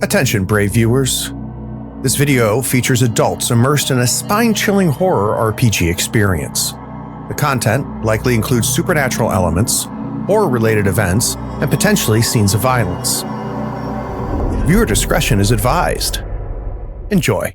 Attention, brave viewers. This video features adults immersed in a spine-chilling horror RPG experience. The content likely includes supernatural elements, horror-related events, and potentially scenes of violence. Viewer discretion is advised. Enjoy.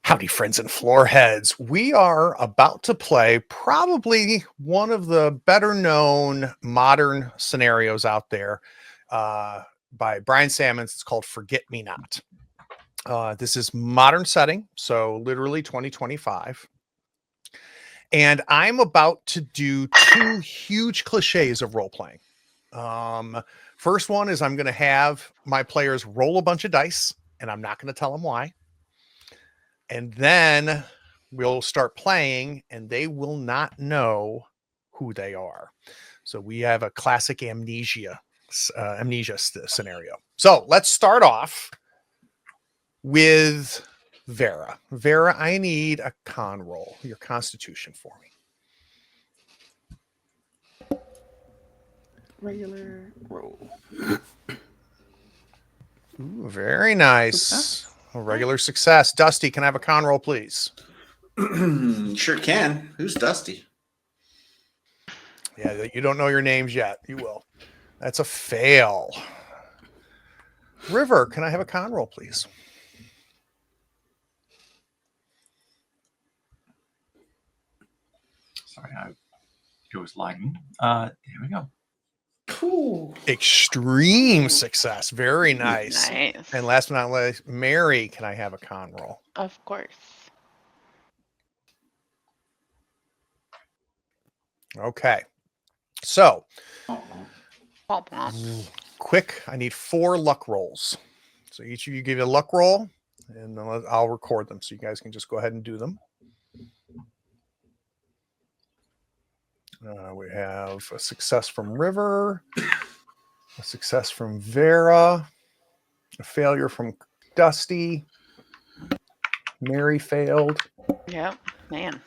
Howdy, friends and floorheads. We are about to play probably one of the better known modern scenarios out there by Brian Sammons. It's called Forget Me Not. This is modern setting, so literally 2025. And I'm about to do two huge cliches of role playing. First one is I'm going to have my players roll a bunch of dice, and I'm not going to tell them why. And then we'll start playing and they will not know who they are. So we have a classic amnesia scenario. So let's start off with Vera. Vera, I need a con roll, your constitution for me. Regular roll. Ooh, very nice. A regular success. Dusty, can I have a con roll, please? Sure can. Who's Dusty? Yeah, you don't know your names yet. You will. That's a fail. River, can I have a con roll, please? Sorry, it was lagging. Here we go. Cool. Extreme success. Very nice. Nice. And last but not least, Mary, can I have a con roll? Of course. Okay. So, Womp womp. quick, I need 4 luck rolls. So each of you give you a luck roll, and then I'll record them so you guys can just go ahead and do them. We have a success from River, a success from Vera, a failure from Dusty. Mary failed. Yep, man.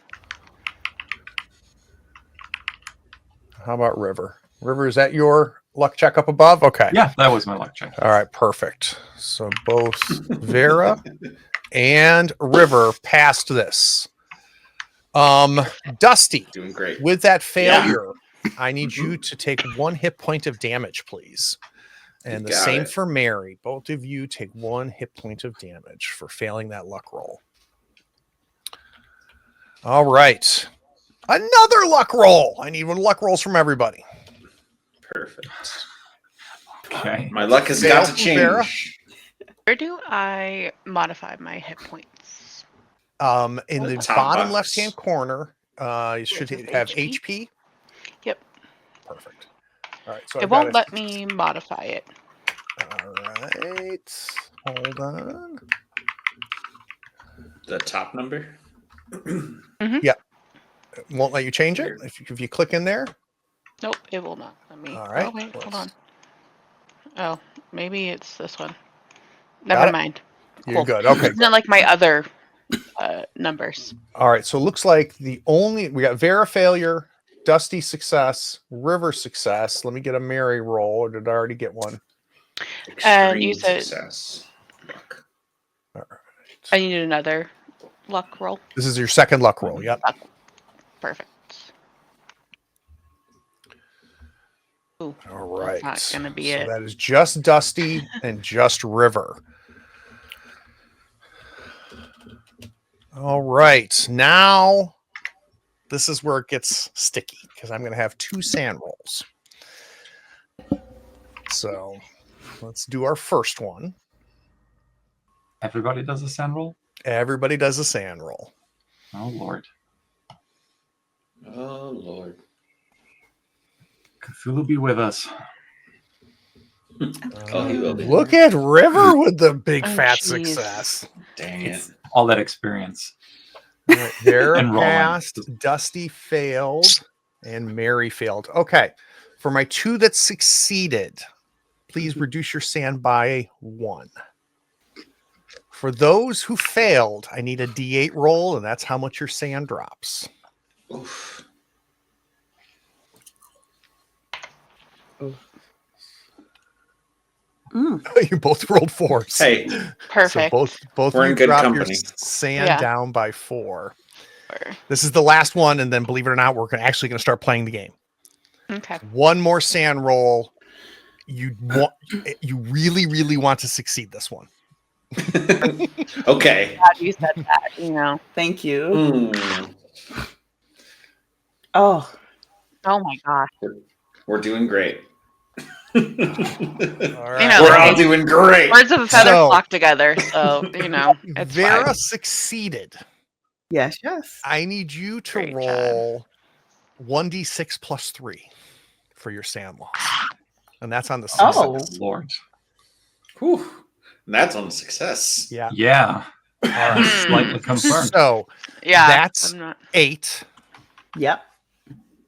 How about River? River, is that your luck check up above? Okay. Yeah, that was my luck check. All right, perfect. So both Vera and River passed this. Dusty, Doing great. with that failure, I need you to take 1 hit point of damage, please. And the same for Mary. Both of you take 1 hit point of damage for failing that luck roll. All right. Another luck roll. I need 1 luck rolls from everybody. Perfect. Okay. My luck has got to change. Where do I modify my hit points? In the Top bottom box. left-hand corner, you should have HP? HP. Yep. Perfect. All right. So It I've got won't let me modify it. All right. Hold on. The top number. It won't let you change it if you click in there. Nope, it will not. Let me. All right, Oh, wait, hold let's- on. Oh, maybe it's this one. Got Never it? mind. You're Cool. good. Okay. It's not like my other numbers. All right. So it looks like we got Vera failure, Dusty success, River success. Let me get a Mary roll. Or did I already get one? And you Extreme said- success. Luck. All right. I needed another luck roll. This is your second luck roll. Yep. Perfect. Ooh, All right. that's not gonna be so it. that is just Dusty and just River. All right. Now this is where it gets sticky because I'm going to have 2 sand rolls. So let's do our first one. Everybody does a sand roll? Everybody does a sand roll. Oh, Lord. Oh, Lord. Cthulhu be with us. Oh, he will be. Look at River with the big Oh, fat jeez. success. Dang it. It's all that experience. All right, Vera And rolling. passed, Dusty failed, and Mary failed. Okay. For my 2 that succeeded, please reduce your sand by 1. For those who failed, I need a D8 roll, and that's how much your sand drops. Oof. You both rolled 4s. Hey, Perfect. So both We're of in you good drop company. your sand Yeah. down by 4. Or- This is the last one, and then believe it or not, we're actually going to start playing the game. Okay. One more sand roll. You really, really want to succeed this one. okay. Glad you said that, you know. Thank you. Mm, Oh, Oh my gosh. we're doing great. All You right. know, We're all okay. doing great. Birds of a feather So- flock together, so you know it's Vera fine. succeeded. yes. I need you to Great job. roll 1d6 plus 3 for your sand loss. And that's on the success. Oh. Lord. Whew. And that's on success. Yeah. Yeah. All right. Slightly confirmed. So Yeah, that's I'm not. 8, Yep.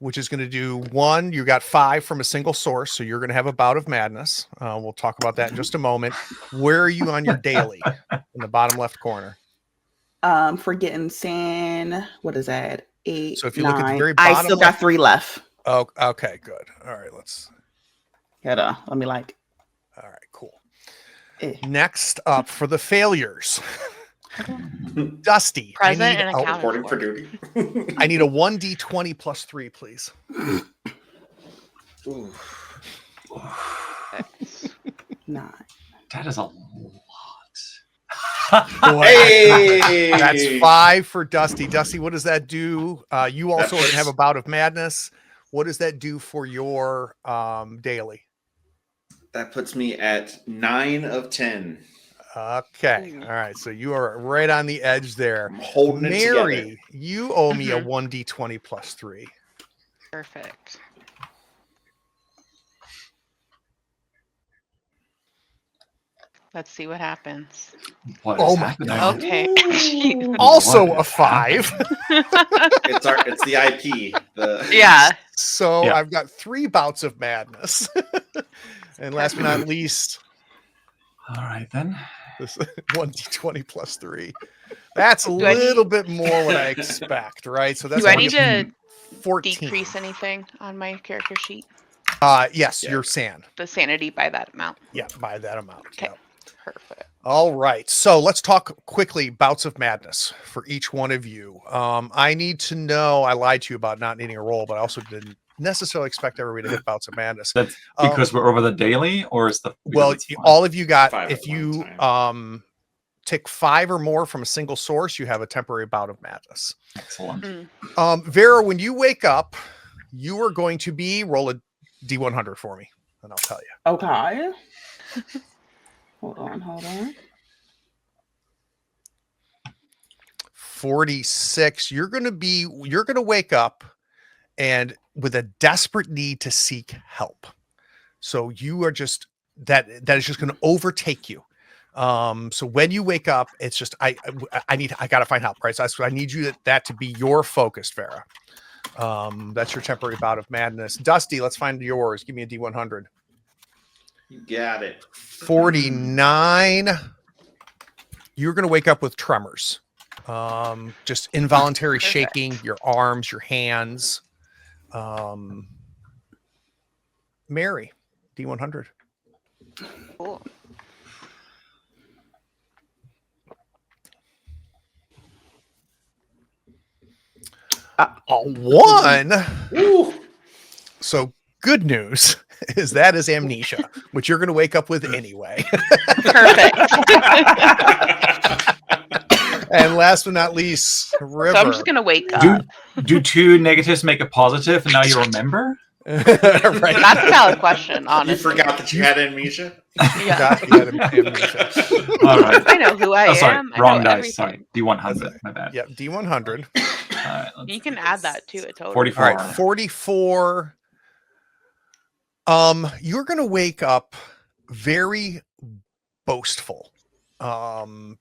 which is going to do 1. You got 5 from a single source. So you're going to have a bout of madness. We'll talk about that in just a moment. Where are you on your daily? In the bottom left corner. For getting sand, what is that? 8, So if you 9. look at the very I bottom still left- got 3 left. Oh, okay, good. All right, Hold on. Let me like. all right, cool. Eh. Next up for the failures. Dusty, Present and I accounted Reporting for for. duty. need a 1d20 plus 3, please. Ooh. 9. That is a lot. Boy, Hey! that's 5 for Dusty. Dusty, what does that do? You also puts- have a bout of madness. What does that do for your daily? That puts me at 9 of 10. Okay. All right. So you are right on the edge there. I'm holding it together. Mary, you owe me a Mhm. 1d20 plus 3. Perfect. Let's see what happens. What Oh is my happening? God. Okay. Also What a is 5. It's the IP. The Yeah. So Yeah. I've got 3 bouts of madness. And last but not least, All right, then. this 1d20 plus 3. That's a Do I little bit more what I expect, right? So that's Do I only need to 14. decrease anything on my character sheet? Yes, Yeah. your sand. The sanity by that amount. Yeah, by that amount. Okay. Yep. Perfect. All right. So let's talk quickly bouts of madness for each one of you. I need to know, I lied to you about not needing a roll, but I also didn't necessarily expect everybody to hit bouts of madness. That's because we're over the daily, or is the because Well, it's fun? all of you got, 5 if at one you time. take 5 or more from a single source, you have a temporary bout of madness. Excellent. Mm. Vera, when you wake up, you are going to be roll a D100 for me, and I'll tell you. Okay. Hold on. 46. You're going to wake up and with a desperate need to seek help. So you are just that is just going to overtake you. So when you wake up, it's just I got to find help, right? So I need you that to be your focus, Vera. That's your temporary bout of madness. Dusty, let's find yours. Give me a D100. You got it. 49. You're going to wake up with tremors. Just involuntary Perfect. shaking, your arms, your hands. Mary, D100. Cool. A 1. Ooh. So good news is that is amnesia, which you're going to wake up with anyway. Perfect. And last but not least, River. So I'm just gonna wake Do up. do 2 negatives make a positive, and now you remember? Right. That's a valid question, You honestly. forgot that you had amnesia? Yeah. Forgot you had amnesia. All right. I know who I Oh, sorry. am. I Wrong know dice. everything. Sorry. D100. My bad. Yep, D100. All right. You can add that to it totally. 44. All right, 44. You're gonna wake up very boastful,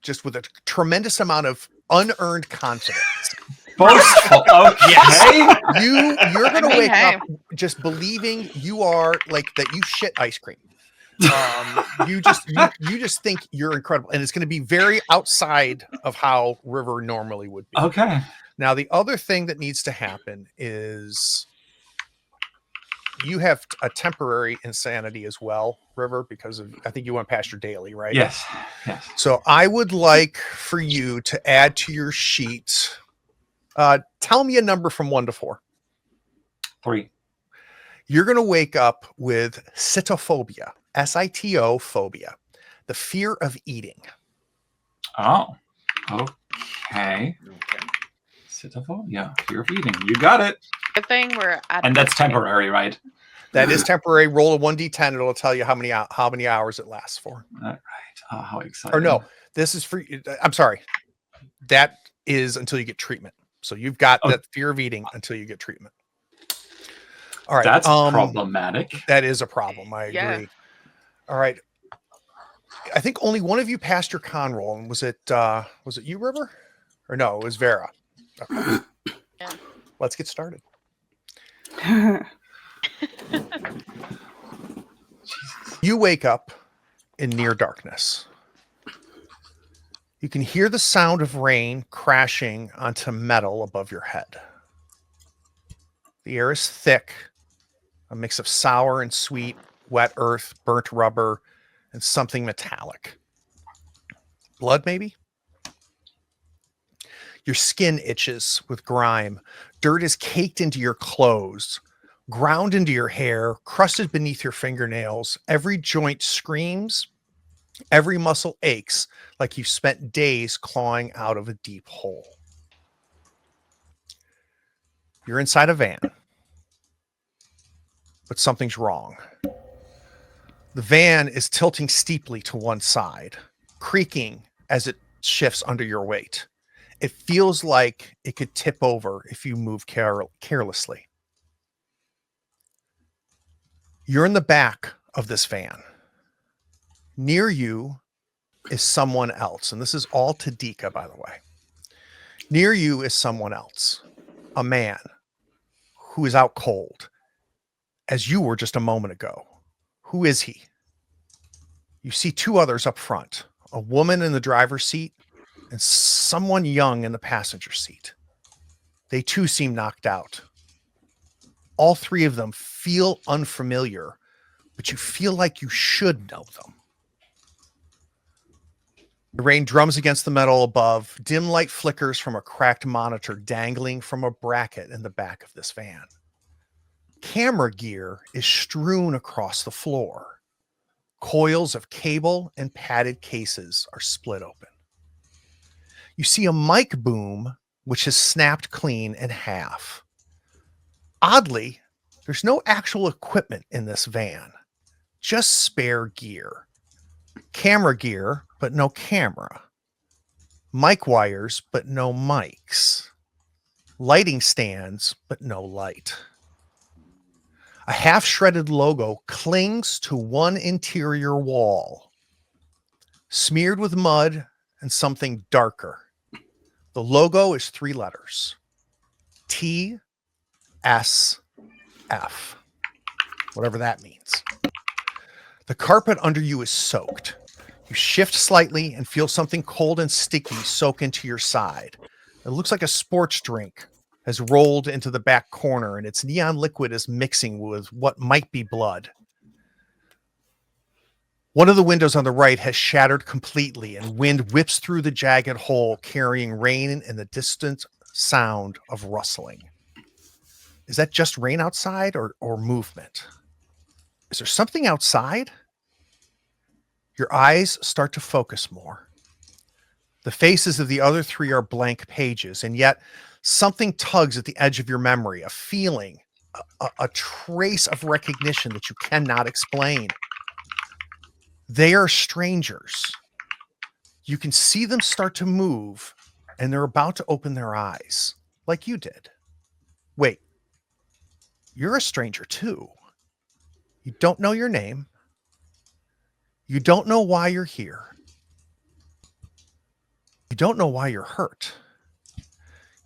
just with a tremendous amount of unearned confidence. Boastful. Okay. You're gonna mean, wake hey. up just believing you are like that. You shit ice cream. You just think you're incredible, and it's going to be very outside of how River normally would be. Okay. Now, the other thing that needs to happen is you have a temporary insanity as well, River, because of I think you went past your daily, right? Yes. Yes. So I would like for you to add to your sheet. Tell me a number from 1 to 4. 3. You're going to wake up with sitophobia, SITO phobia, the fear of eating. Oh. Okay. Okay. Sitophobia. Fear of eating. You got it. Good thing we're at. And that's this point. temporary, right? That is temporary. Roll a 1d10. It'll tell you how many hours it lasts for. All right. Oh, how exciting. Or no, this is for. I'm sorry. That is until you get treatment. So you've got that fear of eating until you get treatment. All right. That's problematic. That is a problem. I agree. Yeah. All right. I think only one of you passed your con roll. And was it you, River? Or no, it was Vera. Okay. Yeah. Let's get started. You wake up in near darkness. You can hear the sound of rain crashing onto metal above your head. The air is thick, a mix of sour and sweet, wet earth, burnt rubber, and something metallic. Blood, maybe? Your skin itches with grime. Dirt is caked into your clothes, ground into your hair, crusted beneath your fingernails. Every joint screams. Every muscle aches like you've spent days clawing out of a deep hole. You're inside a van, but something's wrong. The van is tilting steeply to one side, creaking as it shifts under your weight. It feels like it could tip over if you move carelessly. You're in the back of this van. Near you is someone else. And this is all Tadika, by the way. Near you is someone else, a man who is out cold, as you were just a moment ago. Who is he? You see 2 others up front, a woman in the driver's seat and someone young in the passenger seat. They too seem knocked out. All 3 of them feel unfamiliar, but you feel like you should know them. The rain drums against the metal above. Dim light flickers from a cracked monitor dangling from a bracket in the back of this van. Camera gear is strewn across the floor. Coils of cable and padded cases are split open. You see a mic boom, which is snapped clean in half. Oddly, there's no actual equipment in this van, just spare gear. Camera gear, but no camera. Mic wires, but no mics. Lighting stands, but no light. A half-shredded logo clings to one interior wall, smeared with mud and something darker. The logo is 3 letters. TSF. Whatever that means. The carpet under you is soaked. You shift slightly and feel something cold and sticky soak into your side. It looks like a sports drink has rolled into the back corner, and its neon liquid is mixing with what might be blood. One of the windows on the right has shattered completely, and wind whips through the jagged hole, carrying rain and the distant sound of rustling. Is that just rain outside or movement? Is there something outside? Your eyes start to focus more. The faces of the other 3 are blank pages, and yet something tugs at the edge of your memory, a feeling a trace of recognition that you cannot explain. They are strangers. You can see them start to move, and they're about to open their eyes, like you did. Wait, you're a stranger too. You don't know your name. You don't know why you're here. You don't know why you're hurt.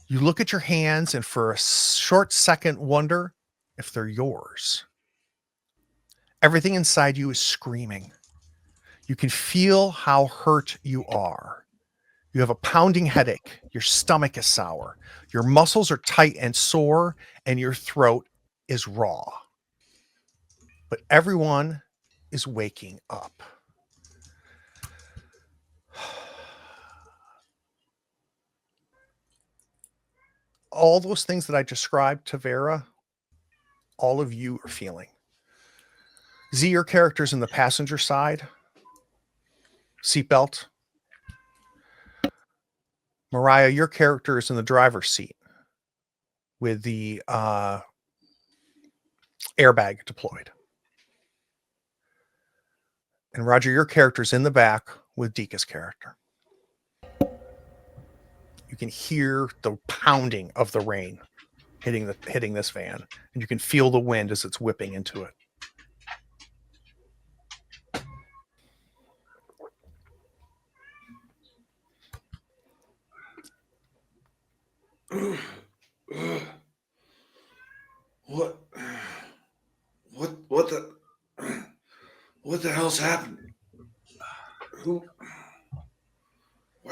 You look at your hands and for a short second wonder if they're yours. Everything inside you is screaming. You can feel how hurt you are. You have a pounding headache. Your stomach is sour. Your muscles are tight and sore, and your throat is raw. But everyone is waking up. All those things that I described to Vera, all of you are feeling. Z, your character's in the passenger side. Seatbelt. Mariah, your character is in the driver's seat with the airbag deployed. And Roger, your character's in the back with Dika's character. You can hear the pounding of the rain hitting this van, and you can feel the wind as it's whipping into it. What the hell's happened? Where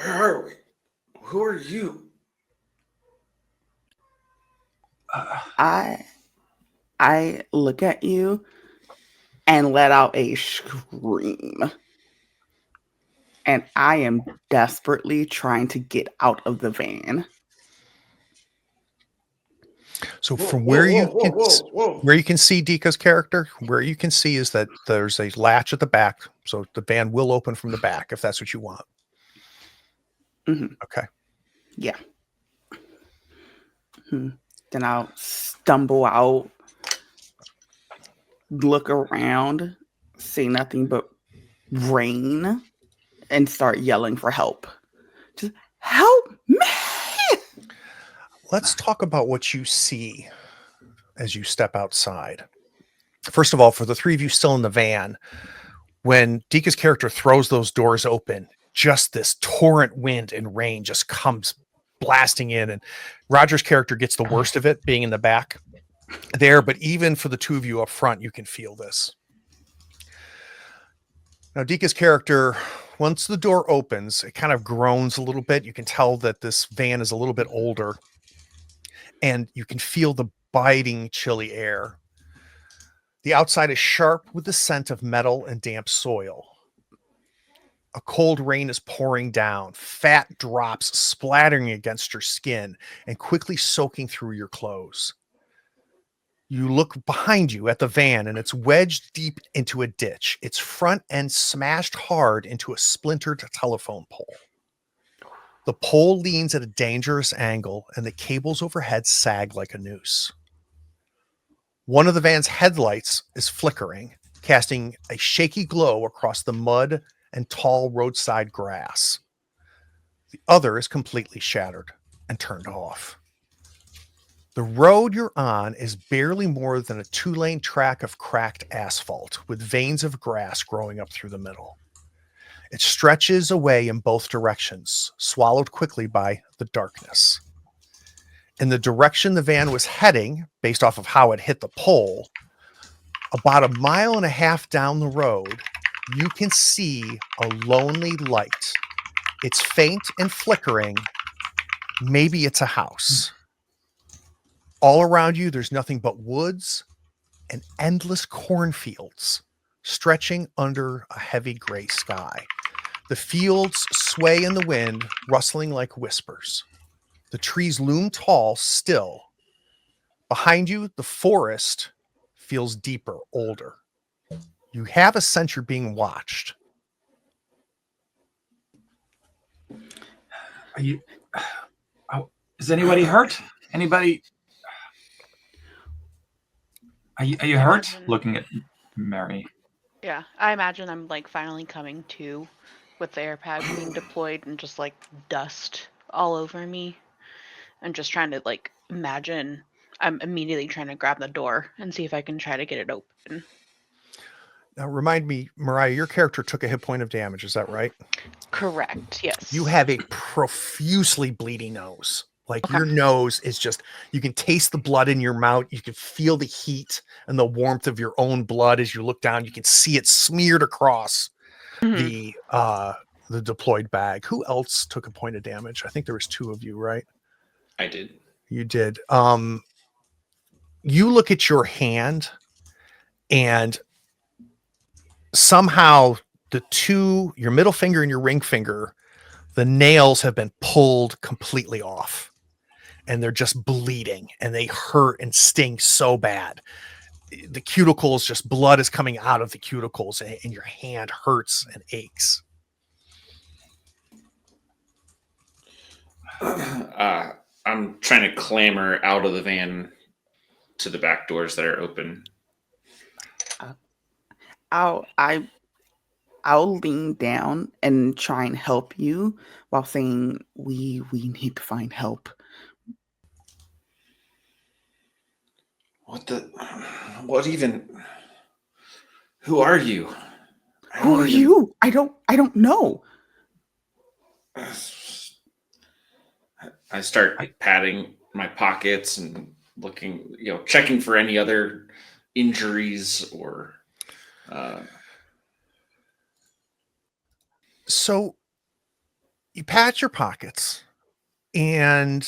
are we? Who are you? I look at you and let out a scream. And I am desperately trying to get out of the van. So from where you can see Dika's character, where you can see is that there's a latch at the back, so the van will open from the back if that's what you want. Mm-hmm. Okay. Yeah. Mm-hmm. Then I'll stumble out, look around, see nothing but rain, and start yelling for help. Just help me! Let's talk about what you see as you step outside. First of all, for the three of you still in the van, when Dika's character throws those doors open, just this torrent wind and rain just comes blasting in, and Roger's character gets the worst of it being in the back there, but even for the two of you up front, you can feel this. Now, Dika's character, once the door opens, it kind of groans a little bit. You can tell that this van is a little bit older, and you can feel the biting, chilly air. The outside is sharp with the scent of metal and damp soil. A cold rain is pouring down, fat drops splattering against your skin and quickly soaking through your clothes. You look behind you at the van, and it's wedged deep into a ditch, its front end smashed hard into a splintered telephone pole. The pole leans at a dangerous angle, and the cables overhead sag like a noose. One of the van's headlights is flickering, casting a shaky glow across the mud and tall roadside grass. The other is completely shattered and turned off. The road you're on is barely more than a 2-lane track of cracked asphalt with veins of grass growing up through the middle. It stretches away in both directions, swallowed quickly by the darkness. In the direction the van was heading, based off of how it hit the pole, about 1.5 miles down the road, you can see a lonely light. It's faint and flickering. Maybe it's a house. All around you, there's nothing but woods and endless cornfields stretching under a heavy gray sky. The fields sway in the wind, rustling like whispers. The trees loom tall still. Behind you, the forest feels deeper, older. You have a sense you're being watched. Are you? Oh, is anybody hurt? Anybody? Are you I hurt? imagine- Looking at Mary. Yeah, I imagine I'm like finally coming to with the air pad being deployed and just like dust all over me. And just trying to like imagine I'm immediately trying to grab the door and see if I can try to get it open. Now, remind me, Mariah, your character took a hit point of damage. Is that right? Correct. Yes. You have a profusely bleeding nose. Like Okay. your nose is just, you can taste the blood in your mouth. You can feel the heat and the warmth of your own blood as you look down. You can see it smeared across Mhm. the deployed bag. Who else took a point of damage? I think there was 2 of you, right? I did. You did. You look at your hand and somehow your middle finger and your ring finger, the nails have been pulled completely off and they're just bleeding and they hurt and sting so bad. The cuticles, just blood is coming out of the cuticles and your hand hurts and aches. I'm trying to clamber out of the van to the back doors that are open. I'll lean down and try and help you while saying we need to find help. What even? Who are you? Who are you? I don't know. I start patting my pockets and looking, checking for any other injuries or. So you pat your pockets and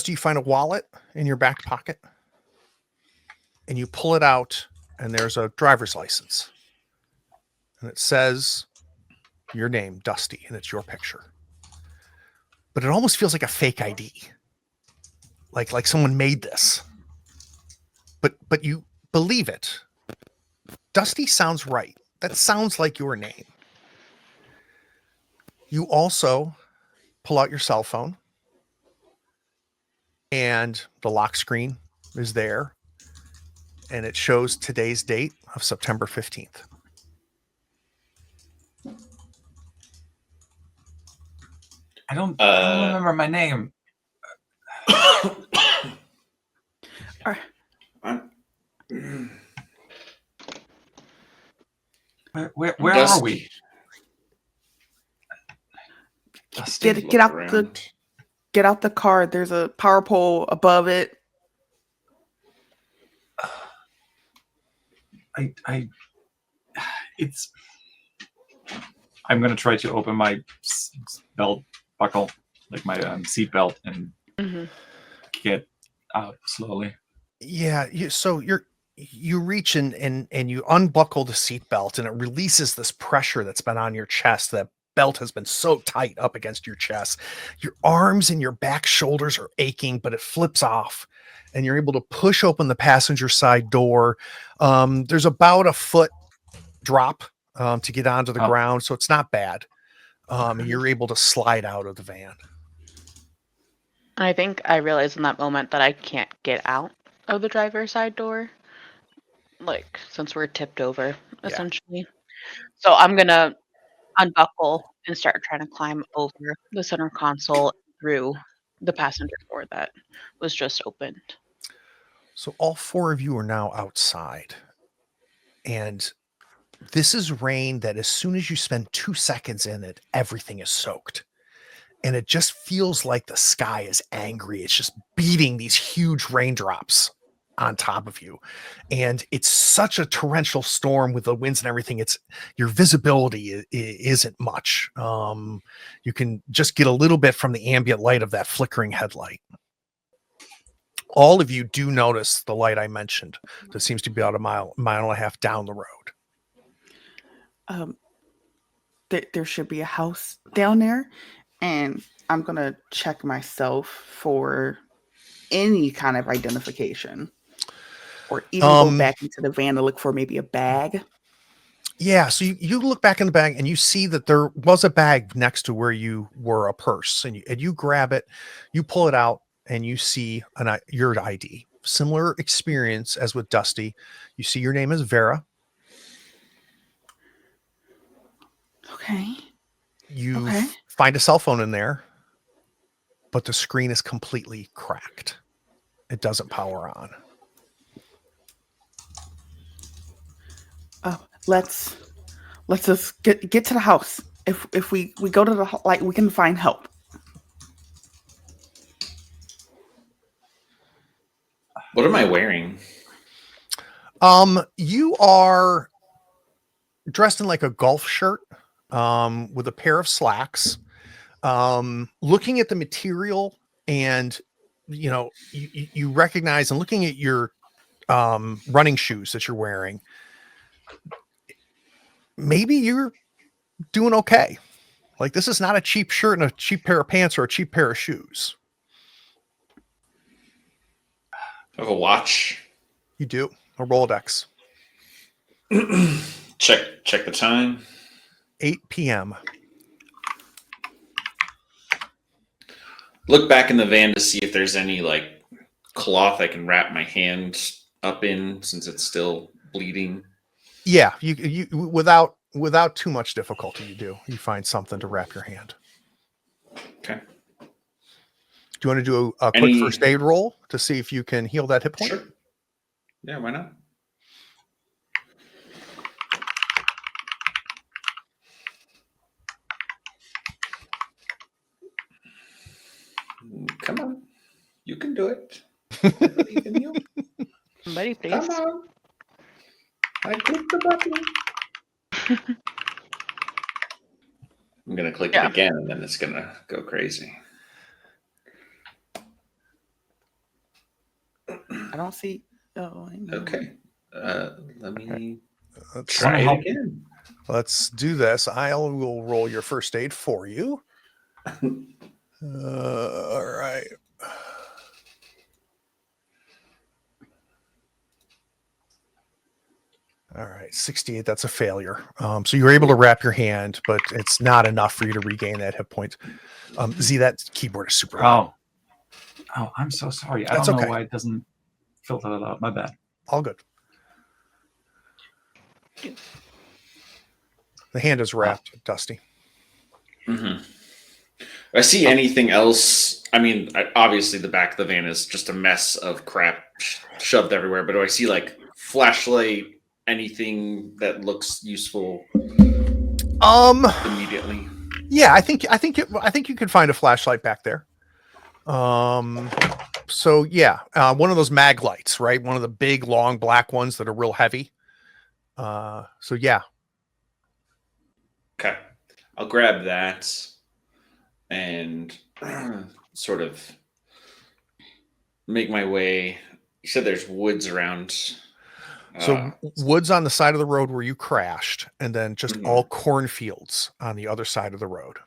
you find a wallet in your back pocket and you pull it out and there's a driver's license and it says your name, Dusty, and it's your picture. But it almost feels like a fake ID. Like someone made this. But you believe it. Dusty sounds right. That sounds like your name. You also pull out your cell phone and the lock screen is there and it shows today's date of September 15th. I don't remember my name. Where are we? Get out the car. There's a power pole above it. I'm gonna try to open my belt buckle, like my seat belt, and get out slowly. Yeah, you reach and you unbuckle the seatbelt and it releases this pressure that's been on your chest. That belt has been so tight up against your chest. Your arms and your back shoulders are aching, but it flips off and you're able to push open the passenger side door. There's about a foot drop to get onto the ground, so it's not bad. And you're able to slide out of the van. I think I realized in that moment that I can't get out of the driver's side door, like since we're tipped over essentially. So I'm gonna unbuckle and start trying to climb over the center console through the passenger door that was just opened. So all 4 of you are now outside, and this is rain that as soon as you spend 2 seconds in it, everything is soaked. And it just feels like the sky is angry. It's just beating these huge raindrops on top of you. And it's such a torrential storm with the winds and everything. Your visibility isn't much. You can just get a little bit from the ambient light of that flickering headlight. All of you do notice the light I mentioned that seems to be about a mile and a half down the road. There should be a house down there, and I'm gonna check myself for any kind of identification, or even go back into the van to look for maybe a bag. Yeah, so you look back in the bag and you see that there was a bag next to where you were, a purse, and you grab it, you pull it out, and you see your ID, similar experience as with Dusty. You see your name is Vera. Okay. You Okay. find a cell phone in there, but the screen is completely cracked. It doesn't power on. Let's just get to the house. If we go to the like, we can find help. What am I wearing? You are dressed in like a golf shirt, with a pair of slacks. Looking at the material, and you recognize, and looking at your running shoes that you're wearing, maybe you're doing okay. Like, this is not a cheap shirt and a cheap pair of pants or a cheap pair of shoes. I have a watch. You do a Rolodex. Check the time. 8 p.m. Look back in the van to see if there's any like cloth I can wrap my hand up in, since it's still bleeding. Yeah, you without too much difficulty, you find something to wrap your hand. Okay. Do you want to do a quick first aid roll to see if you can heal that hit point? Sure. Yeah, why not? Come on. You can do it. I believe in you. Somebody, please. Come on. I click the button. I'm going to click it again, and then it's going to go crazy. I don't see. Oh, Okay. Let me Let's try it again. Let's do this. I will roll your first aid for you. All right. All right, 68. That's a failure. So you're able to wrap your hand, but it's not enough for you to regain that hit point. Z, that keyboard is super loud. Oh, I'm so sorry. That's I don't know okay. why it doesn't filter that out. My bad. All good. The hand is wrapped, Dusty. Mm-hmm. I see anything else? I mean, obviously the back of the van is just a mess of crap shoved everywhere. But do I see like flashlight, anything that looks useful? Immediately. Yeah, I think you could find a flashlight back there. So yeah, one of those mag lights, right? One of the big, long, black ones that are real heavy. So yeah. Okay, I'll grab that and sort of make my way. You said there's woods around. So woods on the side of the road where you crashed, and then just all cornfields on the other side of the road.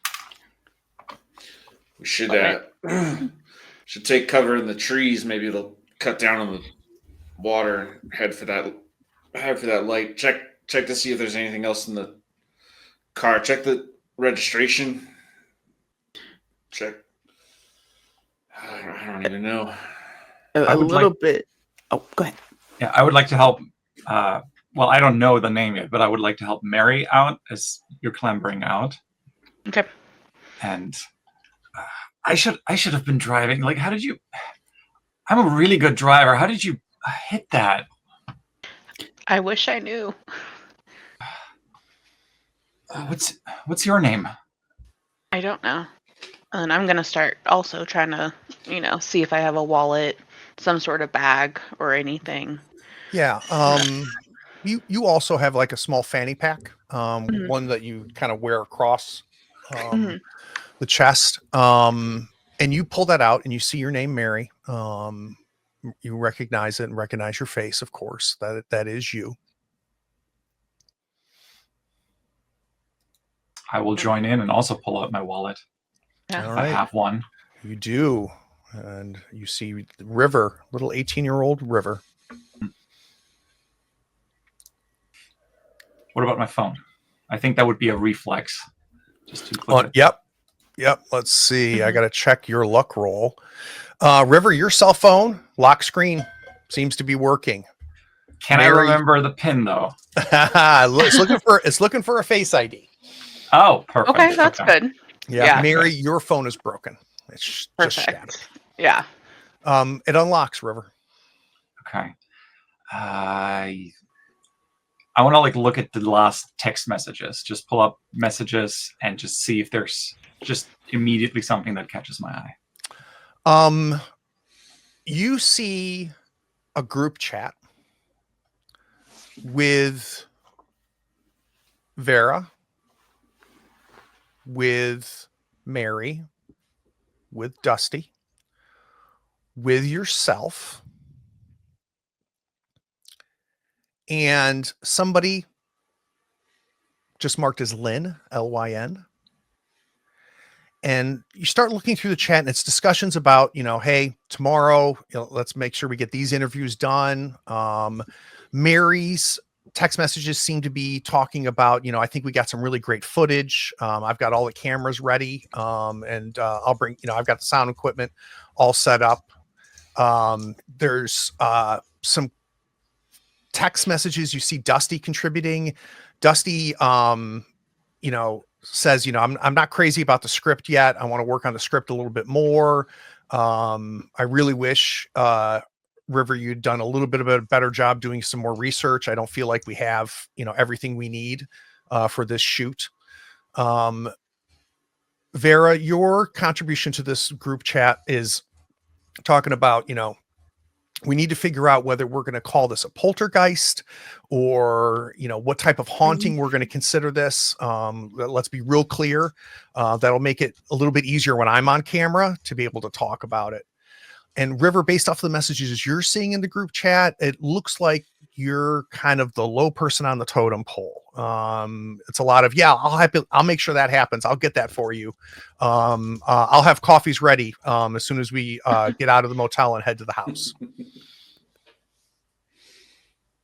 We should should take cover in the trees. Maybe it'll cut down on the water. Head for that light. Check to see if there's anything else in the car. Check the registration. Check. I don't even know. A little bit. Oh, go ahead. Yeah, I would like to help. Well, I don't know the name yet, but I would like to help Mary out as you're clambering out. Okay. And I should have been driving. Like, how did you? I'm a really good driver. How did you hit that? I wish I knew. What's your name? I don't know. And I'm gonna start also trying to, see if I have a wallet, some sort of bag or anything. Yeah. You also have like a small fanny pack, one that you kind of wear across the chest. And you pull that out and you see your name, Mary. You recognize it and recognize your face, of course. That is you. I will join in and also pull out my wallet. Yeah. All If right. I have one. You do. And you see River, little 18-year-old River. What about my phone? I think that would be a reflex. Just to put it. Yep. Let's see. I got to check your luck roll. River, your cell phone, lock screen. Seems to be working. Can I remember the pin though? It's looking for a Face ID. Oh, perfect. Okay, that's good. Yeah, Mary, your phone is broken. It's just shattered. Yeah. It unlocks, River. Okay. I want to like look at the last text messages. Just pull up messages and just see if there's just immediately something that catches my eye. You see a group chat with Vera, with Mary, with Dusty, with yourself, and somebody just marked as Lynn, Lyn. And you start looking through the chat, and it's discussions about, hey, tomorrow, let's make sure we get these interviews done. Mary's text messages seem to be talking about, I think we got some really great footage. I've got all the cameras ready. And I'll bring, I've got the sound equipment all set up. There's some text messages. You see Dusty contributing. Dusty, says, I'm not crazy about the script yet. I want to work on the script a little bit more. I really wish, River, you'd done a little bit of a better job doing some more research. I don't feel like we have, everything we need, for this shoot. Vera, your contribution to this group chat is talking about, we need to figure out whether we're going to call this a poltergeist or, what type of haunting we're going to consider this. Let's be real clear. That'll make it a little bit easier when I'm on camera to be able to talk about it. And River, based off the messages you're seeing in the group chat, it looks like you're kind of the low person on the totem pole. It's a lot of, I'll make sure that happens. I'll get that for you. I'll have coffees ready as soon as we get out of the motel and head to the house.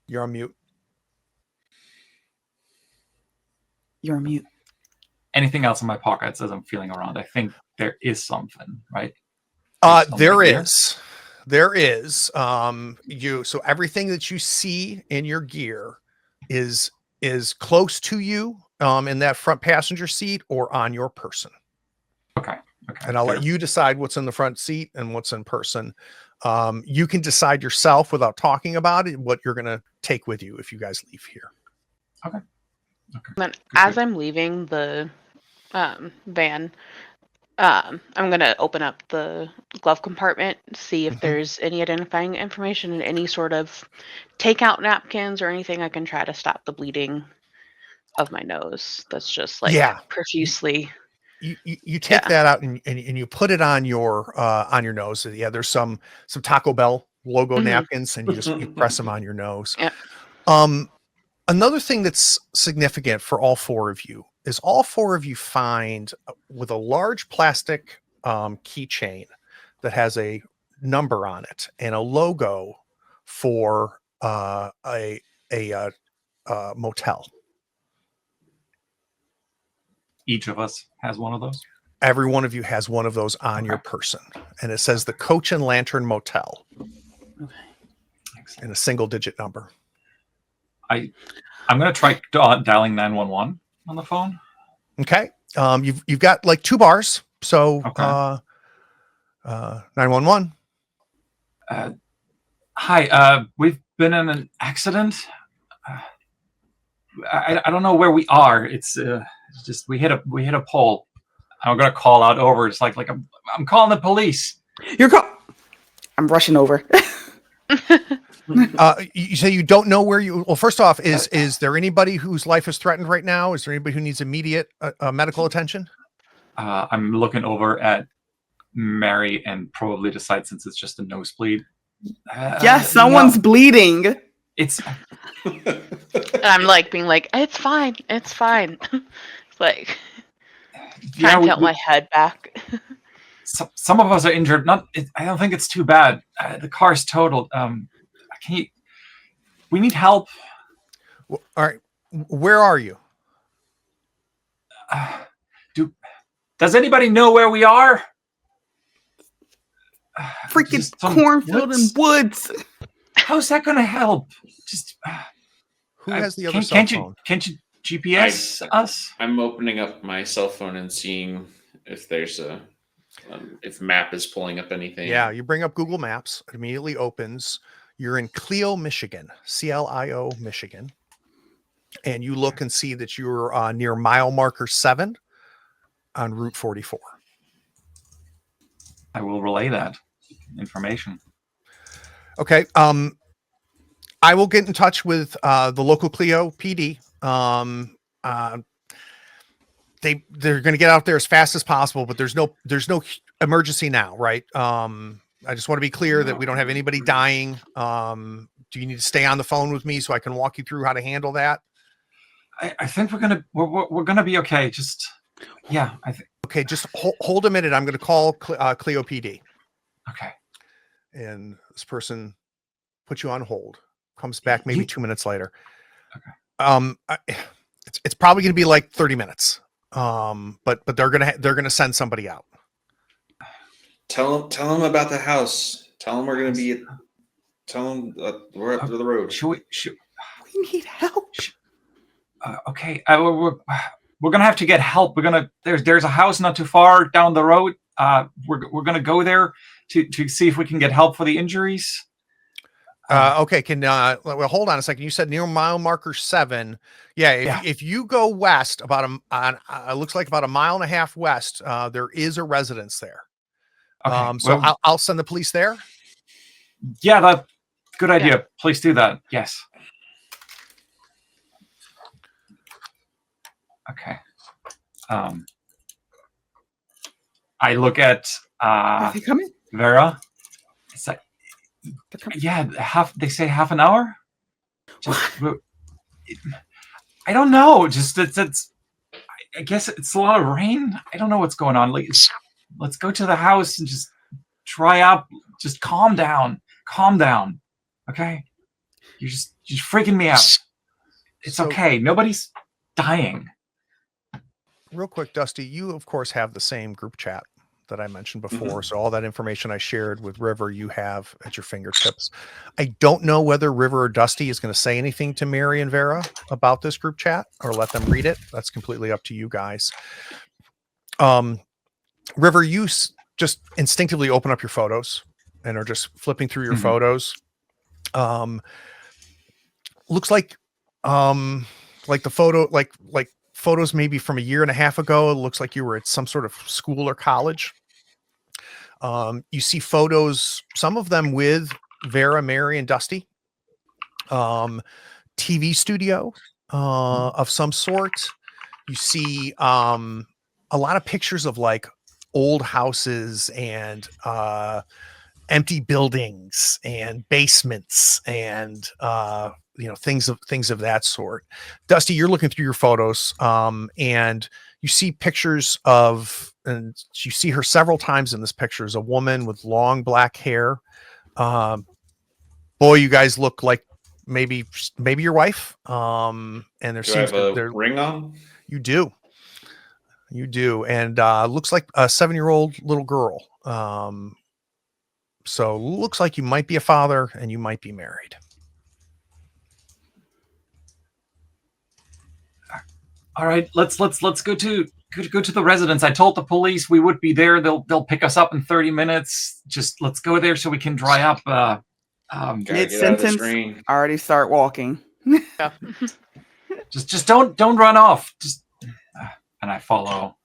You're on mute. You're on mute. Anything else in my pockets as I'm feeling around? I think there is something, right? There is. So everything that you see in your gear is close to you, in that front passenger seat or on your person. Okay. And I'll let you decide what's in the front seat and what's in person. You can decide yourself without talking about it, what you're going to take with you if you guys leave here. Okay. Then as I'm leaving the van, I'm going to open up the glove compartment, see if there's any identifying information and any sort of takeout napkins or anything I can try to stop the bleeding of my nose. That's just like profusely. You take that out and you put it on your nose. Yeah, there's some Taco Bell logo napkins, and you press them on your nose. Yep. Another thing that's significant for all four of you is all four of you find with a large plastic keychain that has a number on it and a logo for a motel. Each of us has one of those. Every one of you has one of those on your person, and it says the Coach and Lantern Motel. Okay. And a single-digit number. I'm going to try dialing 911 on the phone. Okay. You've got like 2 bars. So, 911. Hi. We've been in an accident. I don't know where we are. It's just we hit a pole. I'm going to call out over. It's like I'm calling the police. I'm rushing over. You say you don't know where you. Well, first off, is there anybody whose life is threatened right now? Is there anybody who needs immediate medical attention? I'm looking over at Mary and probably decide, since it's just a nosebleed. Someone's bleeding. It's. I'm like being like, it's fine. It's fine. It's like trying to tilt my head back. Some of us are injured. I don't think it's too bad. The car's totaled. We need help. Well, all right. Where are you? Does anybody know where we are? Freaking cornfield and woods. How's that gonna help? Just Who has the other cell phone? Can't you GPS us? I'm opening up my cell phone and seeing if there's a if map is pulling up anything. Yeah, you bring up Google Maps. It immediately opens. You're in Clio, Michigan, CLIO, Michigan, and you look and see that you're near mile marker 7 on Route 44. I will relay that information. Okay. I will get in touch with the local Clio PD. They're going to get out there as fast as possible, but there's no emergency now, right? I just want to be clear that we don't have anybody dying. Do you need to stay on the phone with me so I can walk you through how to handle that? I think we're gonna be okay. Just yeah, I think. Okay, just hold a minute. I'm going to call Clio PD. Okay. And this person puts you on hold. Comes back maybe 2 minutes later. Okay. It's probably going to be like 30 minutes. But they're gonna send somebody out. Tell them about the house. Tell them we're gonna be. Tell them we're up to the road. We need help. Okay. We're gonna have to get help. There's a house not too far down the road. We're gonna go there to see if we can get help for the injuries. Okay. Well, hold on a second. You said near mile marker 7. Yeah. If you go west about looks like about 1.5 miles west, there is a residence there. Okay. So I'll send the police there. Yeah, that's good idea. Yeah. Please do that. Yes. Okay. I look at Are they coming? Vera. It's like, yeah, they say half an hour. I don't know. Just it's. I guess it's a lot of rain. I don't know what's going on. Let's go to the house and just dry up. Just calm down. Calm down. Okay. You're freaking me out. It's okay. Nobody's dying. Real quick, Dusty, you of course have the same group chat that I mentioned before. So all that information I shared with River, you have at your fingertips. I don't know whether River or Dusty is going to say anything to Mary and Vera about this group chat or let them read it. That's completely up to you guys. River, you just instinctively open up your photos and are just flipping through your photos. Looks like the photo, like photos maybe from 1.5 years ago. It looks like you were at some sort of school or college. You see photos, some of them with Vera, Mary, and Dusty. TV studio of some sort. You see a lot of pictures of like old houses and empty buildings and basements and things of that sort. Dusty, you're looking through your photos and you see pictures of, and you see her several times in this picture, is a woman with long black hair. Boy, you guys look like maybe your wife. And there seems to have a ring on. You do, and looks like a 7-year-old little girl. So looks like you might be a father and you might be married. All right, let's go to the residence. I told the police we would be there. They'll pick us up in 30 minutes. Just let's go there so we can dry up. Mid-sentence, already start walking. Yeah. just don't run off. Just and I follow.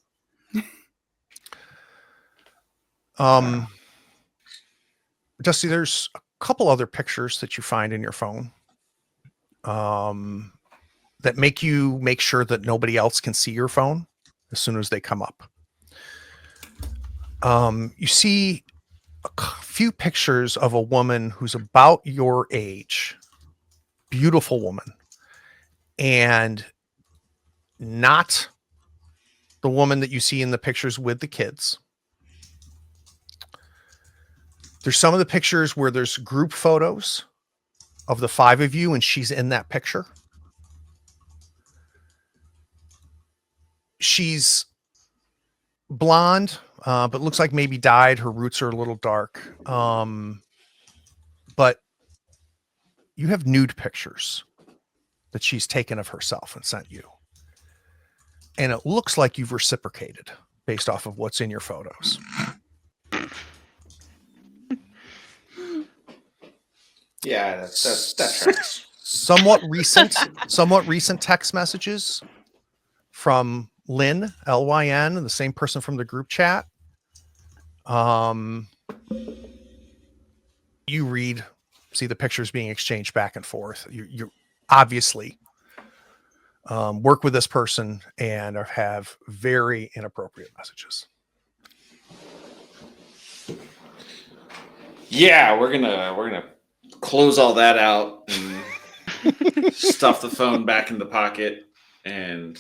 Dusty, there's a couple other pictures that you find in your phone that make sure that nobody else can see your phone as soon as they come up. You see a few pictures of a woman who's about your age, beautiful woman, and not the woman that you see in the pictures with the kids. There's some of the pictures where there's group photos of the 5 of you, and she's in that picture. She's blonde, but looks like maybe dyed. Her roots are a little dark. But you have nude pictures that she's taken of herself and sent you. And it looks like you've reciprocated based off of what's in your photos. Yeah, that tracks. Somewhat recent text messages from Lynn, Lyn, the same person from the group chat. You see the pictures being exchanged back and forth. You obviously work with this person and have very inappropriate messages. Yeah, we're gonna close all that out and stuff the phone back in the pocket and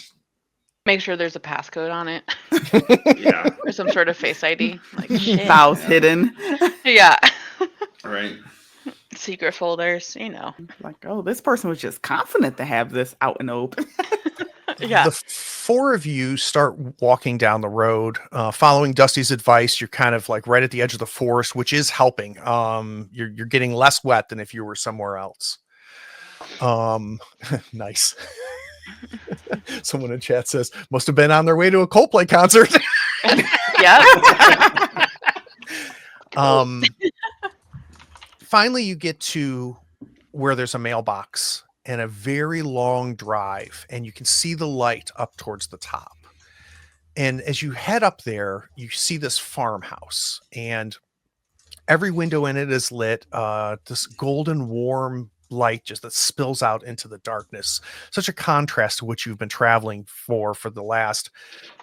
Make sure there's a passcode on it yeah, or some sort of face ID. Like shit. Files hidden. Yeah. right. Secret folders, you know. Like, oh, this person was just confident to have this out in the open. Yeah. The four of you start walking down the road, following Dusty's advice. You're kind of like right at the edge of the forest, which is helping. You're getting less wet than if you were somewhere else. Nice. Someone in chat says must have been on their way to a Coldplay concert. Yeah. Finally, you get to where there's a mailbox and a very long drive, and you can see the light up towards the top. And as you head up there, you see this farmhouse, and every window in it is lit. This golden warm light just that spills out into the darkness. Such a contrast to what you've been traveling for the last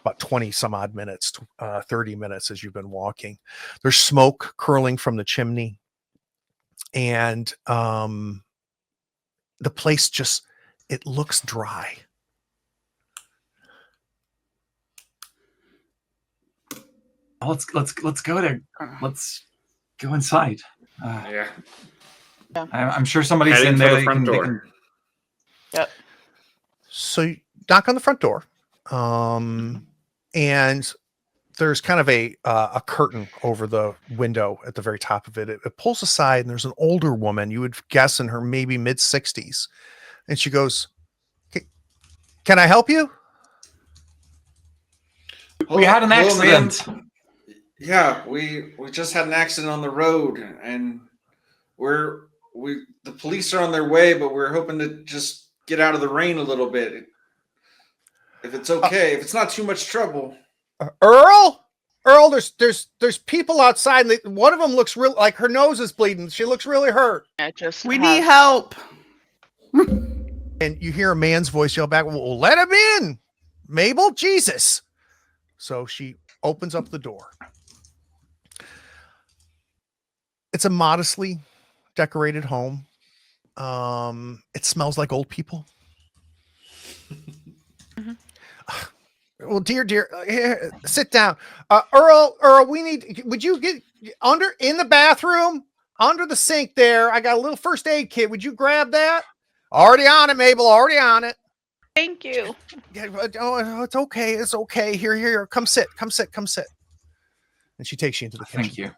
about 20 some odd minutes, 30 minutes as you've been walking. There's smoke curling from the chimney. And the place it looks dry. Let's go there. Let's go inside. Yeah. I'm sure somebody's Heading in for there. the They front can- they door. can- Yep. So you knock on the front door, and there's kind of a curtain over the window at the very top of it. It pulls aside, and there's an older woman. You would guess in her maybe mid-60s, and she goes, "Can I help you?" We had an Hello, ma'am. accident. Yeah, we just had an accident on the road, and the police are on their way, but we're hoping to just get out of the rain a little bit. If it's okay, if it's not too much trouble. Earl, there's people outside. And one of them looks real like her nose is bleeding. She looks really hurt. We need help. And you hear a man's voice yell back, "Well, let him in, Mabel, Jesus." So she opens up the door. It's a modestly decorated home. It smells like old people. Mm-hmm. Well, dear, here, sit down. Earl, would you get in the bathroom, under the sink there? I got a little first aid kit. Would you grab that? Already on it, Mabel, already on it. Thank you. Yeah, oh, it's okay. It's okay. Here. Come sit. And she takes you into the kitchen. Thank you.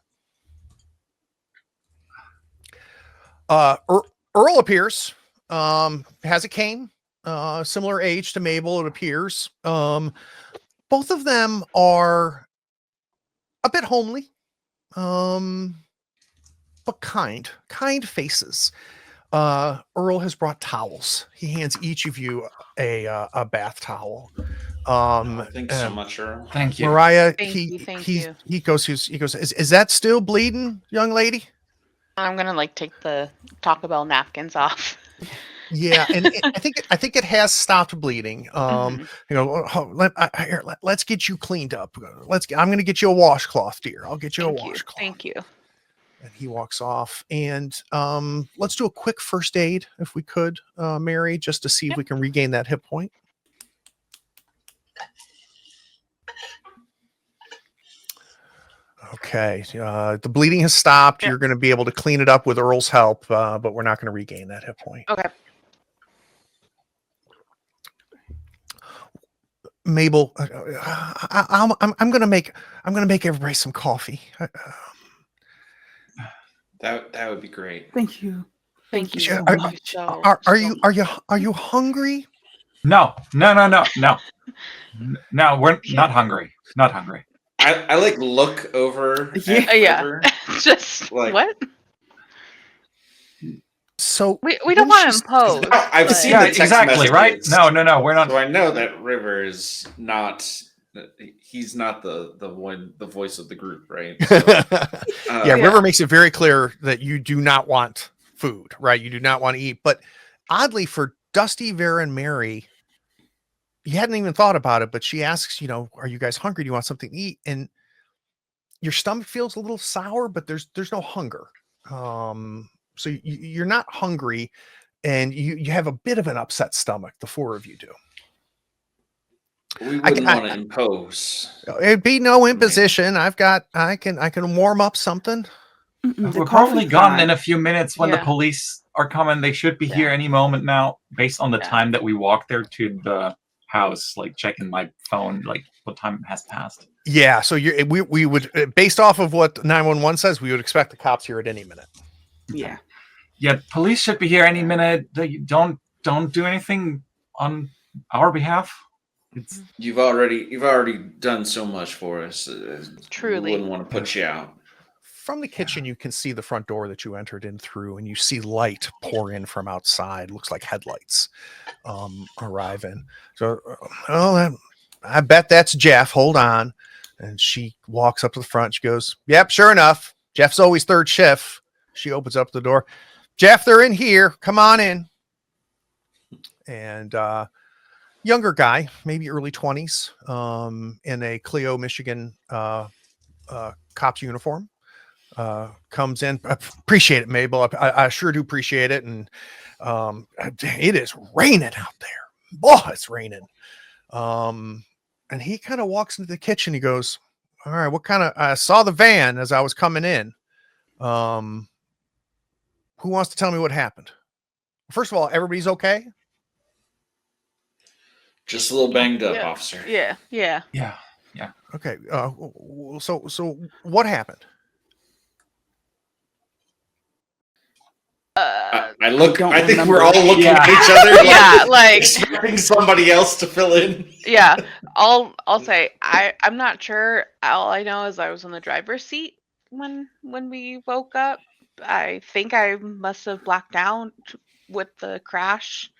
Earl appears, has a cane, similar age to Mabel, it appears. Both of them are a bit homely, but kind faces. Earl has brought towels. He hands each of you a bath towel. Thanks so much, Earl. Thank you. Mariah, Thank you. he goes, is that still bleeding, young lady? I'm gonna take the Taco Bell napkins off. Yeah, and I think it has stopped bleeding. Let's get you cleaned up. I'm going to get you a washcloth, dear. I'll get you a washcloth. Thank you. And he walks off. And let's do a quick first aid if we could, Mary, just to see if we can regain that hit point. Okay, the bleeding has stopped. Yep. You're going to be able to clean it up with Earl's help, but we're not going to regain that hit point. Okay. Mabel, I'm going to make everybody some coffee. That would be great. Thank you. Thank you so so Are- much. So, Are you hungry? No. No, we're not hungry. Not hungry. I like look over Yeah. at Yeah. River. Just Like- what? So We don't when want to she's- impose. I've but- seen Yeah, the text exactly, right? messages. No, we're not. So I know that River is not. He's not the voice of the group, right? So, yeah, Yeah. River makes it very clear that you do not want food, right? You do not want to eat. But oddly, for Dusty, Vera, and Mary, you hadn't even thought about it, but she asks, are you guys hungry? Do you want something to eat? And your stomach feels a little sour, but there's no hunger. So you're not hungry, and you have a bit of an upset stomach. The four of you do. we wouldn't want to impose. It'd be no imposition. I can warm up something. Mm-mm, the We're probably coffee's gone fine. in a few minutes when the Yeah. police are coming. They should be here any moment now, based on the Yeah. time that we walked there to the house. Like checking my phone, like what time has passed. Yeah, so we would, based off of what 911 says, we would expect the cops here at any minute. Yeah. Yeah, police should be here any minute. Don't do anything on our behalf. It's You've already done so much for us. Truly. we wouldn't want to put you out. From the kitchen, you can see the front door that you entered in through, and you see light pour in from outside. Looks like headlights arrive in. So, I bet that's Jeff. Hold on. And she walks up to the front. She goes, "Yep, sure enough. Jeff's always third shift." She opens up the door. "Jeff, they're in here. Come on in." And younger guy, maybe early 20s, in a Clio, Michigan cop's uniform. Comes in. I appreciate it, Mabel. I sure do appreciate it. And it is raining out there. Boy, it's raining. And he kind of walks into the kitchen. He goes, "All right, what kind of?" I saw the van as I was coming in. Who wants to tell me what happened? First of all, everybody's okay. Just a little banged up, Yeah. officer. Yeah. yeah. Okay. So what happened? I look. don't I think remember. we're all looking Yeah. at each other, like, Yeah, like expecting somebody else to fill in. yeah. I'll say I'm not sure. All I know is I was in the driver's seat when we woke up. I think I must have blacked out with the crash.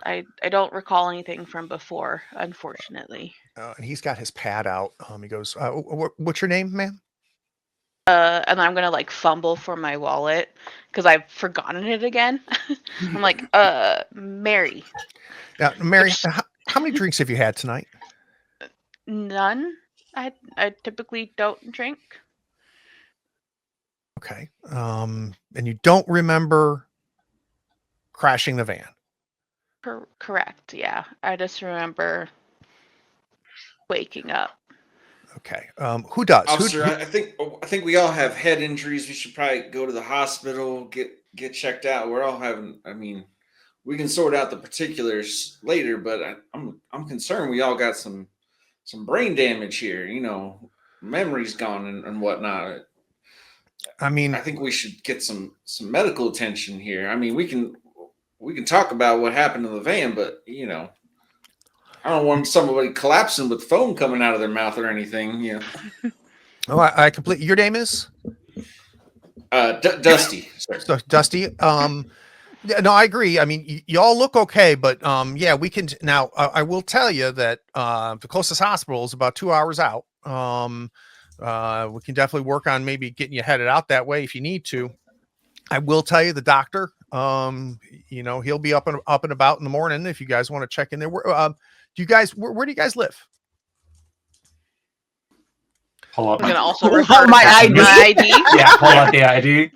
I don't recall anything from before, unfortunately. And he's got his pad out. He goes, "What's your name, ma'am?" And I'm gonna like fumble for my wallet because I've forgotten it again. I'm like, Mary. Now, Mary, Which- how many drinks have you had tonight? None. I typically don't drink. Okay. And you don't remember crashing the van. Correct. Yeah. I just remember waking up. Okay. Who does? Officer, I think we all have head injuries. We should probably go to the hospital, get checked out. We're all having. I mean, we can sort out the particulars later, but I'm concerned we all got some brain damage here. Memory's gone and whatnot. I mean, I think we should get some medical attention here. I mean, we can talk about what happened to the van, but I don't want somebody collapsing with foam coming out of their mouth or anything. oh, I completely. Your name is Dusty. Sir. so Dusty. Yeah, no, I agree. I mean, you all look okay, but yeah, we can now. I will tell you that the closest hospital is about 2 hours out. We can definitely work on maybe getting you headed out that way if you need to. I will tell you the doctor. He'll be up and about in the morning if you guys want to check in there. Where do you guys live? Pull out I'm gonna my, also Pull refer out my back to ID. my ID. yeah, pull out the ID.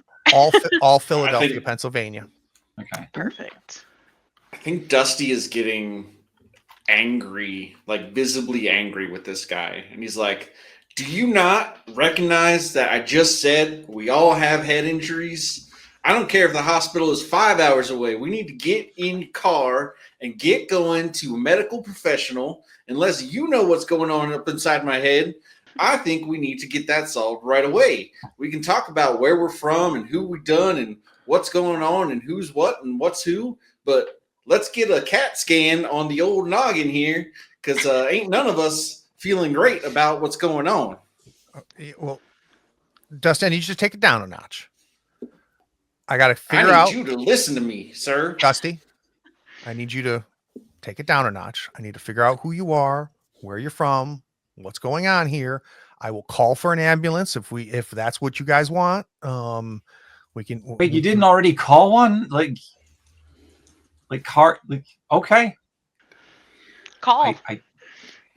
All Philadelphia, think- Pennsylvania. Okay. Perfect. I think Dusty is getting angry, like visibly angry with this guy. And he's like, "Do you not recognize that I just said we all have head injuries? I don't care if the hospital is 5 hours away. We need to get in your car and get going to a medical professional. Unless you know what's going on up inside my head, I think we need to get that solved right away. We can talk about where we're from and who we done and what's going on and who's what and what's who, but let's get a CAT scan on the old noggin here, because ain't none of us feeling great about what's going on. Well, Dustin, I need you to take it down a notch. I got to I figure need out, you to listen to me, sir. Dusty, I need you to take it down a notch. I need to figure out who you are, where you're from, what's going on here. I will call for an ambulance if that's what you guys want. We can. Wait, you didn't already call one? Okay. Call.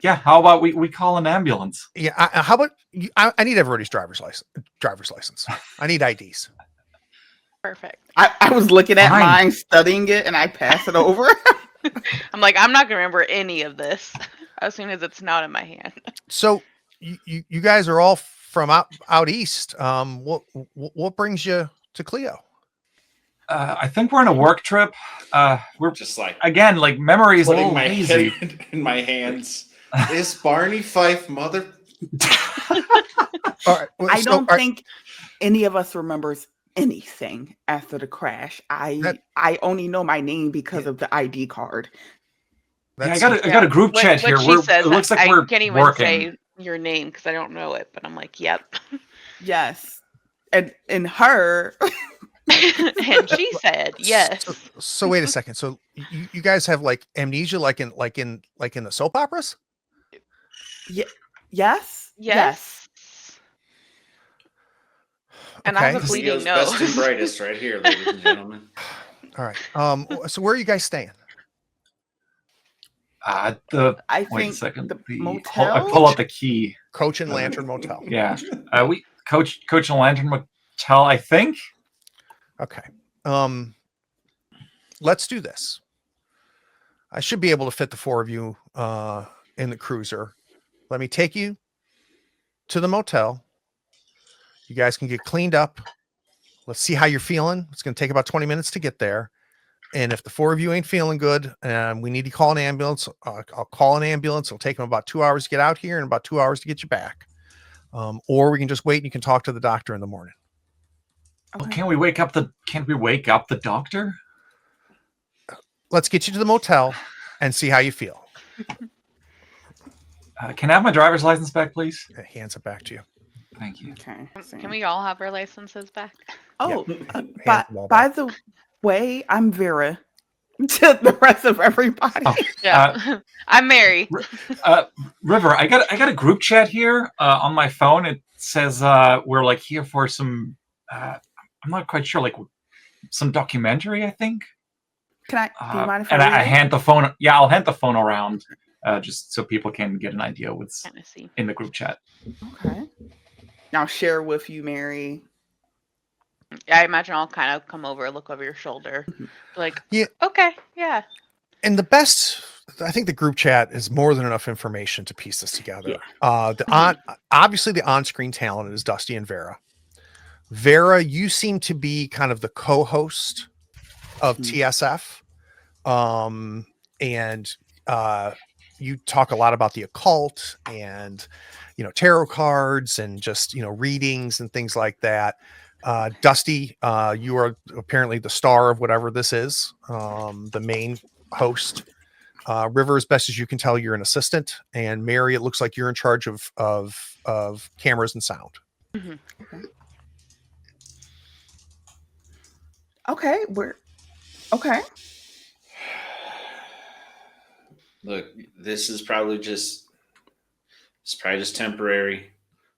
Yeah, how about we call an ambulance? Yeah. How about you? I need everybody's driver's license. I need IDs. Perfect. I was looking at Fine. mine, studying it, and I pass it over. I'm like, I'm not gonna remember any of this as soon as it's not in my hand. So you guys are all from out east. What brings you to Cleo? I think we're on a work trip. We're Just like again, like memory is a putting little my hazy. head in my hands. This Barney Fife mother. All right. Well, I so, don't all right, think any of us remembers anything after the crash. I only know my name because of the ID card. Yeah, I got a group chat here. When she says it looks like I we're can't even working. say your name because I don't know it, but I'm like, yep. Yes, and her. And she said yes. So wait a second. So you guys have like amnesia, like in the soap operas? Yes. Yes. And I have a Okay. bleeding CEO's nose. best and brightest right here, ladies and gentlemen. All right. So where are you guys staying? I Wait think a second. the I motel. pull out the key. Coach and Lantern Motel. Yeah. We Coach and Lantern Motel, I think. Okay. Let's do this. I should be able to fit the four of you in the cruiser. Let me take you to the motel. You guys can get cleaned up. Let's see how you're feeling. It's going to take about 20 minutes to get there. And if the four of you ain't feeling good and we need to call an ambulance, I'll call an ambulance. It'll take them about 2 hours to get out here and about 2 hours to get you back. Or we can just wait and you can talk to the doctor in the morning. Well, can't we wake up the doctor? Let's get you to the motel and see how you feel. Can I have my driver's license back, please? Hands it back to you. Thank you. Okay. Can we all have our licenses back? Oh, Hand them all by back. the way, I'm Vera. To the rest of everybody. Oh, Yeah. I'm Mary. River, I got a group chat here on my phone. It says we're like here for some. I'm not quite sure, like some documentary, I think. Do you mind if and I read it? hand the phone. Yeah, I'll hand the phone around just so people can get an idea what's Kind of see. in the group chat. Okay. Now share with you, Mary. I imagine I'll kind of come over, look over your shoulder, like, Yeah. okay, yeah. And I think the group chat is more than enough information to piece this together. Obviously the on-screen talent is Dusty and Vera. Vera, you seem to be kind of the co-host of TSF. And you talk a lot about the occult and, tarot cards and just, readings and things like that. Dusty, you are apparently the star of whatever this is, the main host. River, as best as you can tell, you're an assistant, and Mary, it looks like you're in charge of cameras and sound. Mm-hmm. Okay, okay. Look, this is probably just temporary.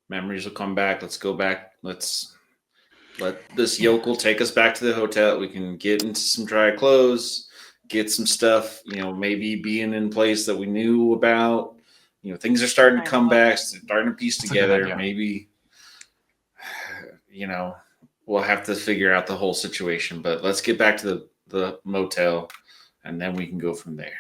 Memories will come back. Let's go back. Let's let this yokel take us back to the hotel. We can get into some dry clothes, get some stuff, maybe being in place that we knew about. Things are starting to come back, starting to piece together. Maybe, we'll have to figure out the whole situation, but let's get back to the motel and then we can go from there.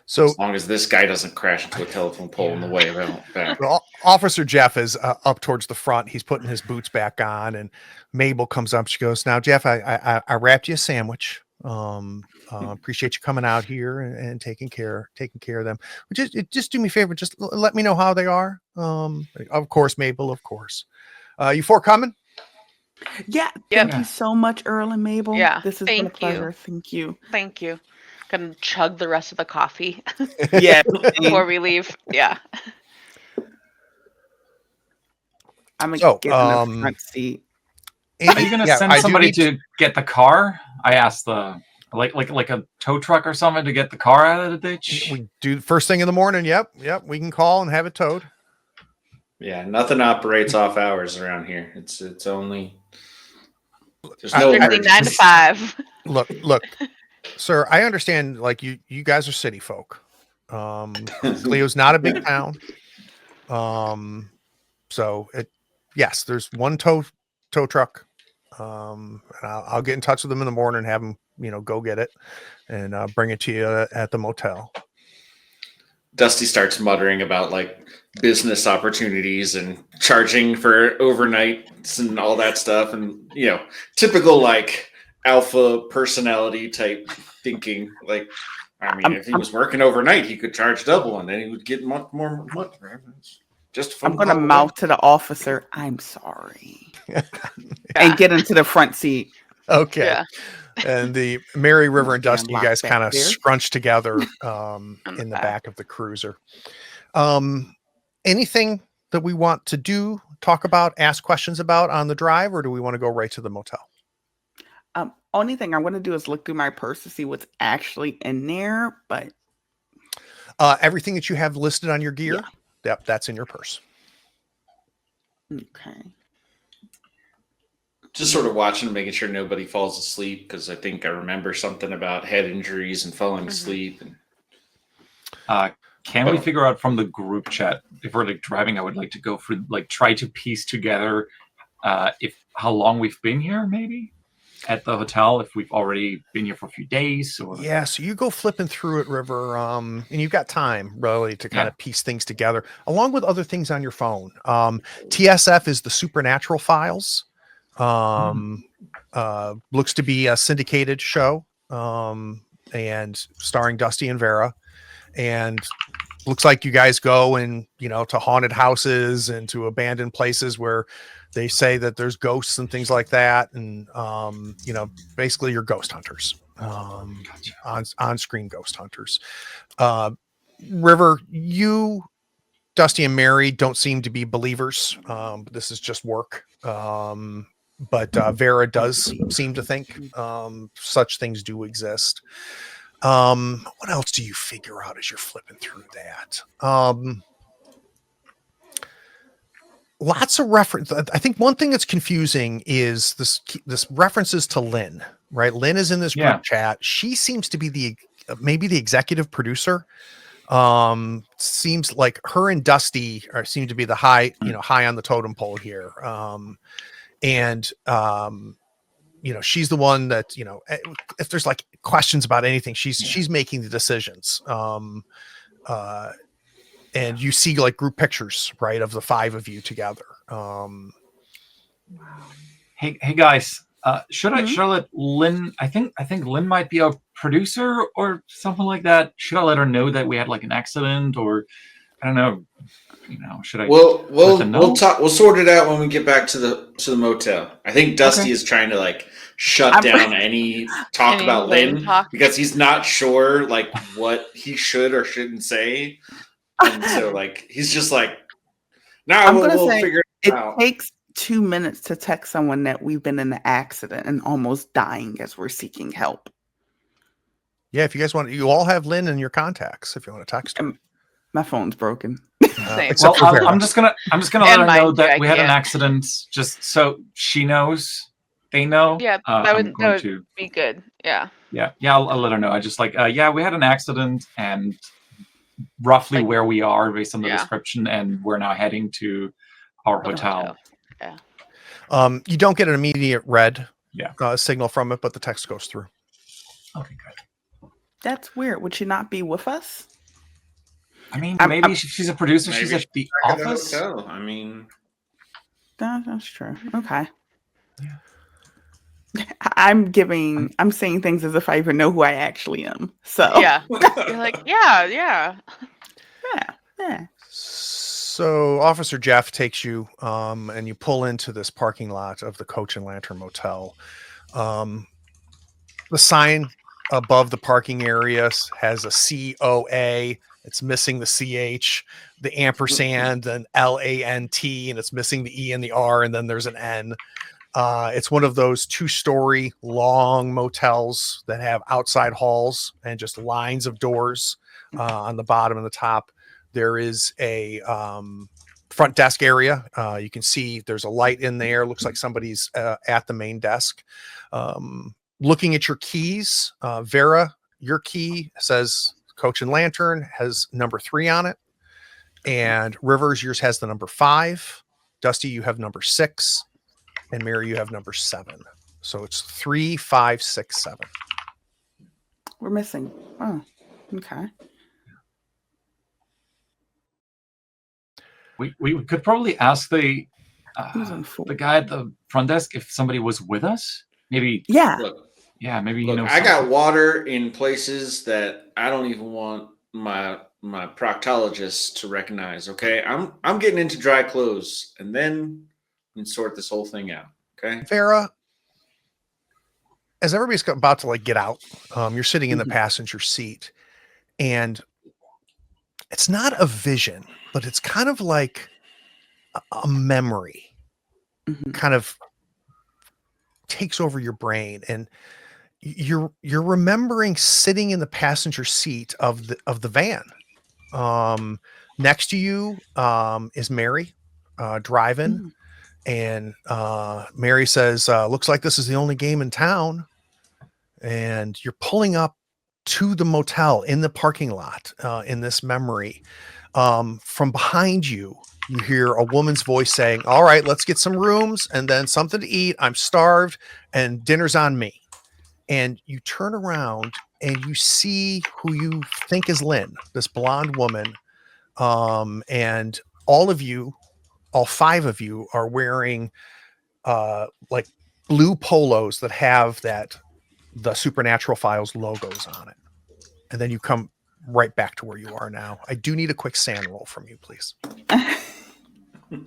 So as long as this guy doesn't crash into a telephone pole on the way back. Well, Officer Jeff is up towards the front. He's putting his boots back on, and Mabel comes up. She goes, "Now, Jeff, I wrapped you a sandwich. Appreciate you coming out here and taking care of them. Just do me a favor. Just let me know how they are. Of course, Mabel. Of course. You four coming? Yeah, Yep. thank you so much, Earl and Mabel. Yeah, This has been a thank you. pleasure. Thank you. Thank you. Gonna chug the rest of the coffee Yeah, before we leave. Yeah. I'm gonna So, get in the front seat. Are you going to send I do somebody need to get the car? I asked like a tow truck or something to get the car out of the ditch. We do first thing in the morning. Yep. We can call and have it towed. Yeah, nothing operates off hours around here. It's only there's no Strictly 9 to emergency. 5. Look, sir. I understand. Like you guys are city folk. Cleo's not a big town. So yes, there's one tow truck. And I'll get in touch with them in the morning and have them, go get it and bring it to you at the motel. Dusty starts muttering about like business opportunities and charging for overnights and all that stuff, and typical like alpha personality type thinking. Like, I mean, if he was working overnight, he could charge double, and then he would get much more money. Just a phone I'm gonna call mouth away. to the officer, "I'm sorry," and get into the front seat. Okay. Yeah. And the Mary River and Damn Dusty, you lock guys back kind of there. scrunch together in the back of the cruiser. Anything that we want to do, talk about, ask questions about on the drive, or do we want to go right to the motel? Only thing I want to do is look through my purse to see what's actually in there, but Everything that you have listed on your gear, yep, that's in your purse. okay. Just sort of watching, making sure nobody falls asleep, because I think I remember something about head injuries and falling asleep. And Can we figure out from the group chat if we're like driving? I would like to go through, like, try to piece together how long we've been here, maybe at the hotel, if we've already been here for a few days. Or Yeah, so you go flipping through it, River, and you've got time really to kind of piece things together, along with other things on your phone. TSF is the Supernatural Files. Looks to be a syndicated show, and starring Dusty and Vera, and looks like you guys go and to haunted houses and to abandoned places where they say that there's ghosts and things like that, and basically you're ghost hunters, on-screen ghost hunters. River, you, Dusty, and Mary don't seem to be believers. This is just work. But Vera does seem to think such things do exist. What else do you figure out as you're flipping through that? Lots of reference. I think one thing that's confusing is this references to Lynn, right? Lynn is in this group chat. She seems to be maybe the executive producer. Seems like her and Dusty seem to be the high on the totem pole here. She's the one that, if there's like questions about anything, she's making the decisions. And you see like group pictures, right, of the five of you together. Hey guys, should I let Lynn? I think Lynn might be a producer or something like that. Should I let her know that we had like an accident, or I don't know? Should I? We'll talk. We'll sort it out when we get back to the motel. I think Dusty is trying to like shut down any talk about Lynn because he's not sure like what he should or shouldn't say, and so like he's just like, "Now we'll figure it out." It takes 2 minutes to text someone that we've been in an accident and almost dying as we're seeking help. Yeah, if you guys want, you all have Lynn in your contacts. If you want to text her. My phone's broken. Except for Vera. I'm just gonna let her know that we had an accident, just so she knows. They know. Yeah, that would be good. Yeah. I'll let her know. I just we had an accident and roughly where we are based on the description, and we're now heading to our hotel. Yeah. You don't get an immediate red signal from it, but the text goes through. Okay, good. That's weird. Would she not be with us? I mean, maybe she's a producer. She's at the office. I mean, that's true. Okay. Yeah. I'm saying things as if I even know who I actually am. So yeah, you're like, yeah. So Officer Jeff takes you and you pull into this parking lot of the Coach and Lantern Motel. The sign above the parking areas has a COA. It's missing the CH, the ampersand, and LANT, and it's missing the E and the R, and then there's an N. It's one of those 2-story long motels that have outside halls and just lines of doors on the bottom and the top. There is a front desk area. You can see there's a light in there. Looks like somebody's at the main desk. Looking at your keys, Vera, your key says Coach and Lantern, has number 3 on it. And Rivers, yours has the number 5. Dusty, you have number 6. And Mary, you have number 7. So it's 3, 5, 6, 7. We're missing. Oh, okay. We could probably ask the Who's on 4? guy at the front desk if somebody was with us. Maybe. Yeah. Maybe Look, I got water in places that I don't even want my proctologist to recognize. Okay, I'm getting into dry clothes, and then we can sort this whole thing out. Okay, Vera, as everybody's about to like get out, you're sitting in the passenger seat, and it's not a vision, but it's kind of like a memory, kind of takes over your brain, and you're remembering sitting in the passenger seat of the van. Next to you is Mary driving, and Mary says, looks like this is the only game in town. And you're pulling up to the motel in the parking lot in this memory. From behind you, you hear a woman's voice saying, all right, let's get some rooms and then something to eat. I'm starved and dinner's on me. And you turn around and you see who you think is Lynn, this blonde woman. And all 5 of you are wearing like blue polos that have the Supernatural Files logos on it. And then you come right back to where you are now. I do need a quick sand roll from you, please. a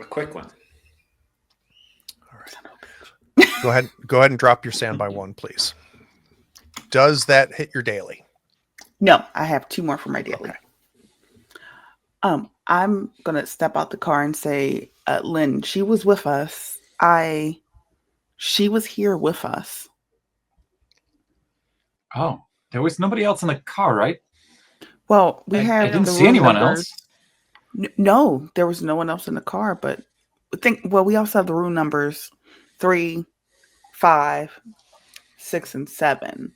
quick one. All right. Go ahead and drop your sand by 1, please. Does that hit your daily? No, I have 2 more for my daily. Okay. I'm gonna step out the car and say, Lynn, she was with us. She was here with us. Oh, there was nobody else in the car, right? Well, we I have. didn't the see room anyone numbers. else. No, there was no one else in the car. But we also have the room numbers 3, 5, 6, and 7.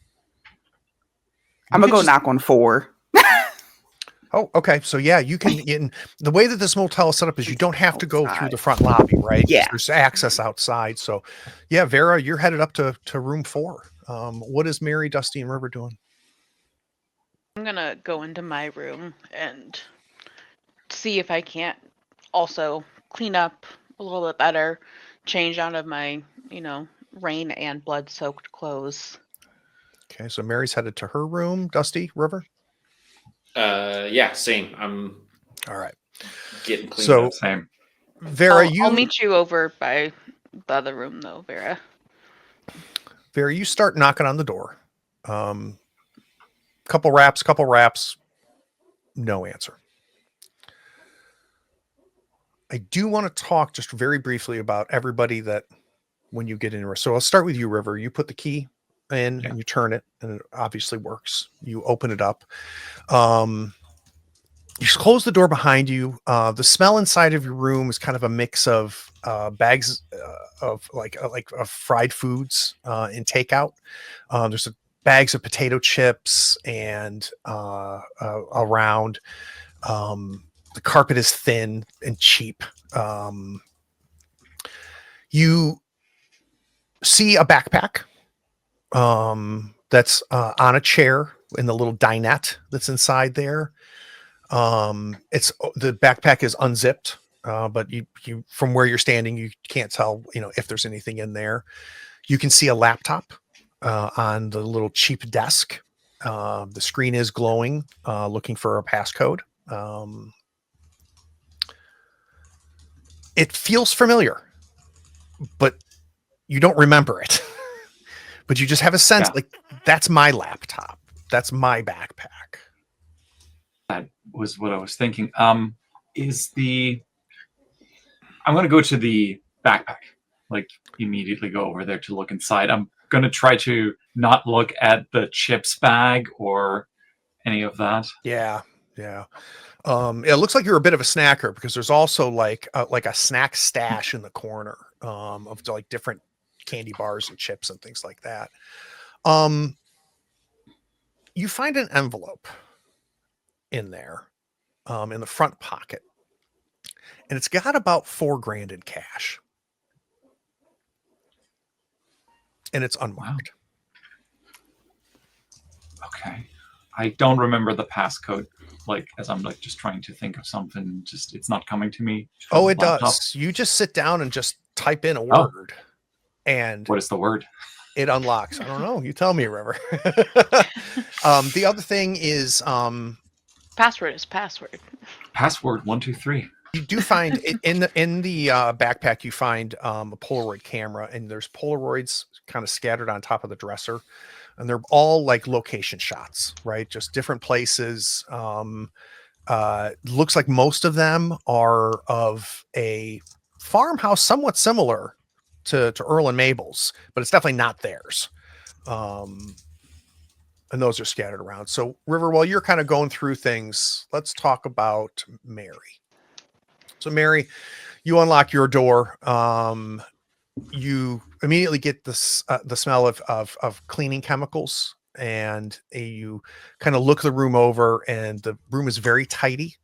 I'm gonna go knock on 4. Oh, okay. So yeah, you can. In the way that this motel is set up is you don't have to go through the front lobby, right? Yeah. There's access outside. So yeah, Vera, you're headed up to room 4. What is Mary, Dusty, and River doing? I'm gonna go into my room and see if I can't also clean up a little bit better, change out of my, rain and blood soaked clothes. Okay, so Mary's headed to her room. Dusty, River? Yeah, same. I'm all right. Getting cleaned So up. Same. Vera, I'll meet you over by the other room though, Vera. Vera, you start knocking on the door. Couple raps, no answer. I do want to talk just very briefly about everybody that when you get in. So I'll start with you, River. You put the key in and you turn it, and it obviously works. You open it up. You close the door behind you. The smell inside of your room is kind of a mix of bags of like fried foods in takeout. There's bags of potato chips and around. The carpet is thin and cheap. You see a backpack that's on a chair in the little dinette that's inside there. It's the backpack is unzipped, but you from where you're standing, you can't tell, if there's anything in there. You can see a laptop on the little cheap desk. The screen is glowing, looking for a passcode. It feels familiar, but you don't remember it. But you just have a sense like that's my laptop. That's my backpack. That was what I was thinking. I'm going to go to the backpack, like immediately go over there to look inside. I'm going to try to not look at the chips bag or any of that. Yeah. It looks like you're a bit of a snacker because there's also like a snack stash in the corner of like different candy bars and chips and things like that. You find an envelope in there, in the front pocket, and it's got about $4,000 in cash, and it's unmarked. Wow. Okay. I don't remember the passcode. Like, as I'm like just trying to think of something, just it's not coming to me. Oh, it does. You just sit down and just type in a word, and what is the word? It unlocks. I don't know. You tell me, River. The other thing is password is password. Password 123. You do find in the backpack. You find a Polaroid camera, and there's Polaroids kind of scattered on top of the dresser, and they're all like location shots, right? Just different places. Looks like most of them are of a farmhouse, somewhat similar to Earl and Mabel's, but it's definitely not theirs. And those are scattered around. So, River, while you're kind of going through things, let's talk about Mary. So, Mary, you unlock your door. You immediately get the smell of cleaning chemicals, and you kind of look the room over, and the room is very tidy.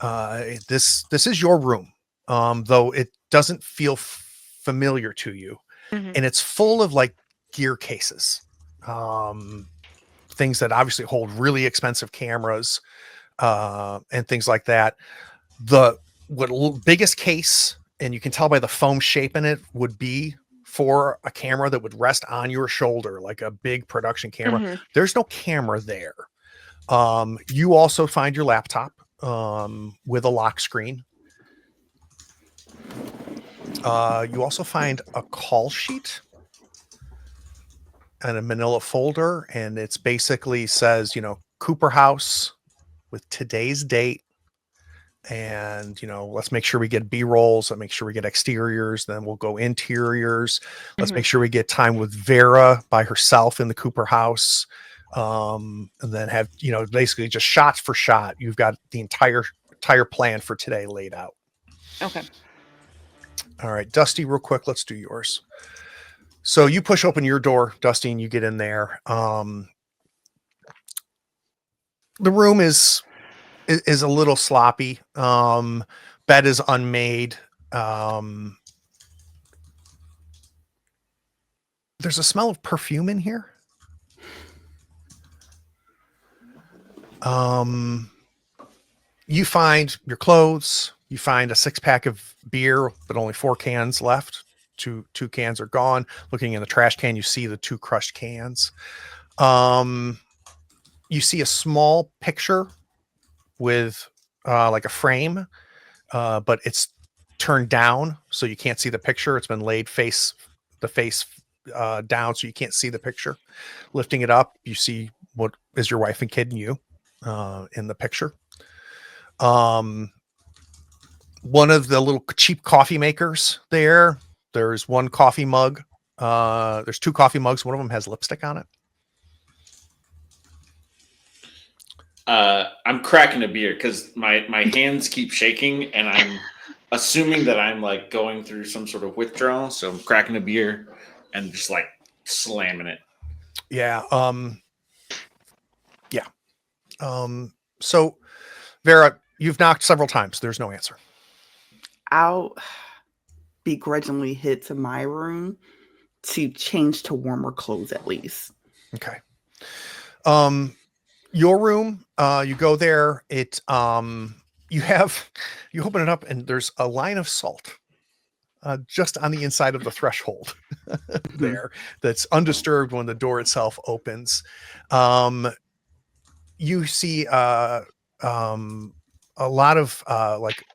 This is your room, though it doesn't feel familiar to you, and it's full of like gear cases, things that obviously hold really expensive cameras, and things like that. The biggest case, and you can tell by the foam shape in it, would be for a camera that would rest on your shoulder, like a big production camera. There's no camera there. You also find your laptop with a lock screen. You also find a call sheet and a manila folder, and it's basically says, Cooper House with today's date. And, let's make sure we get B-rolls. Let's make sure we get exteriors. Then we'll go interiors. Let's make sure we get time with Vera by herself in the Cooper house. And then have, basically just shot for shot. You've got the entire plan for today laid out. Okay. All right, Dusty, real quick, let's do yours. So you push open your door, Dusty, and you get in there. The room is a little sloppy. Bed is unmade. There's a smell of perfume in here. You find your clothes. You find a 6-pack of beer, but only 4 cans left. Two cans are gone. Looking in the trash can, you see the 2 crushed cans. You see a small picture with like a frame, but it's turned down, so you can't see the picture. It's been laid face down, so you can't see the picture. Lifting it up, you see what is your wife and kid and you in the picture. One of the little cheap coffee makers there. There's one coffee mug. There's 2 coffee mugs. One of them has lipstick on it. I'm cracking a beer because my hands keep shaking, and I'm assuming that I'm like going through some sort of withdrawal. So I'm cracking a beer and just like slamming it. Yeah. So Vera, you've knocked several times. There's no answer. I'll begrudgingly head to my room to change to warmer clothes at least. Okay. Your room, you go there, you open it up and there's a line of salt just on the inside of the threshold there, that's undisturbed when the door itself opens. You see a lot of like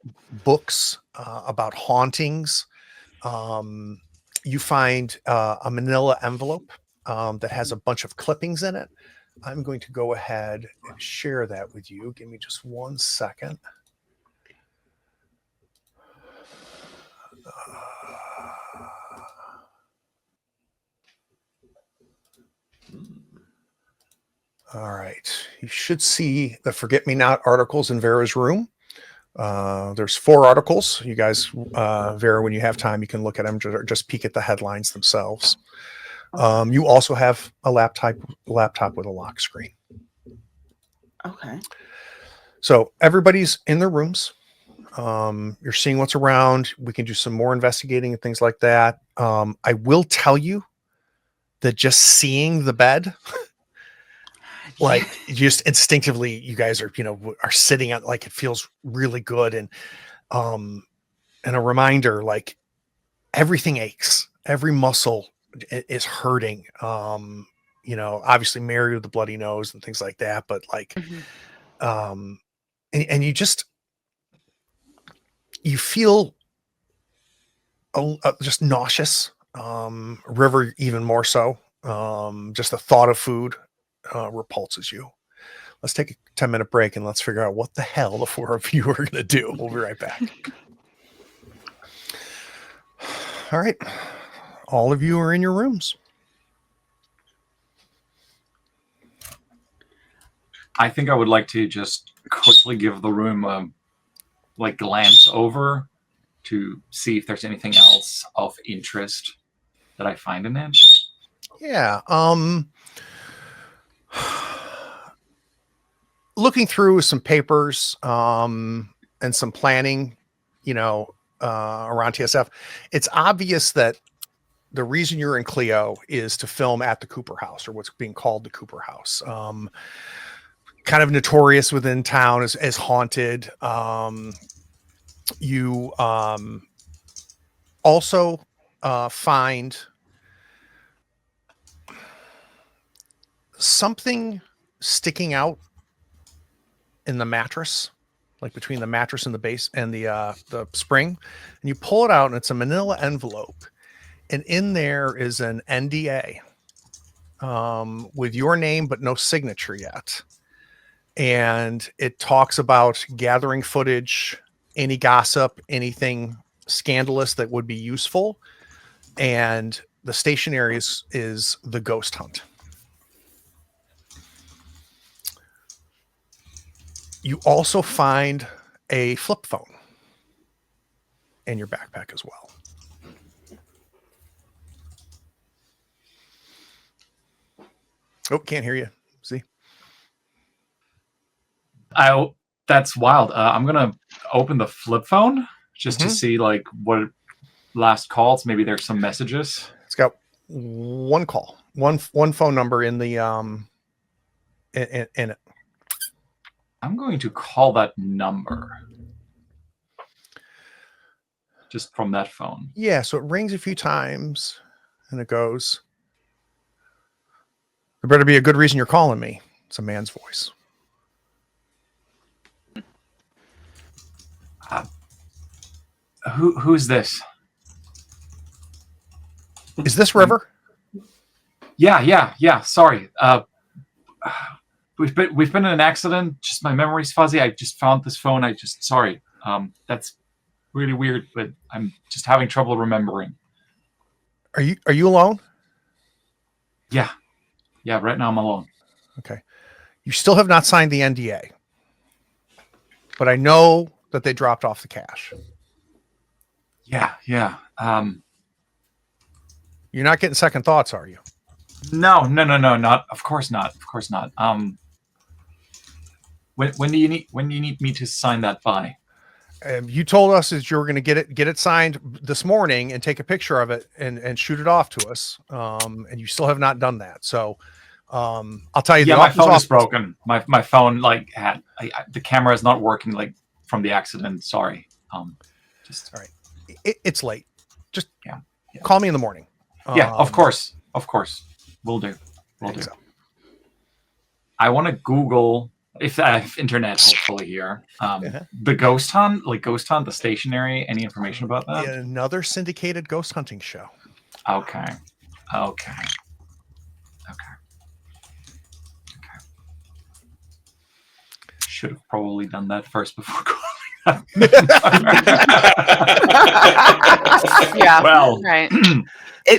books about hauntings. You find a manila envelope that has a bunch of clippings in it. I'm going to go ahead and share that with you. Give me just 1 second. All right. You should see the Forget Me Not articles in Vera's room. There's 4 articles. You guys, Vera, when you have time, you can look at them, just peek at the headlines themselves. You also have a laptop with a lock screen. Okay. So everybody's in their rooms. You're seeing what's around. We can do some more investigating and things like that. I will tell you that just seeing the bed, like just instinctively, you guys are, are sitting at, like, it feels really good. And a reminder, like, everything aches, every muscle is hurting. Obviously Mary with the bloody nose and things like that, but like, and you feel just nauseous. River even more so. Just the thought of food repulses you. Let's take a 10-minute break and let's figure out what the hell the 4 of you are going to do. We'll be right back. All right. All of you are in your rooms. I think I would like to just quickly give the room a glance over to see if there's anything else of interest that I find in it. Yeah. Looking through some papers and some planning, around TSF, it's obvious that the reason you're in Clio is to film at the Cooper House, or what's being called the Cooper House. Kind of notorious within town as haunted. You also find something sticking out in the mattress, like between the mattress and the base and the spring, and you pull it out, and it's a manila envelope, and in there is an NDA with your name but no signature yet. And it talks about gathering footage, any gossip, anything scandalous that would be useful. And the stationery is the ghost hunt. You also find a flip phone in your backpack as well. Oh, can't hear you. See? That's wild. I'm gonna open the flip phone just to see what last calls. Maybe there's some messages. It's got one call, one phone number in the in it. I'm going to call that number just from that phone. Yeah, so it rings a few times and it goes, "There better be a good reason you're calling me." It's a man's voice. Who's this? Is this River? Yeah. Sorry. We've been in an accident. Just my memory's fuzzy. I just found this phone. Sorry. That's really weird, but I'm just having trouble remembering. Are you alone? Yeah. Right now I'm alone. Okay. You still have not signed the NDA, but I know that they dropped off the cash. Yeah. You're not getting second thoughts, are you? No, not. Of course not. When do you need me to sign that by? You told us that you were going to get it signed this morning and take a picture of it and shoot it off to us. And you still have not done that. So I'll tell you. Yeah, my phone is broken. My phone the camera is not working from the accident. Sorry. All right. It's late. just Yeah. call me in the morning. Yeah, of course. We'll do. So. I want to Google, if I have internet, hopefully here, Uh-huh. the Ghost Hunt, the stationary. Any information about that? Another syndicated ghost hunting show. Okay. Should have probably done that first before calling. Yeah. Well, Right.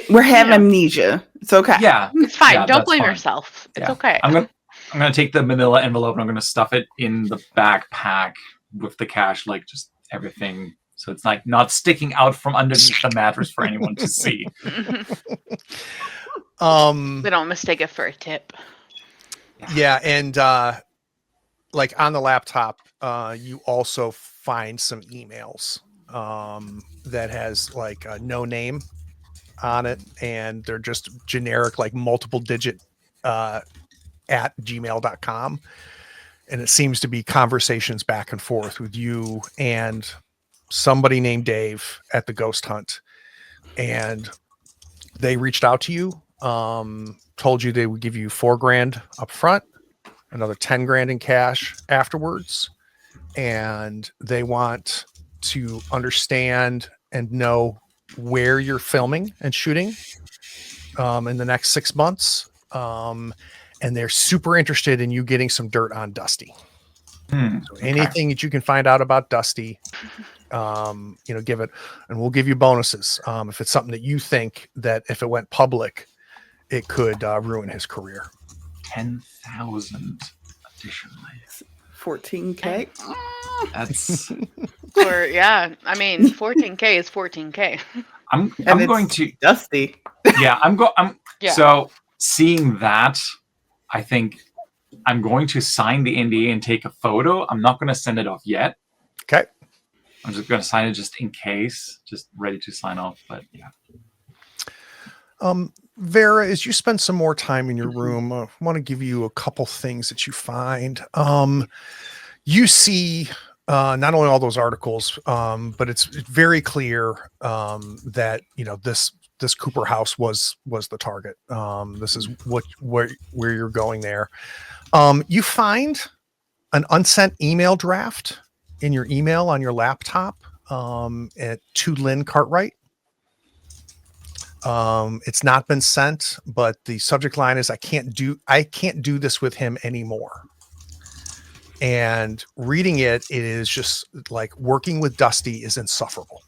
We're having amnesia. It's okay. Yeah, It's fine. yeah, Don't that's blame fine. yourself. It's Yeah. okay. I'm gonna take the manila envelope and I'm gonna stuff it in the backpack with the cash, like just everything, so it's like not sticking out from underneath the mattress for anyone to see. We don't mistake it for a tip. Yeah, and like on the laptop, you also find some emails that has like no name on it, and they're just generic, like multiple digit at gmail.com. And it seems to be conversations back and forth with you and somebody named Dave at the Ghost Hunt. And they reached out to you, told you they would give you $4,000 up front, another 10 grand in cash afterwards. And they want to understand and know where you're filming and shooting in the next 6 months. And they're super interested in you getting some dirt on Dusty. So anything that you can find out about Dusty, give it, and we'll give you bonuses. If it's something that you think that if it went public, it could ruin his career. 10,000 additionally. 14K. That's. Or yeah, I mean, 14K is 14K. I'm going to Dusty. Yeah, Yeah. So seeing that, I think I'm going to sign the NDA and take a photo. I'm not going to send it off yet. Okay. I'm just going to sign it just in case, just ready to sign off. But yeah. Vera, as you spend some more time in your room, I want to give you a couple things that you find. You see not only all those articles, but it's very clear that this Cooper house was the target. This is where you're going there. You find an unsent email draft in your email on your laptop to Lynn Cartwright. It's not been sent, but the subject line is I can't do this with him anymore. And reading it is just like working with Dusty is insufferable.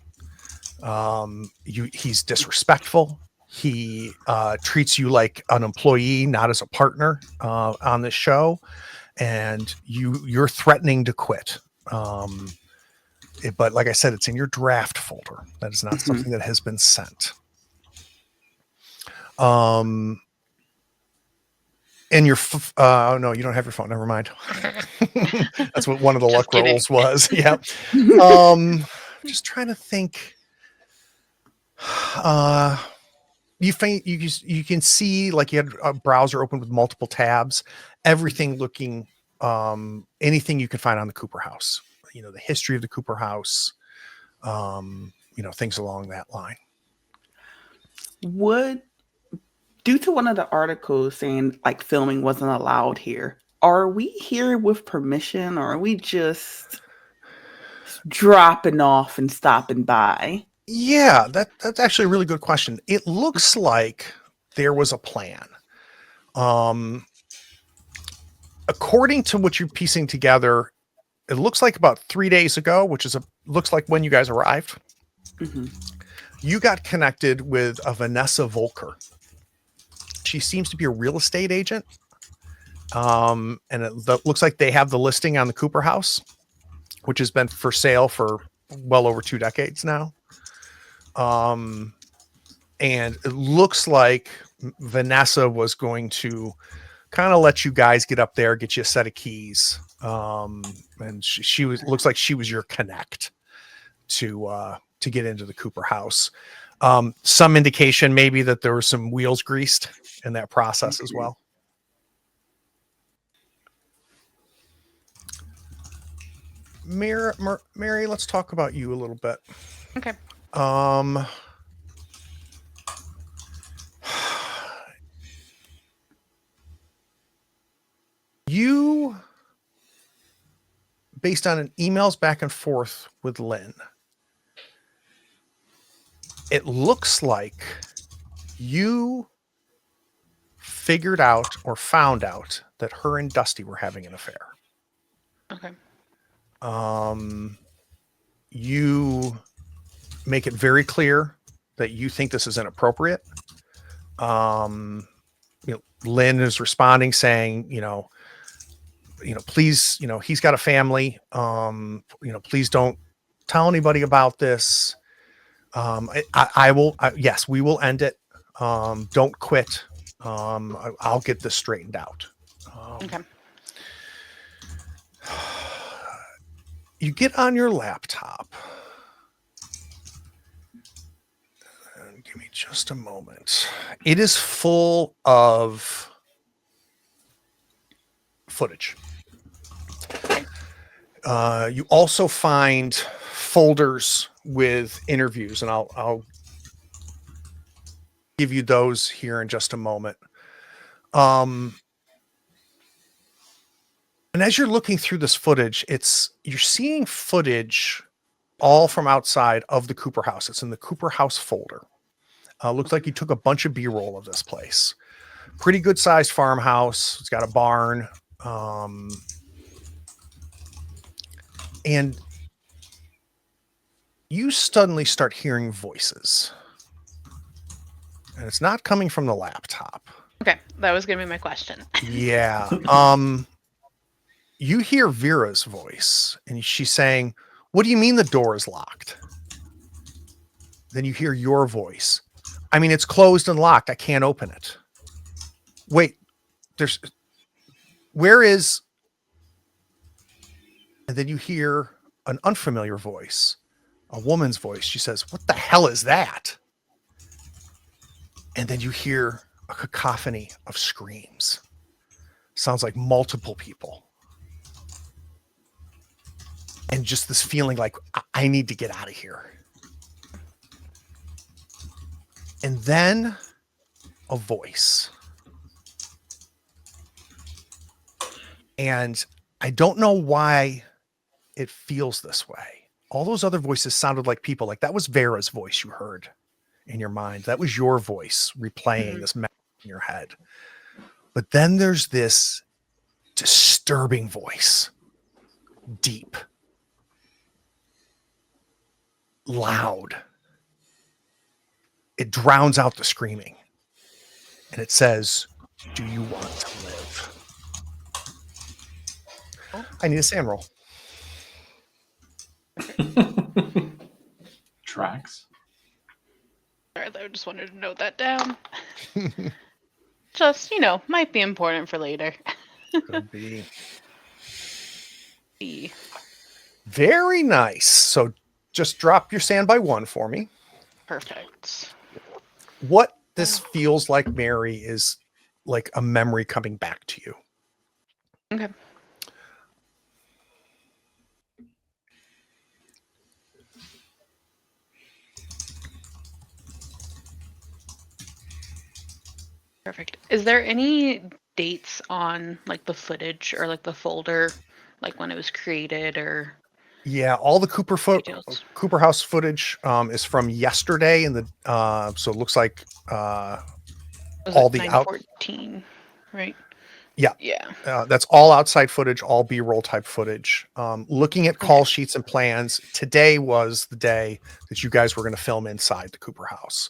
He's disrespectful. He treats you like an employee, not as a partner on this show. And you're threatening to quit. But like I said, it's in your draft folder. That is not something that has been sent. And your no, you don't have your phone. Never mind. That's what one of the luck rolls was. Yeah. Just trying to think. You can see like you had a browser open with multiple tabs, everything looking anything you can find on the Cooper house. The history of the Cooper house. Things along that line. Due to one of the articles saying like filming wasn't allowed here, are we here with permission or are we just dropping off and stopping by? Yeah, that's actually a really good question. It looks like there was a plan. According to what you're piecing together, it looks like about 3 days ago, which looks like when you guys arrived. Mm-hmm. You got connected with a Vanessa Volker. She seems to be a real estate agent. And it looks like they have the listing on the Cooper house, which has been for sale for well over 2 decades now. And it looks like Vanessa was going to kind of let you guys get up there, get you a set of keys. And she looks like she was your connect to get into the Cooper house. Some indication maybe that there were some wheels greased in that process as well. Mary, let's talk about you a little bit. Okay. You, based on an emails back and forth with Lynn, it looks like you figured out or found out that her and Dusty were having an affair. Okay. You make it very clear that you think this is inappropriate. Lynn is responding saying, please, he's got a family. Please don't tell anybody about this. Yes, we will end it. Don't quit. I'll get this straightened out. Okay. You get on your laptop. Give me just a moment. It is full of footage. You also find folders with interviews, and I'll give you those here in just a moment. And as you're looking through this footage, you're seeing footage all from outside of the Cooper house. It's in the Cooper house folder. Looks like you took a bunch of B-roll of this place. Pretty good sized farmhouse. It's got a barn. And you suddenly start hearing voices. And it's not coming from the laptop. Okay, that was going to be my question. Yeah. You hear Vera's voice, and she's saying, "What do you mean the door is locked?" Then you hear your voice. "I mean, it's closed and locked. I can't open it." "Wait, where is?" And then you hear an unfamiliar voice, a woman's voice. She says, "What the hell is that?" And then you hear a cacophony of screams. Sounds like multiple people. And just this feeling like, I need to get out of here. And then a voice. And I don't know why it feels this way. All those other voices sounded like people. Like that was Vera's voice you heard in your mind. That was your voice replaying this message in your head. But then there's this disturbing voice. Deep. Loud. It drowns out the screaming. And it says, "Do you want to live?" I need a SAM roll. Tracks. Sorry, I just wanted to note that down. Just, might be important for later. Could be. E. Very nice. So just drop your sand by 1 for me. Perfect. What this feels like, Mary, is like a memory coming back to you. Okay. Perfect. Is there any dates on like the footage or like the folder, like when it was created or? Yeah, all the Cooper house footage is from yesterday, and so it looks like all the 9/14, right? Yeah. Yeah. That's all outside footage, all B-roll type footage. Looking at call sheets and plans, today was the day that you guys were going to film inside the Cooper house.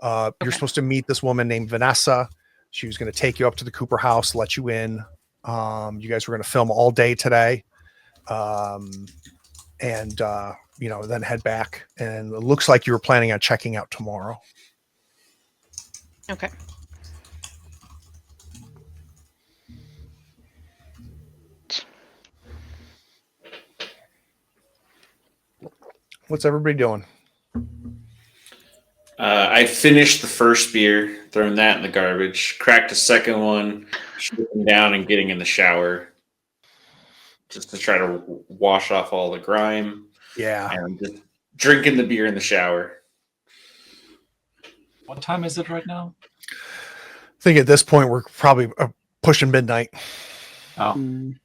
You're supposed to meet this woman named Vanessa. She was going to take you up to the Cooper house, let you in. You guys were going to film all day today. And then head back. And it looks like you were planning on checking out tomorrow. Okay. What's everybody doing? I finished the first beer, throwing that in the garbage. Cracked a second one, stripping down and getting in the shower, just to try to wash off all the grime. Yeah. And just drinking the beer in the shower. What time is it right now? I think at this point we're probably pushing midnight. Oh, Mm.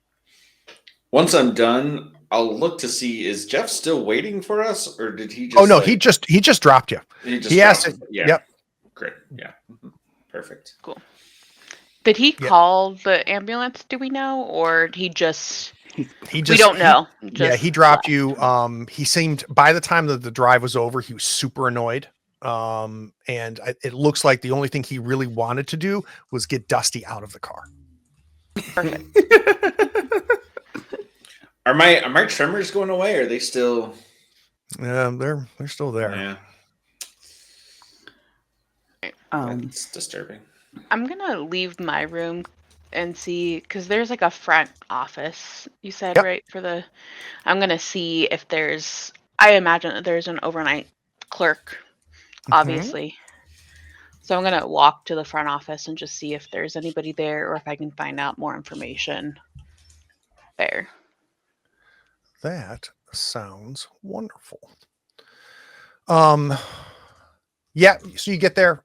Once I'm done, I'll look to see, is Jeff still waiting for us, or did he just? Oh no, he just dropped you. He asked dropped it. us. Yeah. Yep. Great. Yeah. Perfect. Cool. Did he Yeah. call the ambulance? Do we know, or he just? He just We don't know. he dropped you. He seemed, by the time that the drive was over, he was super annoyed. And it looks like the only thing he really wanted to do was get Dusty out of the car. Perfect. Are my tremors going away? Or are they still? They're still there. Yeah. Um, That's disturbing. I'm gonna leave my room and see, because there's like a front office. You said Yep. right for the. I'm gonna see if there's. I imagine that there's an overnight clerk, obviously. So I'm gonna walk to the front office and just see if there's anybody there, or if I can find out more information there. That sounds wonderful. Yeah, so you get there.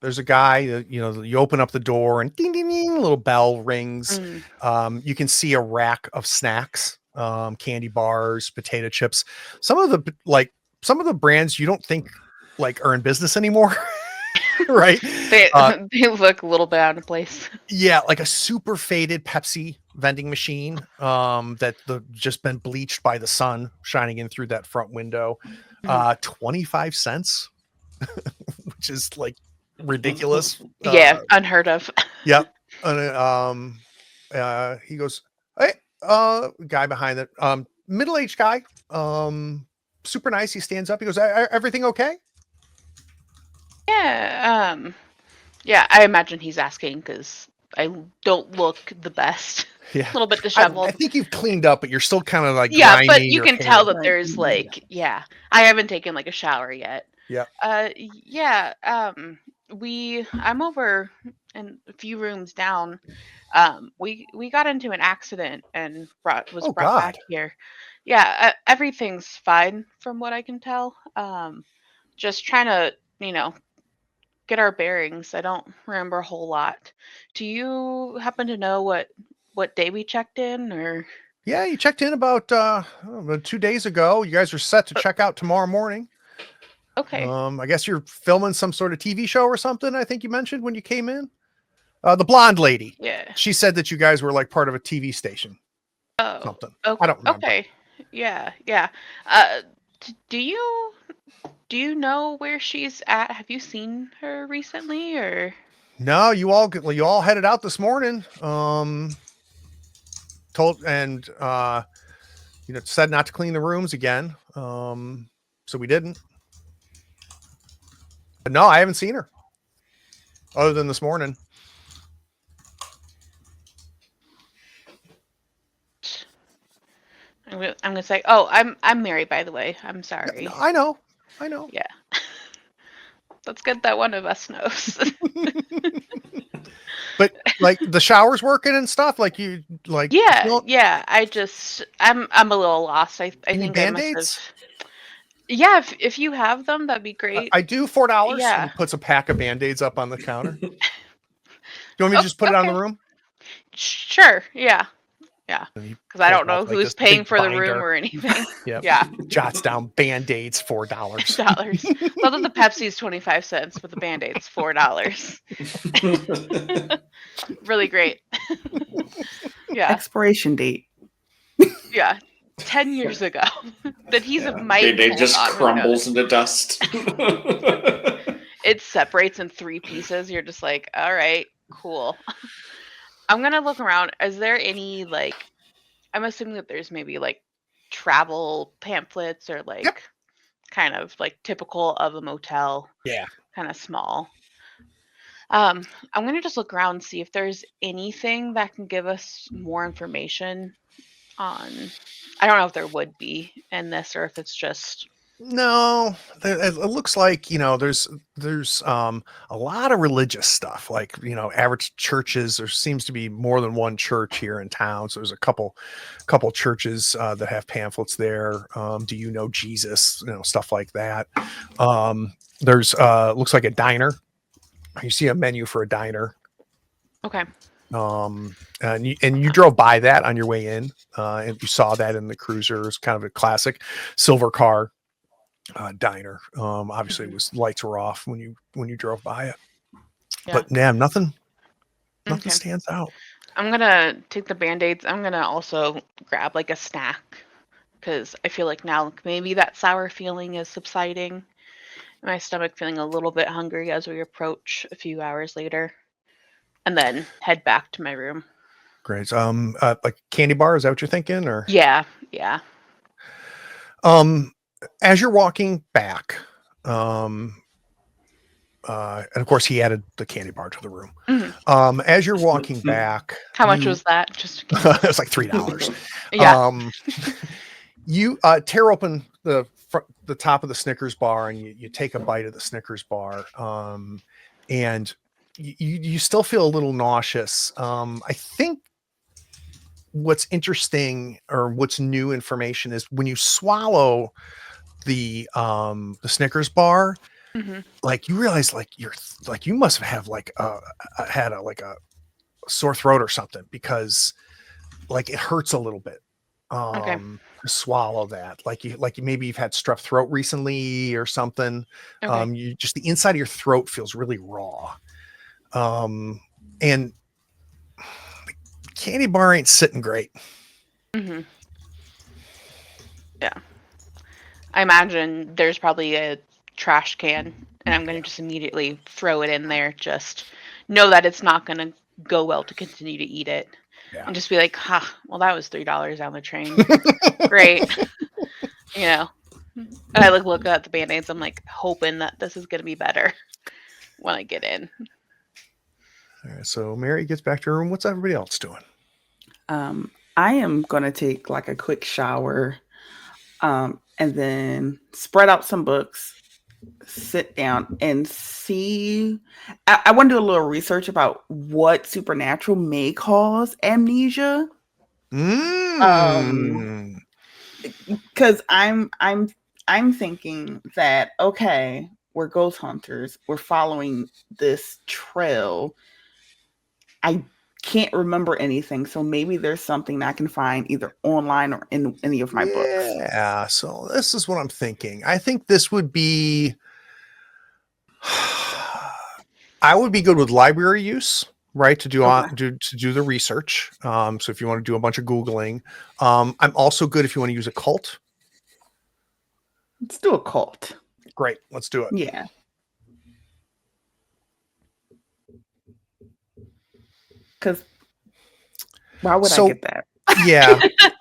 There's a guy, you open up the door and ding, ding, ding, a little bell rings. You can see a rack of snacks, candy bars, potato chips. Some of the brands you don't think like are in business anymore. Right? They they look a little bit out of place. Yeah, like a super faded Pepsi vending machine that just been bleached by the sun shining in through that front window. 25 cents, which is like ridiculous. Yeah, unheard of. Yep. And he goes, "Hey, guy behind it, middle-aged guy, super nice." He stands up. He goes, "Everything okay?" Yeah, yeah, I imagine he's asking because I don't look the best. Yeah. A little bit disheveled. I think you've cleaned up, but you're still kind of like Yeah, grimy. but you your can hair- tell that Right, there's yeah. like, yeah, I haven't taken like a shower yet. Yeah. Yeah, I'm over in a few rooms down. We got into an accident and was Oh, brought back God. here. Yeah, everything's fine from what I can tell. Just trying to, get our bearings. I don't remember a whole lot. Do you happen to know what day we checked in, or? Yeah, you checked in about 2 days ago. You guys are set to check out tomorrow morning. Okay. I guess you're filming some sort of TV show or something. I think you mentioned when you came in. The blonde lady. Yeah. She said that you guys were like part of a TV station. Oh. Something. Okay. I don't remember. Okay. Yeah. Yeah. Do you know where she's at? Have you seen her recently, or? No, you all headed out this morning. Told and said not to clean the rooms again. So we didn't. But no, I haven't seen her. Other than this morning. I'm gonna say, oh, I'm Mary, by the way. I'm sorry. No, I know. Yeah. That's good that one of us knows. But like the shower's working and stuff, like you like. Yeah. Yeah. I'm a little lost. I Any think I must have. Band-Aids? Yeah. If you have them, that'd be great. I do $4. Yeah. And he puts a pack of Band-Aids up on the counter. Do you want me to just put it on the room? Sure. Yeah. Yeah. And he Because I pulls don't know out, like, who's this paying big for the room binder. or anything. Yep. Yeah. Jots down Band-Aids $4. Dollars. Well, that the Pepsi's 25 cents, but the Band-Aid's $4. Really great. Yeah. Expiration date. Yeah. 10 years ago. That he's Yeah. might They hold just on, who crumbles knows. into dust. It separates in 3 pieces. You're just like, all right, cool. I'm gonna look around. Is there any I'm assuming that there's maybe travel pamphlets or kind of typical of a motel. Yeah. Kind of small. I'm gonna just look around and see if there's anything that can give us more information on. I don't know if there would be in this or if it's just. No, it looks like there's a lot of religious stuff, like average churches. There seems to be more than one church here in town, so there's a couple churches that have pamphlets there. Do you know Jesus? Stuff like that. There's looks like a diner. You see a menu for a diner. Okay. And you drove by that on your way in, and you saw that in the cruiser. It's kind of a classic silver car diner. Obviously, it was lights were off when you drove by it. Yeah. But damn, nothing Okay. stands out. I'm gonna take the band-aids. I'm gonna also grab like a snack because I feel like now maybe that sour feeling is subsiding. My stomach feeling a little bit hungry as we approach a few hours later, and then head back to my room. Great. Like candy bar, is that what you're thinking? Or Yeah. as you're walking back, and of course he added the candy bar to the room. Mhm. As you're walking back, How much was that? Just it's like $3. yeah. You tear open the top of the Snickers bar and you take a bite of the Snickers bar, and you still feel a little nauseous. I think what's interesting or what's new information is when you swallow the Snickers bar, hmm like you realize like you must have like had a sore throat or something, because like it hurts a little bit Okay. to swallow that, like you maybe you've had strep throat recently or something. Okay. You just, the inside of your throat feels really raw, and the candy bar ain't sitting great. hmm Yeah. I imagine there's probably a trash can, and I'm gonna just immediately throw it in there. Just know that it's not gonna go well to continue to eat it, Yeah. and just be like, "Ha! Well, that was $3 down the train. Great." You know. And I look at the band-aids. I'm like hoping that this is gonna be better when I get in. All right, so Mary gets back to her room. What's everybody else doing? I am gonna take like a quick shower, and then spread out some books, sit down and see. I want to do a little research about what supernatural may cause amnesia. Mm. Because I'm thinking that, okay, we're ghost hunters, we're following this trail. I can't remember anything, so maybe there's something I can find either online or in any of my books. Yeah, so this is what I'm thinking. I think this would be I would be good with library use, right? To do Okay. to do the research. So if you want to do a bunch of Googling, I'm also good if you want to use a cult. Let's do a cult. Great, let's do it. Yeah. Because why would I get that? Yeah.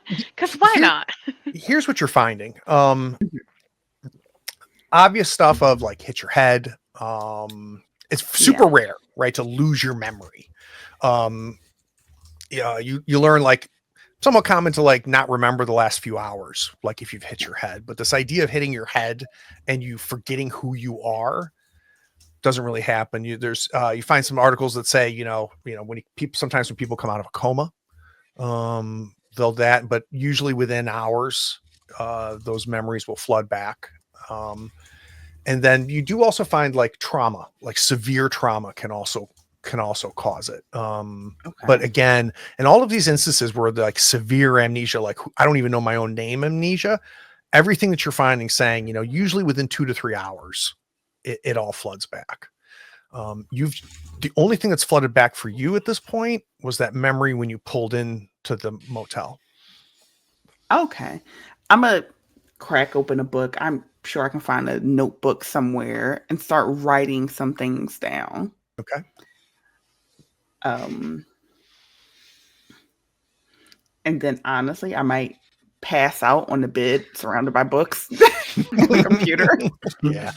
Because why not? Here's what you're finding. Obvious stuff of like hit your head. It's super rare, right, to lose your memory. Yeah, you learn like somewhat common to like not remember the last few hours, like if you've hit your head. But this idea of hitting your head and you forgetting who you are doesn't really happen. You find some articles that say, when sometimes when people come out of a coma, they'll but usually within hours, those memories will flood back. And then you do also find like trauma, like severe trauma can also cause it. But again, in all of these instances where the like severe amnesia, like I don't even know my own name amnesia, everything that you're finding saying, usually within 2 to 3 hours, it all floods back. The only thing that's flooded back for you at this point was that memory when you pulled in to the motel. Okay. I'm going to crack open a book. I'm sure I can find a notebook somewhere and start writing some things down. Okay. And then honestly, I might pass out on the bed surrounded by books on the computer. Yeah.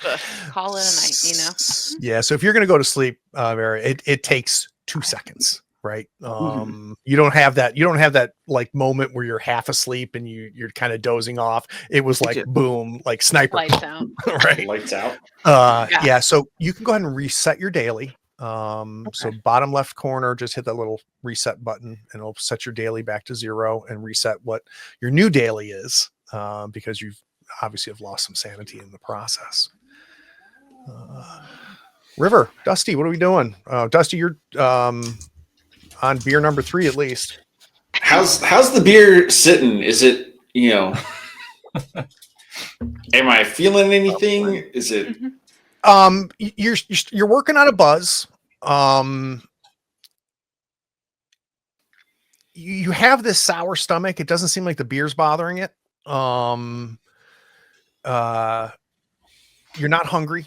Call it a night, Yeah. So if you're going to go to sleep, Mary, it takes 2 seconds, right? You don't have that like moment where you're half asleep and you're kind of dozing off. It was like boom, like sniper. Lights out. Right. Lights out. Yeah. So you can go ahead and reset your daily. So bottom left corner, just hit that little reset button and it'll set your daily back to 0 and reset what your new daily is, because you've obviously have lost some sanity in the process. River, Dusty, what are we doing? Dusty, you're on beer number 3 at least. How's the beer sitting? Is it, am I feeling anything? Is it You're working on a buzz. You have this sour stomach. It doesn't seem like the beer's bothering it. You're not hungry.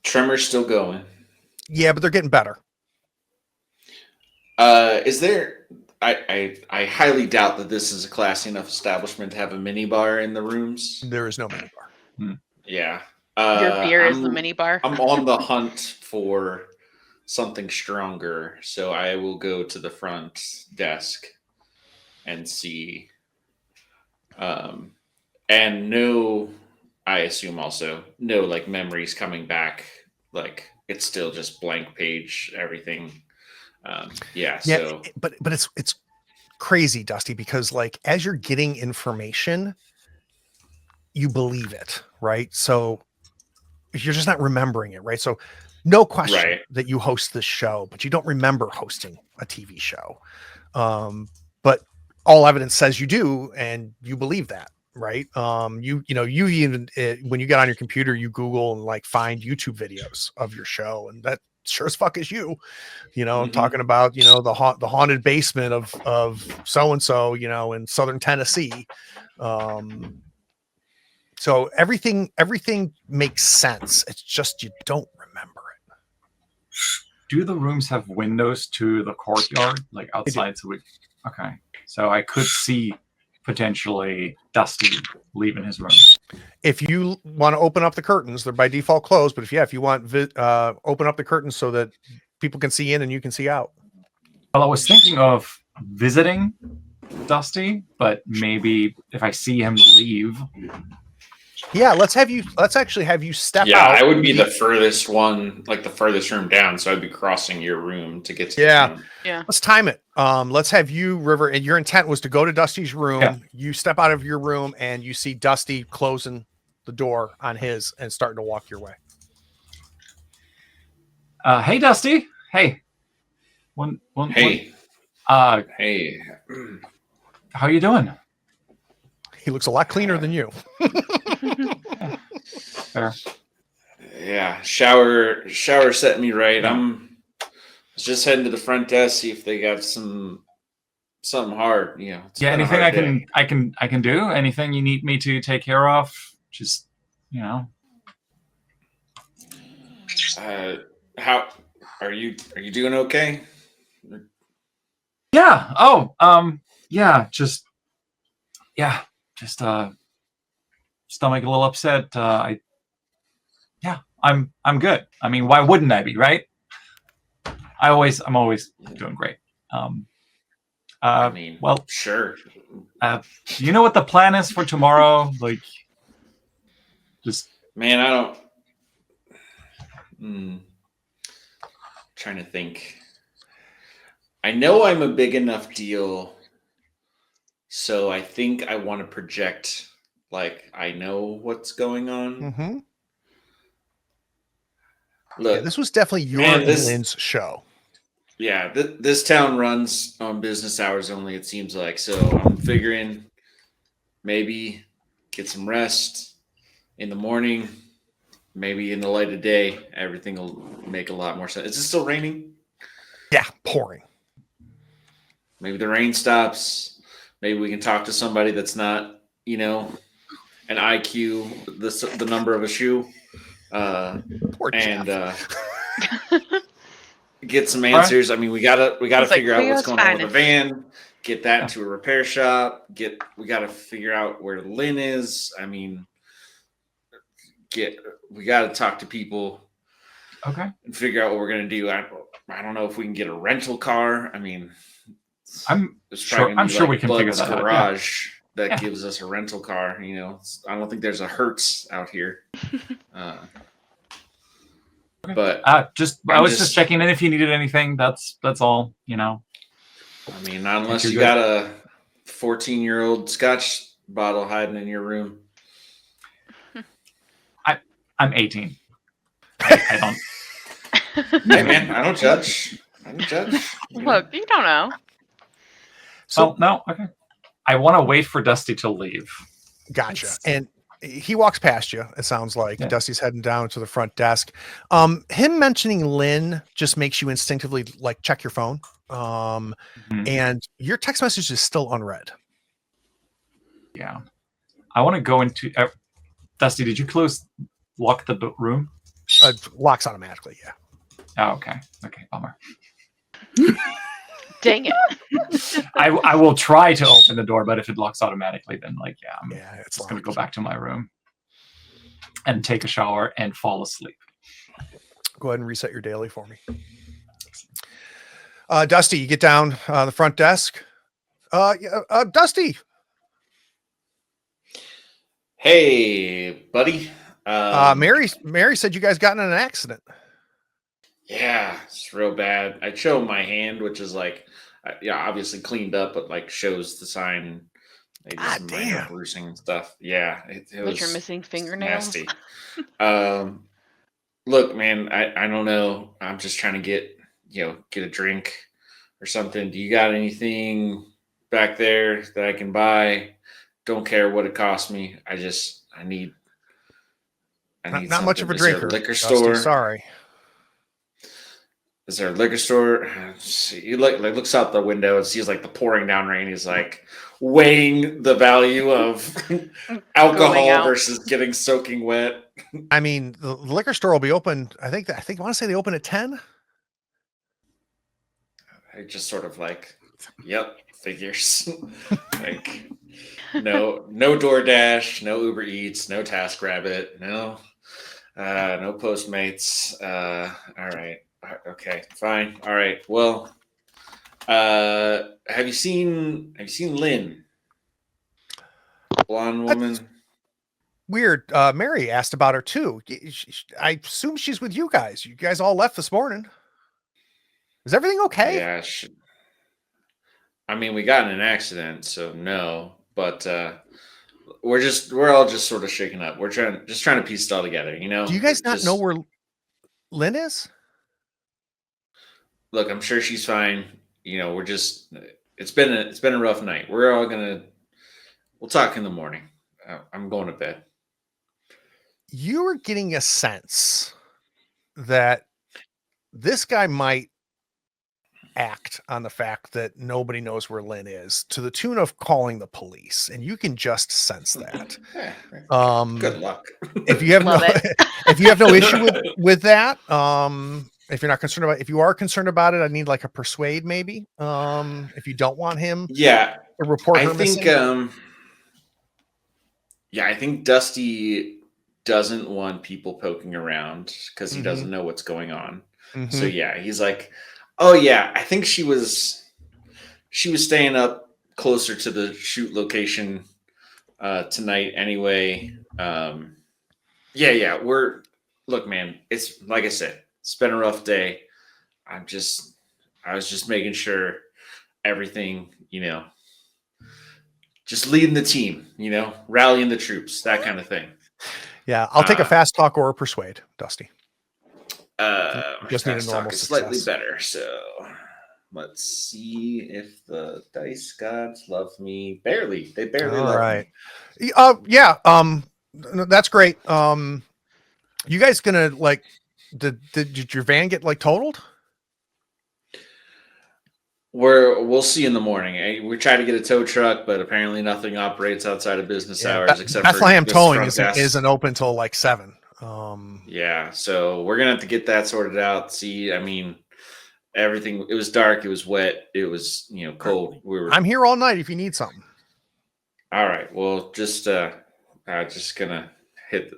tremor's still going? Yeah, but they're getting better. Is there? I highly doubt that this is a classy enough establishment to have a mini bar in the rooms. There is no mini bar. Yeah. Your beer is the mini bar. I'm on the hunt for something stronger, so I will go to the front desk and see. And no, I assume also no like memories coming back. Like it's still just blank page, everything. So but it's crazy, Dusty, because like as you're getting information, you believe it, right? So you're just not remembering it, right? So no question that you host this show, but you don't remember hosting a TV show. But all evidence says you do, and you believe that, right? You even when you get on your computer, you Google and like find YouTube videos of your show, and that sure as fuck is you. Talking about the haunted basement of so and so, in southern Tennessee. So everything makes sense. It's just you don't remember it. Do the rooms have windows to the courtyard, like outside? Okay, so I could see potentially Dusty leaving his room. If you want to open up the curtains, they're by default closed. But if you want, open up the curtains so that people can see in and you can see out. Well, I was thinking of visiting Dusty, but maybe if I see him leave. Yeah, let's actually have you step out. Yeah, I would be the furthest one, like the furthest room down, so I'd be crossing your room to get to Yeah. Let's time it. Let's have you, River, and your intent was to go to Dusty's room. Yeah. You step out of your room and you see Dusty closing the door on his and starting to walk your way. Hey, Dusty. Hey. Hey. Hey. How you doing? He looks a lot cleaner than you. Fair. Yeah, shower set me right. I was just heading to the front desk, see if they got something hard. Anything I can do. Anything you need me to take care of? Just How are you? Are you doing okay? Yeah. Oh. Yeah. Just stomach a little upset. I'm good. I mean, why wouldn't I be, right? I'm always doing great. Well, sure. Do you know what the plan is for tomorrow? Like, just man, I don't. Trying to think. I know I'm a big enough deal, so I think I want to project like I know what's going on. Mm-hmm. Look, this was definitely your and Lynn's show. Yeah, this town runs on business hours only, it seems like. So I'm figuring maybe get some rest in the morning, maybe in the light of day. Everything will make a lot more sense. Is it still raining? Yeah, pouring. Maybe the rain stops. Maybe we can talk to somebody that's not, an IQ, the number of a shoe. Poor Jeff. Get some answers. I mean, we gotta figure out what's going on with the van. Get that to a repair shop. We gotta figure out where Lynn is. I mean, we gotta talk to people. Okay. And figure out what we're gonna do. I don't know if we can get a rental car. I mean, I'm sure we can figure that out. Garage that gives us a rental car. I don't think there's a Hertz out here. But I was just checking in if you needed anything. That's all. I mean, unless you got a 14-year-old Scotch bottle hiding in your room. I'm 18. I don't. Hey man, I don't judge. I didn't judge. Look, you don't know. So no, okay. I want to wait for Dusty to leave. gotcha. It's- And he walks past you. It sounds like Yeah. Dusty's heading down to the front desk. Him mentioning Lynn just makes you instinctively like check your phone. Mhm. And your text message is still unread. Yeah. I want to go into... Dusty, did you lock the room? Locks automatically. Yeah. Oh, okay. Okay, bummer. Dang it. I will try to open the door, but if it locks automatically, then I'm It's just going to go locked. back to my room and take a shower and fall asleep. Go ahead and reset your daily for me. Dusty, you get down the front desk. Dusty. Hey, buddy. Mary said you guys got in an accident. Yeah, it's real bad. I show my hand, which is like, obviously cleaned up, but like shows the sign. Maybe some minor bruising and stuff. Yeah, it But was you're missing fingernails. nasty. Look, man, I don't know. I'm just trying to get a drink or something. Do you got anything back there that I can buy? Don't care what it costs me. I need Not much of a Is there drinker. liquor Dusty, store? sorry. Is there a liquor store? He looks out the window and sees like the pouring down rain. He's like weighing the value of alcohol versus getting soaking wet. I mean, the liquor store will be open. I want to say they open at 10. I just sort of like, yep, figures. Like no DoorDash, no Uber Eats, no TaskRabbit, no Postmates. All right. Okay, fine. All right. Well, have you seen Lynn? Blonde woman. Weird. Mary asked about her too. I assume she's with you guys. You guys all left this morning. Is everything okay? Yeah. I mean, we got in an accident, so no. But we're all just sort of shaken up. We're trying to piece it all together. Do you guys not know where Lynn is? Look, I'm sure she's fine. We're just. It's been a rough night. We'll talk in the morning. I'm going to bed. You are getting a sense that this guy might act on the fact that nobody knows where Lynn is to the tune of calling the police, and you can just sense that. Good luck. If you have no issue with that, if you're not concerned about, if you are concerned about it, I need like a persuade maybe. If you don't want him, to report her missing. I think Dusty doesn't want people poking around because he doesn't know what's going on. Mm-hmm. So he's like, oh yeah, I think she was staying up closer to the shoot location tonight anyway. Look, man, it's like I said, it's been a rough day. I was just making sure everything, just leading the team, rallying the troops, that kind of thing. Yeah, I'll take a fast talk or a persuade, Dusty. Just need a normal success. Slightly better. So let's see if the dice gods love me. Barely. They barely love me. That's great. You guys gonna like did your van get like totaled? We'll see in the morning. We tried to get a tow truck, but apparently nothing operates outside of business hours except Bethlehem for Towing isn't open till like 7. So we're gonna have to get that sorted out. See, I mean, everything. It was dark. It was wet. It was cold. I'm here all night if you need something. All right. Well, just gonna hit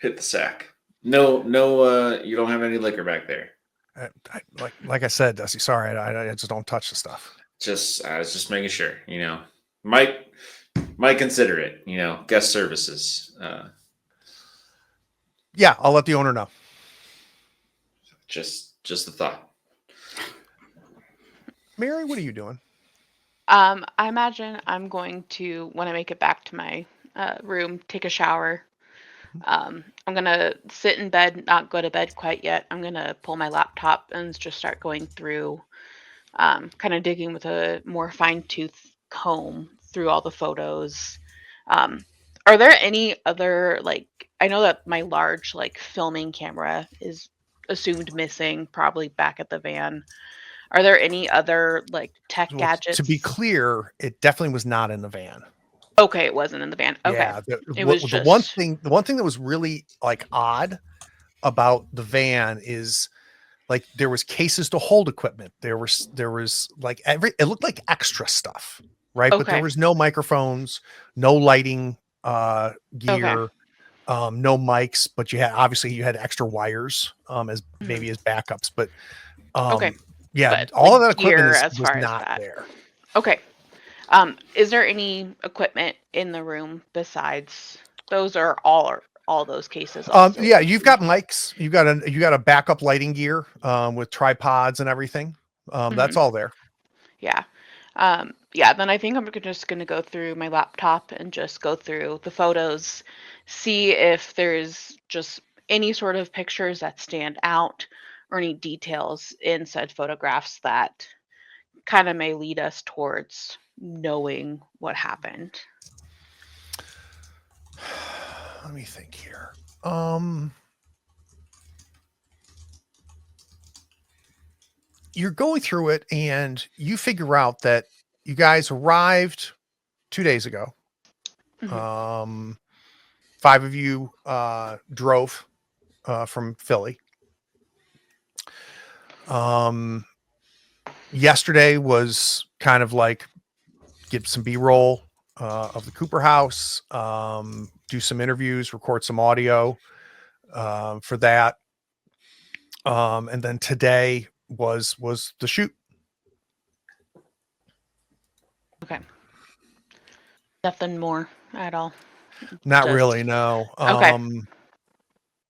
the sack. No. You don't have any liquor back there. Like I said, Dusty. Sorry, I just don't touch the stuff. I was just making sure. Might consider it. Guest services. Yeah, I'll let the owner know. Just a thought. Mary, what are you doing? I imagine I'm going to, when I make it back to my room, take a shower, I'm gonna sit in bed, not go to bed quite yet. I'm gonna pull my laptop and just start going through, kind of digging with a more fine-tooth comb through all the photos. Um, are there any other, like, I know that my large like filming camera is assumed missing, probably back at the van. Are there any other like tech Well, to be gadgets? clear, it definitely was not in the van. Okay, it wasn't in the van. Okay, Yeah, it was the one just thing that was really like odd about the van is like there was cases to hold equipment. There was like it looked like extra stuff, right? But there okay. was no microphones, no lighting Okay. gear, no mics, but you had extra wires as Mhm. maybe as backups. But Okay. yeah, But all like of that equipment gear as was far as not that. there. Okay. Is there any equipment in the room besides those, or all those cases also Yeah, you've empty? got mics, you got a backup lighting gear with tripods and everything. That's Mhm. all there. Yeah. Yeah, then I think I'm just going to go through my laptop and just go through the photos, see if there's just any sort of pictures that stand out or any details in said photographs that kind of may lead us towards knowing what happened. Let me think here. Um, you're going through it and you figure out that you guys arrived 2 days ago. Mhm. Um, five of you drove from Philly. Um, yesterday was kind of like get some B-roll of the Cooper house, do some interviews, record some audio for that. And then today was the shoot. Okay. Nothing more at all. Not really, Just no. okay.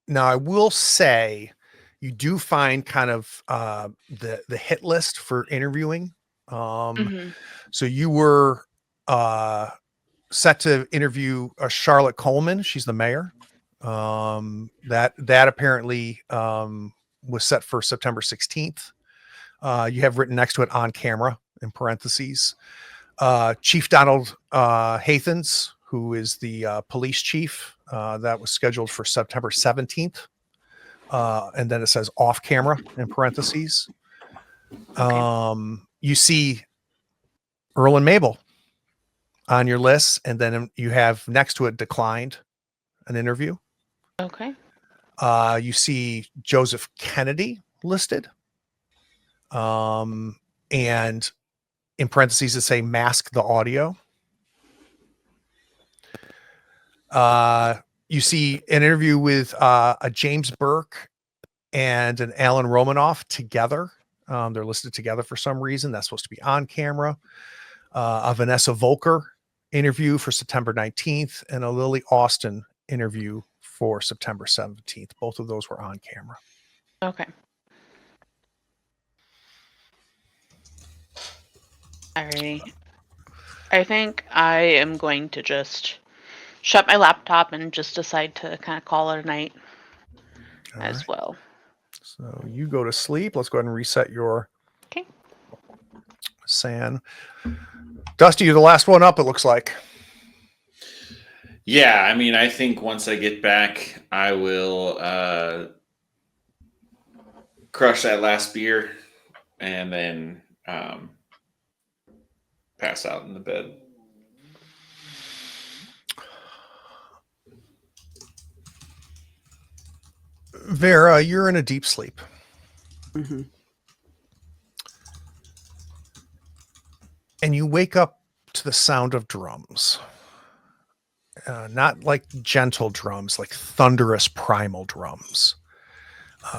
Now I will say you do find kind of the hit list for interviewing. Um, Mhm. so you were set to interview Charlotte Coleman. She's the mayor. That apparently was set for September 16th. You have written next to it on camera in parentheses. Chief Donald Hathens, who is the police chief, that was scheduled for September 17th. And then it says off camera in parentheses. Okay. You see Earl and Mabel on your list, and then you have next to it declined an interview. Okay. You see Joseph Kennedy listed. And in parentheses, it say mask the audio. You see an interview with a James Burke and an Alan Romanoff together. They're listed together for some reason. That's supposed to be on camera. A Vanessa Volker interview for September 19th and a Lily Austin interview for September 17th. Both of those were on camera. Okay. Alrighty. I think I am going to just shut my laptop and just decide to kind of call it a night All as right. well. So you go to sleep. Let's go ahead and reset your Okay. SAN. Dusty, you're the last one up, it looks like. Yeah, I mean, I think once I get back, I will crush that last beer and then pass out in the bed. Vera, you're in a deep sleep. Mm-hmm. And you wake up to the sound of drums. Not like gentle drums, like thunderous primal drums.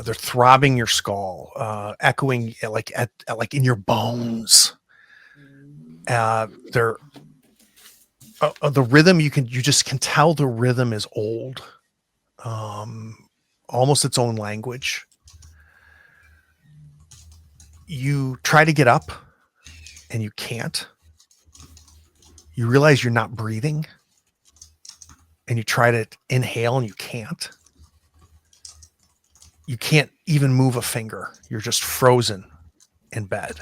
They're throbbing your skull, echoing like like in your bones. They're the rhythm. You just can tell the rhythm is old, almost its own language. You try to get up, and you can't. You realize you're not breathing. and you try to inhale and you can't. You can't even move a finger. You're just frozen in bed.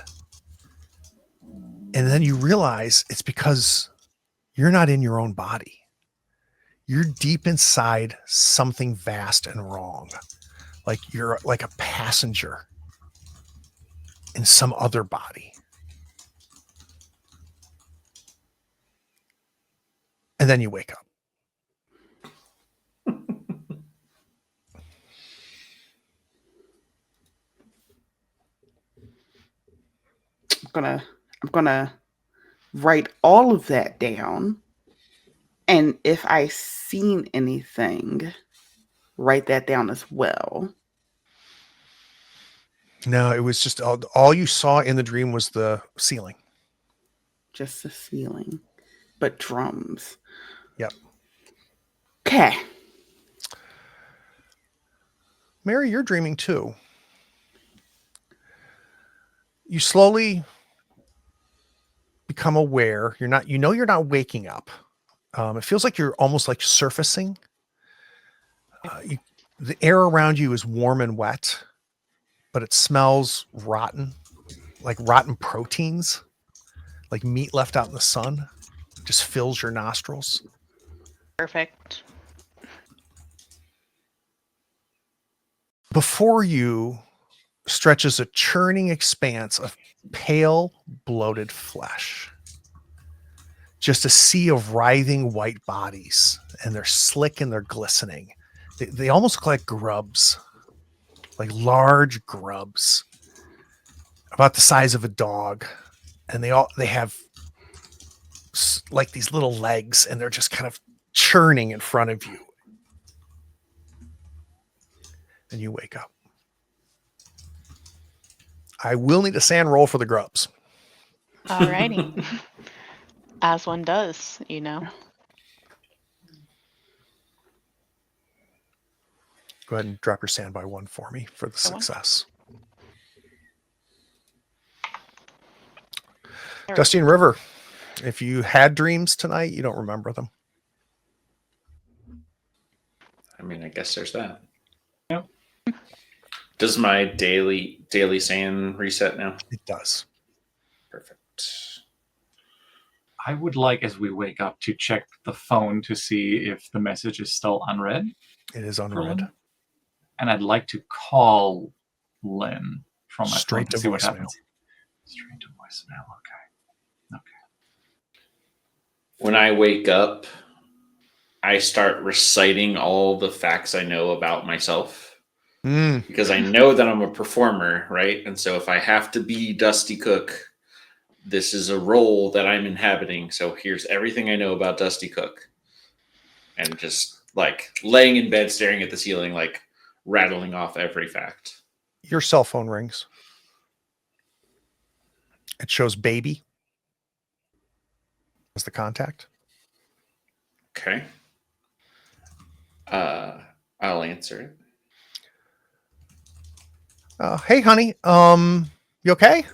And then you realize it's because you're not in your own body. You're deep inside something vast and wrong. Like you're like a passenger in some other body. And then you wake up. I'm gonna write all of that down. And if I seen anything, write that down as well. No, it was just all you saw in the dream was the ceiling. Just the ceiling. But drums. Yep. Okay. Mary, you're dreaming too. You slowly become aware. You're not waking up. It feels like you're almost like surfacing. The air around you is warm and wet, but it smells rotten, like rotten proteins, like meat left out in the sun. Just fills your nostrils. Perfect. Before you stretches a churning expanse of pale, bloated flesh. Just a sea of writhing white bodies, and they're slick and they're glistening. They almost look like grubs, like large grubs, about the size of a dog, and they have like these little legs, and they're just kind of churning in front of you. And you wake up. I will need a sand roll for the grubs. Alrighty. As one does, you know. Go ahead and drop your sand by 1 for me for the success. Dusty and River, if you had dreams tonight, you don't remember them. I mean, I guess there's that. Yeah. Does my daily sand reset now? It does. Perfect. I would like, as we wake up, to check the phone to see if the message is still unread. It is unread. And I'd like to call Lynn from my Straight phone to see what voicemail. happens. Straight to voicemail. Okay. When I wake up, I start reciting all the facts I know about myself because I know that I'm a performer, right? And so if I have to be Dusty Cook, this is a role that I'm inhabiting. So here's everything I know about Dusty Cook. And just like laying in bed, staring at the ceiling, like rattling off every fact. Your cell phone rings. It shows baby as the contact. Okay. I'll answer it. Hey, honey. You okay?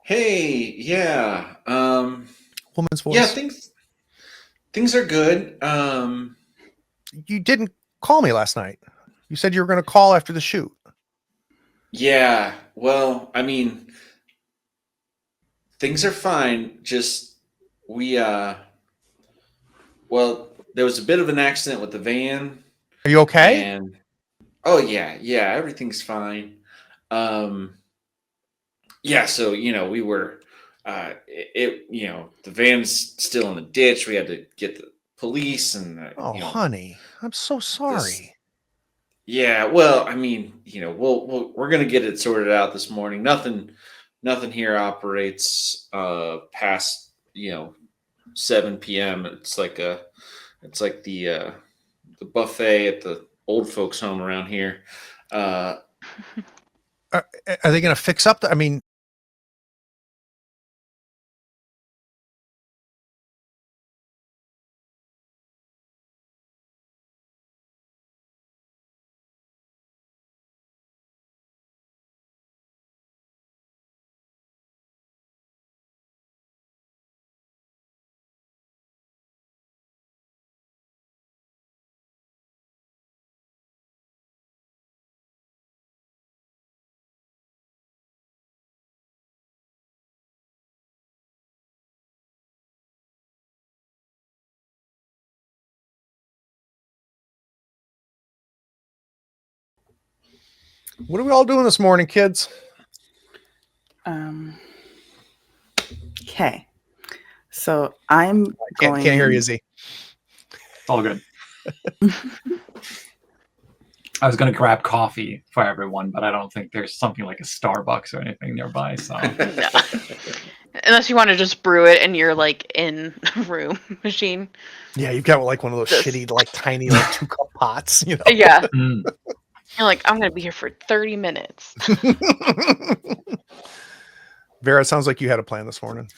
Hey, yeah. Woman's voice. Yeah, things are good. You didn't call me last night. You said you were going to call after the shoot. Yeah. Well, I mean, things are fine. Just well, there was a bit of an accident with the van. Are you okay? And oh yeah, everything's fine. Yeah, so we were the van's still in the ditch. We had to get the police and honey, I'm so sorry. yeah, well, I mean, we're gonna get it sorted out this morning. Nothing here operates past 7 p.m. It's like the buffet at the old folks home around here. Are they going to fix up? I mean, What are we all doing this morning, kids? Okay. So I'm Can't hear you, Z. It's all good. I was going to grab coffee for everyone, but I don't think there's something like a Starbucks or anything nearby. So No. Unless you want to just brew it in your like in room machine. Yeah, you've got like one of those This. shitty, like tiny, like 2-cup pots, you know. Yeah. Mm. You're like, I'm gonna be here for 30 minutes. Vera, it sounds like you had a plan this morning.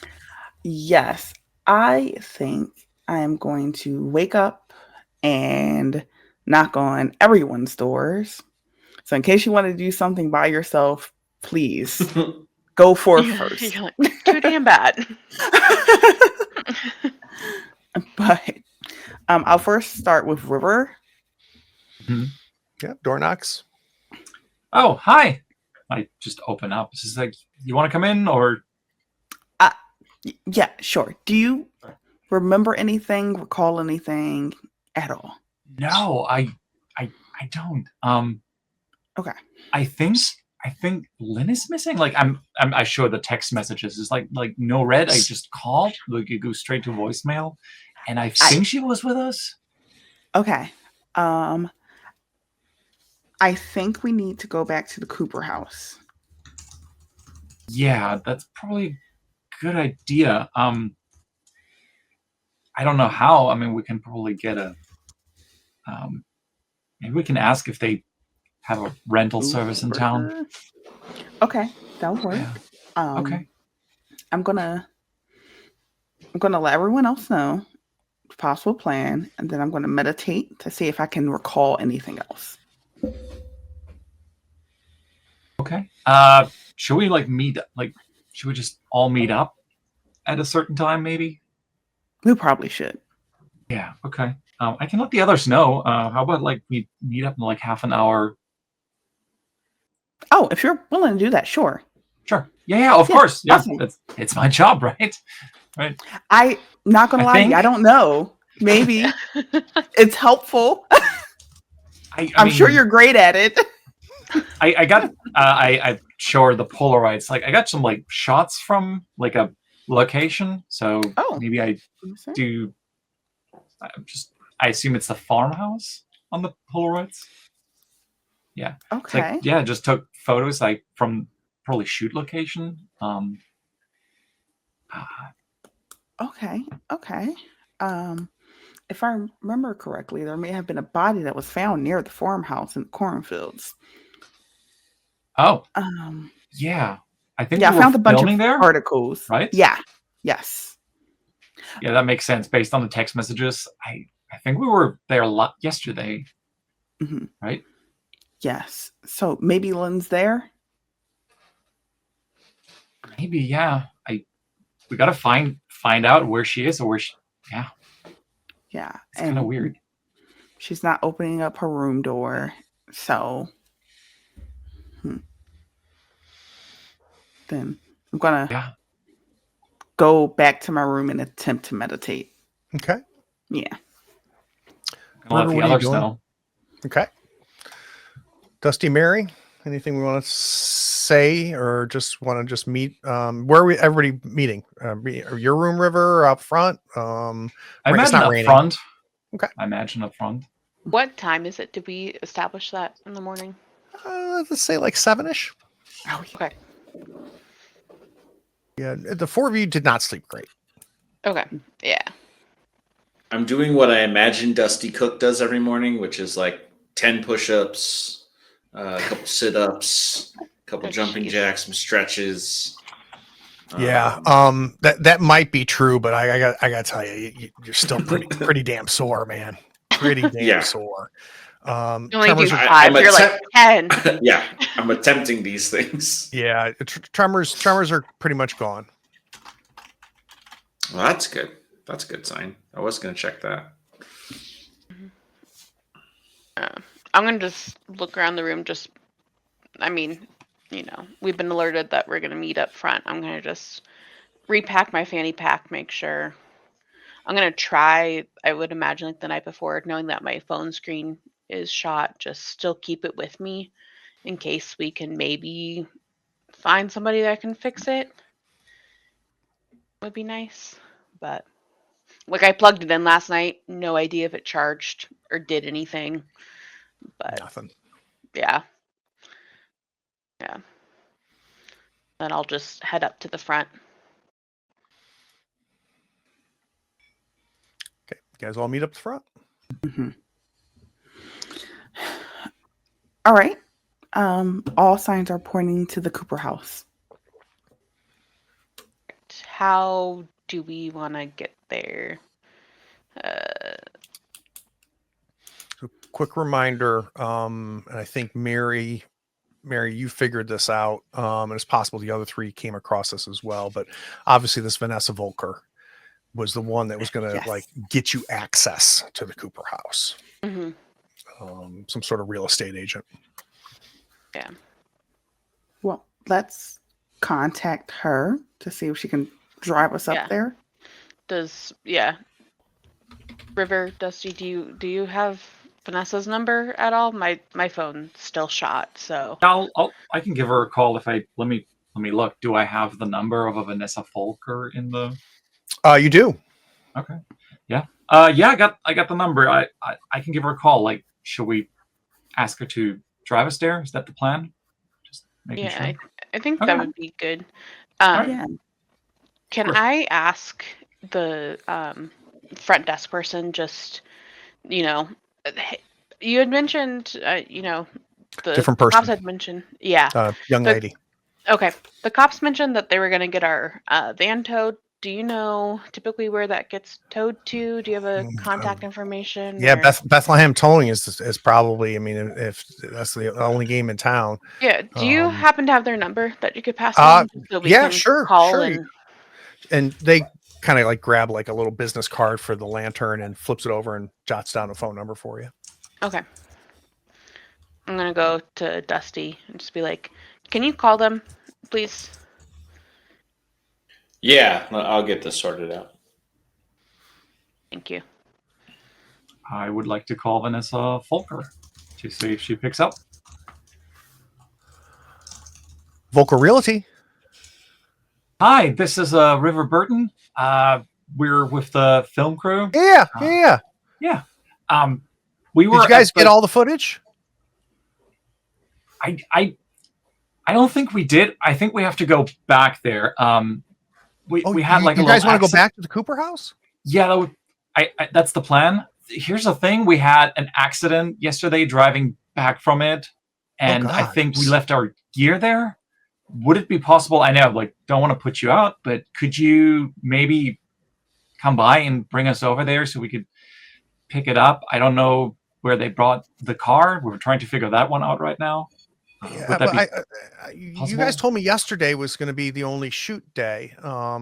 Yes, I think I am going to wake up and knock on everyone's doors. So in case you want to do something by yourself, please go forth first. You're like, too damn bad. But I'll first start with River. Yeah, door knocks. Oh, hi. I just open up. This is like, you want to come in or? Yeah, sure. Do you remember anything, recall anything at all? No, I don't. Okay. I think Lynn is missing. Like I show the text messages. It's like no red. I just called. Like it goes straight to voicemail, and I think she was with us. Okay. I think we need to go back to the Cooper house. Yeah, that's probably a good idea. I don't know how. I mean, we can probably get a. Maybe we can ask if they have a rental service in town. Okay, that'll work. Yeah. Okay. I'm gonna let everyone else know the possible plan, and then I'm gonna meditate to see if I can recall anything else. Okay. Should we like meet? Like, should we just all meet up at a certain time? Maybe. We probably should. Yeah. Okay. I can let the others know. How about like we meet up in like half an hour? Oh, if you're willing to do that, sure. Sure. Yeah. Of course. Yeah. Awesome. It's my job, right? Right. I'm not gonna lie to you. I don't know. Maybe it's helpful. I'm sure you're great at it. I got I show her the Polaroids. Like I got some like shots from like a location. So maybe I do. I assume it's the farmhouse on the Polaroids. Yeah. Okay. Like, yeah, just took photos like from probably shoot location. Okay. If I remember correctly, there may have been a body that was found near the farmhouse in the cornfields. Oh. Yeah. I think I we found were a bunch filming of there, articles. right? Yeah. Yes. Yeah, that makes sense based on the text messages. I think we were there yesterday, right? Yes. So maybe Lynn's there. Maybe, yeah. We gotta find out where she is or where she. Yeah. Yeah. It's kind of weird. She's not opening up her room door, so. Then I'm gonna go back to my room and attempt to meditate. Okay. Yeah. Let the others know. Okay. Dusty Mary, anything we want to say or just want to just meet? Where are we everybody meeting? Your room, River, or up front? I imagine up front. Okay. I imagine up front. What time is it? Did we establish that in the morning? Let's say like 7-ish. Oh, okay. Yeah, the four of you did not sleep great. Okay. Yeah. I'm doing what I imagine Dusty Cook does every morning, which is like 10 push-ups, a couple sit-ups, a couple jumping jacks, some stretches. Yeah, that might be true, but I gotta tell you, you're still pretty damn sore, man. Pretty damn sore. You only do 5. You're like 10. Yeah, I'm attempting these things. Yeah, tremors are pretty much gone. Well, that's good. That's a good sign. I was going to check that. I'm going to just look around the room. We've been alerted that we're going to meet up front. I'm going to just repack my fanny pack, make sure. I'm going to try, I would imagine like the night before, knowing that my phone screen is shot, just still keep it with me in case we can maybe find somebody that can fix it. Would be nice. But like I plugged it in last night, no idea if it charged or did anything. But Nothing. yeah. Yeah. Then I'll just head up to the front. Okay, you guys all meet up the front. Mm-hmm. All right. All signs are pointing to the Cooper house. How do we want to get there? So quick reminder, and I think Mary, you figured this out, and it's possible the other three came across this as well. But obviously, this Vanessa Volker was the one that was going to like get you access to the Cooper house. Mm-hmm. Some sort of real estate agent. Yeah. Well, let's contact her to see if she can drive us up there. River, Dusty, do you have Vanessa's number at all? My phone's still shot, so I can give her a call if I let me look. Do I have the number of a Vanessa Folker in the? You do. Okay. Yeah. Yeah. I got the number. I can give her a call. Like, should we ask her to drive us there? Is that the plan? Just making sure. I think that would be good. Yeah. Can I ask the front desk person just, you had mentioned, the different person. cops had mentioned, young lady. Okay, the cops mentioned that they were going to get our van towed. Do you know typically where that gets towed to? Do you have a contact information? Yeah, Bethlehem Towing is probably. I mean, if that's the only game in town. Yeah. Do you happen to have their number that you could pass on so we can call sure. And they kind of like grab like a little business card for the lantern and flips it over and jots down a phone number for you. Okay. I'm gonna go to Dusty and just be like, "Can you call them, please?" Yeah, I'll get this sorted out. Thank you. I would like to call Vanessa Folker to see if she picks up. Volker Realty. Hi, this is River Burton. We're with the film crew. Yeah. We were. Did you guys get all the footage? I don't think we did. I think we have to go back there. We had like you guys want to go back to the Cooper house? Yeah, that's the plan. Here's the thing: we had an accident yesterday driving back from it, and I think we left our gear there. Would it be possible? I know, like, don't want to put you out, but could you maybe come by and bring us over there so we could pick it up? I don't know where they brought the car. We're trying to figure that one out right now. Yeah, but you guys told me yesterday was going to be the only shoot day. I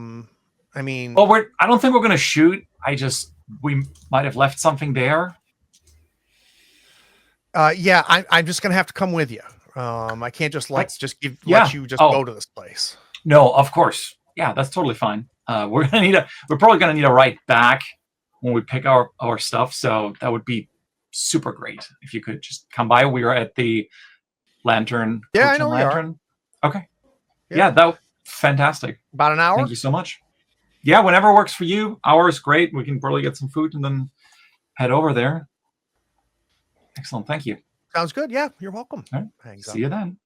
mean, well, I don't think we're going to shoot. We might have left something there. Yeah, I'm just going to have to come with you. I can't just let you go to this place. No, of course. Yeah, that's totally fine. We're probably gonna need a ride back when we pick our stuff. So that would be super great if you could just come by. We are at the Lantern. Yeah, I know Lantern. Okay. Yeah, that fantastic. About an hour. Thank you so much. Yeah, whenever works for you. Hour is great. We can probably get some food and then head over there. Excellent. Thank you. Sounds good. Yeah, you're welcome. All right. See you then.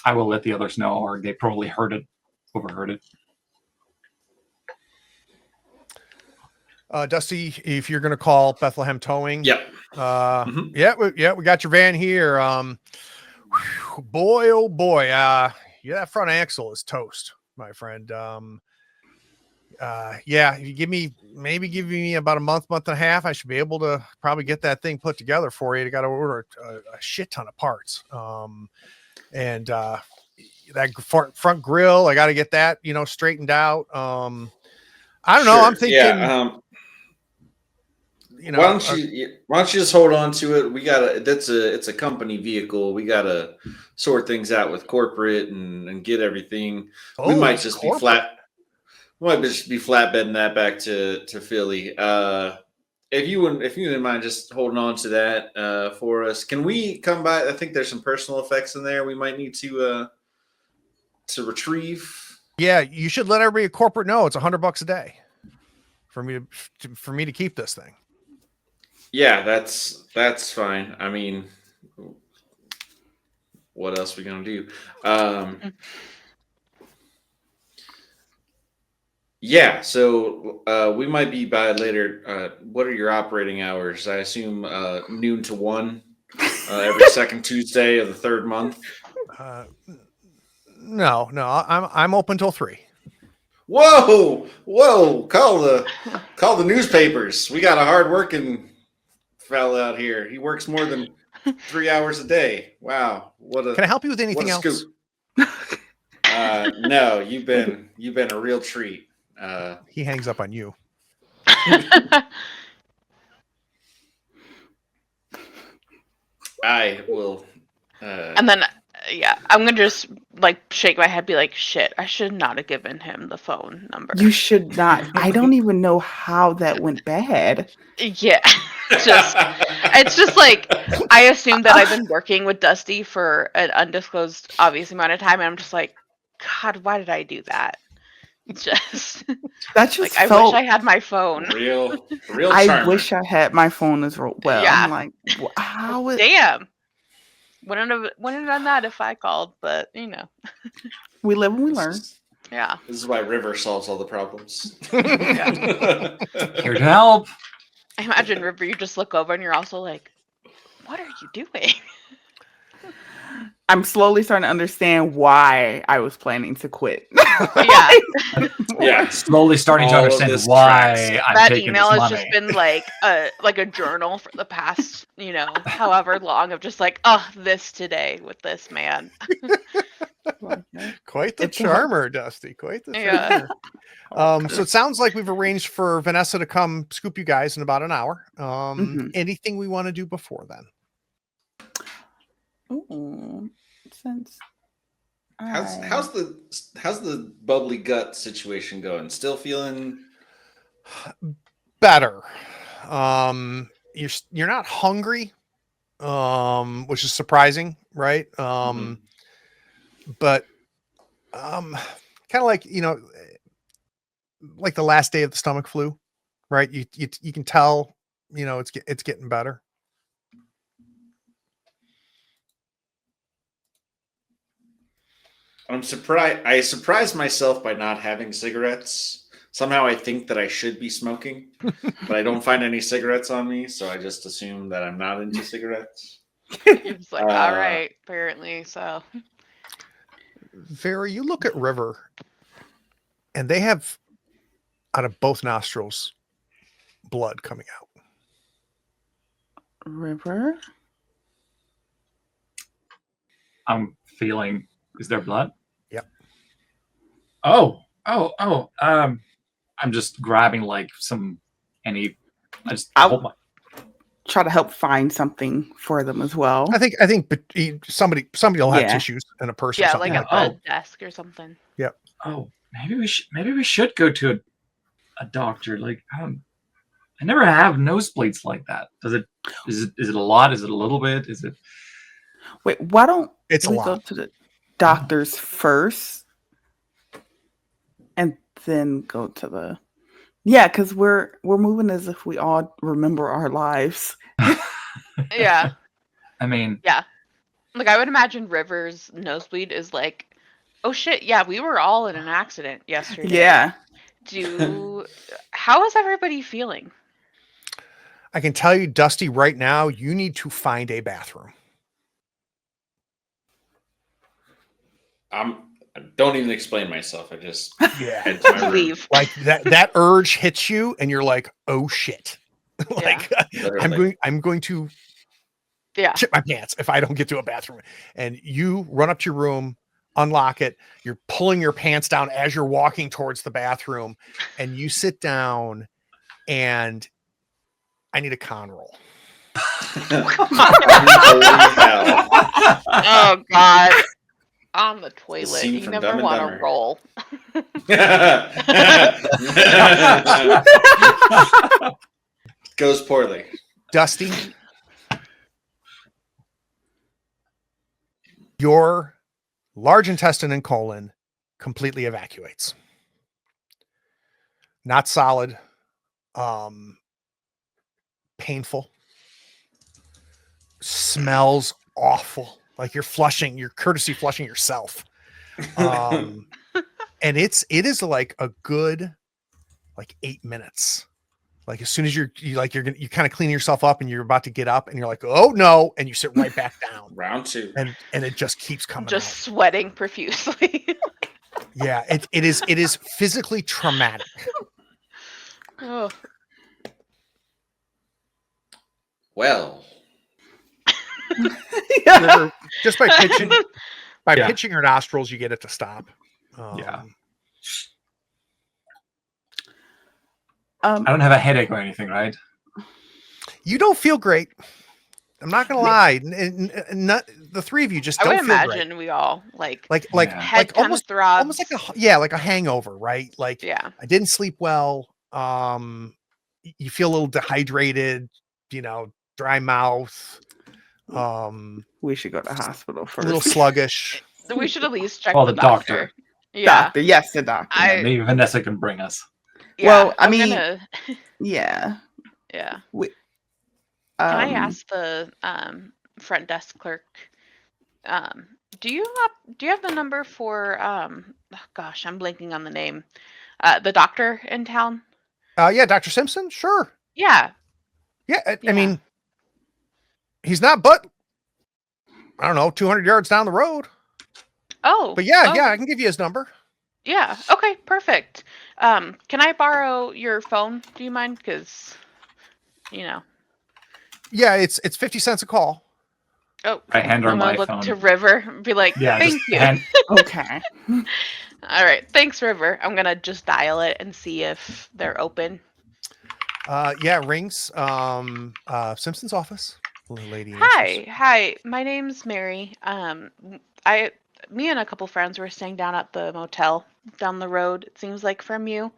I will let the others know, or they probably overheard it. Dusty, if you're going to call Bethlehem Towing. Yep. Yeah, we got your van here. Boy, oh boy. That front axle is toast, my friend. Yeah, if you give me about a month and a half, I should be able to probably get that thing put together for you. You got to order a shit ton of parts. And that front grill, I got to get that, straightened out. I don't know. I'm thinking, why don't you just hold on to it? It's a company vehicle. We gotta sort things out with corporate and get everything. We might just be flatbedding that back to Philly. if you wouldn't mind just holding on to that for us, can we come by? I think there's some personal effects in there we might need to retrieve. Yeah, you should let everybody at corporate know it's $100 a day for me to keep this thing. Yeah, that's fine. I mean, what else are we gonna do? Yeah, so we might be by later. What are your operating hours? I assume noon to 1 every second Tuesday of the third month. No, I'm open till 3. Whoa! Call the newspapers. We got a hard-working fella out here. He works more than 3 hours a day. Wow! Can I help you with anything else? Scoop. No, you've been a real treat. He hangs up on you. I will. And then, I'm gonna just like shake my head, be like, "Shit, I should not have given him the phone number." You should not. I don't even know how that went bad. Yeah, it's just like I assume that I've been working with Dusty for an undisclosed, obvious amount of time, and I'm just like, God, why did I do that? Just That just like I felt. wish I had my phone. real. I charmer. wish I had my phone as well. Yeah. I'm like, how is Damn. Wouldn't have done that if I called, but you know. we live and we learn. Yeah. This is why River solves all the problems. Here to help. I imagine River, you just look over and you're also like, what are you doing? I'm slowly starting to understand why I was planning to quit. Yeah. Yeah. Slowly starting to All of understand this why tracks. I'm That taking email this has money. just been like a journal for the past, however long of just like, oh, this today with this man. Quite the It's a- charmer, Dusty. Quite the Yeah. charmer. So it sounds like we've arranged for Vanessa to come scoop you guys in about an hour. Anything we want to do before then? Ooh, since How's the bubbly gut situation going? Still feeling Better. You're not hungry, which is surprising, right? But kind of like like the last day of the stomach flu, right? You can tell, it's getting better. I'm surprised. I surprised myself by not having cigarettes. Somehow I think that I should be smoking, but I don't find any cigarettes on me, so I just assume that I'm not into cigarettes. It's like, all right, apparently so. Vera, you look at River, and they have out of both nostrils blood coming out. River. I'm feeling. Is there blood? Yep. Oh. I'm just grabbing like I'll try to help find something for them as well. I think somebody will have Yeah. tissues and a purse. Or Yeah, something like like a desk or something. Yep. Oh, maybe we should go to a doctor. Like I never have nosebleeds like that. Is it a lot? Is it a little bit? Is it? Wait, why don't It's a we lot. go to the doctors first, and then go to the? Yeah, because we're moving as if we all remember our lives. Yeah. I mean, Yeah. Like I would imagine River's nosebleed is like, oh shit, yeah, we were all in an accident yesterday. Yeah. How is everybody feeling? I can tell you, Dusty, right now, you need to find a bathroom. Don't even explain myself. I just Yeah. Leave. Like that urge hits you, and you're like, "Oh shit!" Like I'm going to shit my pants if I don't get to a bathroom. And you run up to your room, unlock it. You're pulling your pants down as you're walking towards the bathroom, and you sit down. And I need a con roll. Oh God. On the toilet. scene You from never Dumb and want to Dumber. roll. Goes poorly. Dusty, your large intestine and colon completely evacuates. Not solid. Painful. Smells awful. Like you're courtesy flushing yourself. And it is like a good 8 minutes. Like as soon as you're kind of cleaning yourself up and you're about to get up and you're like, oh no, and you sit right back down. Round 2. And it just keeps coming Just out. sweating profusely. Yeah, it is physically traumatic. Oh. Well, River, just by pitching Yeah. pitching her nostrils, you get it to stop. Yeah. Um, I don't have a headache or anything, right? You don't feel great. I'm not gonna lie. Not the three of you just I don't would feel imagine we all like Yeah. head kind of throbs. almost like a hangover, right? Like yeah. I didn't sleep well. You feel a little dehydrated, dry mouth, we should go to the hospital a first. little sluggish. We should at least check Call the the doctor. doctor. Yeah. Doctor, yes, the doctor. I- Maybe Vanessa can bring us. Yeah. Well, I I'm mean, gonna, yeah. yeah. We, Can I ask the front desk clerk? Do you have the number for oh gosh, I'm blanking on the name. The doctor in town? Yeah, Dr. Simpson, sure. Yeah. Yeah, I Yeah. mean, he's not but I don't know, 200 yards down the road. Oh. But yeah, oh, I can give you his number. Yeah. Okay, perfect. Can I borrow your phone? Do you mind? Because Yeah, it's 50 cents a call. Oh, I hand her I'm gonna my look phone. to River and be like, Yeah, thank just you. okay. All right, thanks, River. I'm gonna just dial it and see if they're open. Yeah, it rings. Simpson's office. The lady answers. Hi. My name's Mary. Me and a couple friends were staying down at the motel down the road. It seems like from you.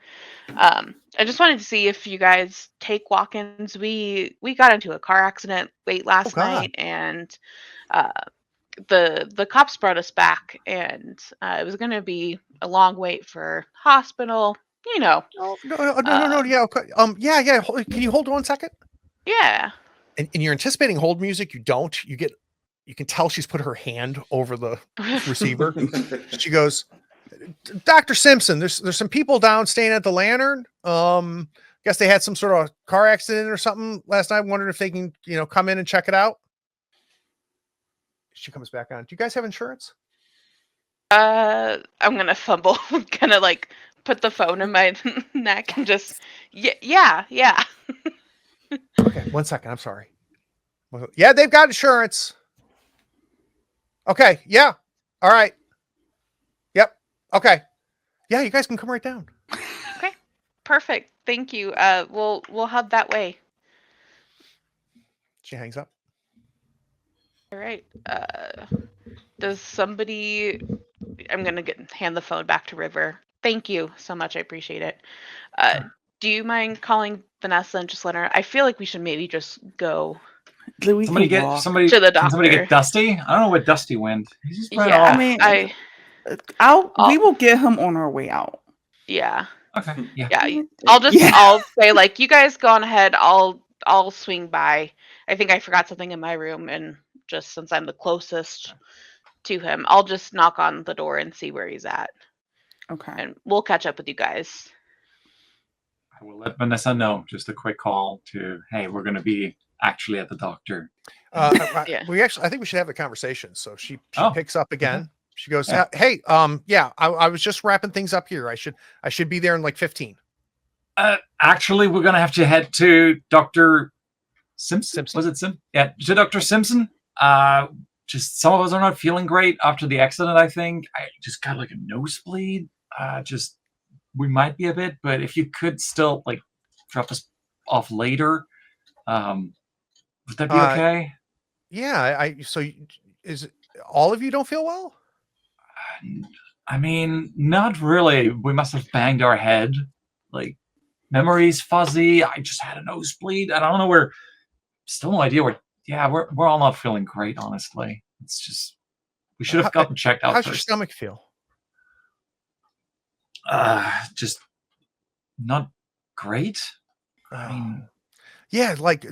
I just wanted to see if you guys take walk-ins. We got into a car accident late last God. night, and the cops brought us back, and it was going to be a long wait for hospital. Oh, no. Yeah. Okay. Yeah. Can you hold 1 second? Yeah. And you're anticipating hold music. You don't. You can tell she's put her hand over the receiver. She goes, Dr. Simpson, there's some people down staying at the Lantern. Guess they had some sort of car accident or something last night. Wondering if they can, come in and check it out. She comes back on. Do you guys have insurance? I'm gonna fumble, kind of like put the phone in my neck and just yeah. Okay, 1 second. I'm sorry. Yeah, they've got insurance. Okay. Yeah. All right. Yep. Okay. Yeah, you guys can come right down. Okay, perfect. Thank you. We'll head that way. She hangs up. All right. Does somebody? I'm gonna hand the phone back to River. Thank you so much. I appreciate it. Do you mind calling Vanessa and just let her? I feel like we should maybe just go Somebody to the Can somebody doctor. get Dusty? I don't know where Dusty went. He's just ran Yeah, off. I mean, I'll- we will get him on our way out. Yeah. Okay. Yeah. Yeah. I'll say like you guys go on ahead. I'll swing by. I think I forgot something in my room, and just since I'm the closest to him, I'll just knock on the door and see where he's at, Okay. and we'll catch up with you guys. I will let Vanessa know. Just a quick call to, hey, we're going to be actually at the doctor. Yeah. I think we should have a conversation. So she Oh, picks up again. okay. She goes, Yeah. hey, I was just wrapping things up here. I should be there in like 15. Actually, we're going to have to head to Dr. Simpson. Was it Sim? Yeah, to Dr. Simpson. Just some of us are not feeling great after the accident, I think. I just got like a nosebleed. We might be a bit, but if you could still like drop us off later, would that be okay? Yeah. Is all of you don't feel well? I mean, not really. We must have banged our head like memory's fuzzy. I just had a nosebleed. I don't know where. Still no idea where. Yeah, we're all not feeling great, honestly. It's just we should have gotten checked out How's first. your stomach feel? Just not great. I mean, yeah, like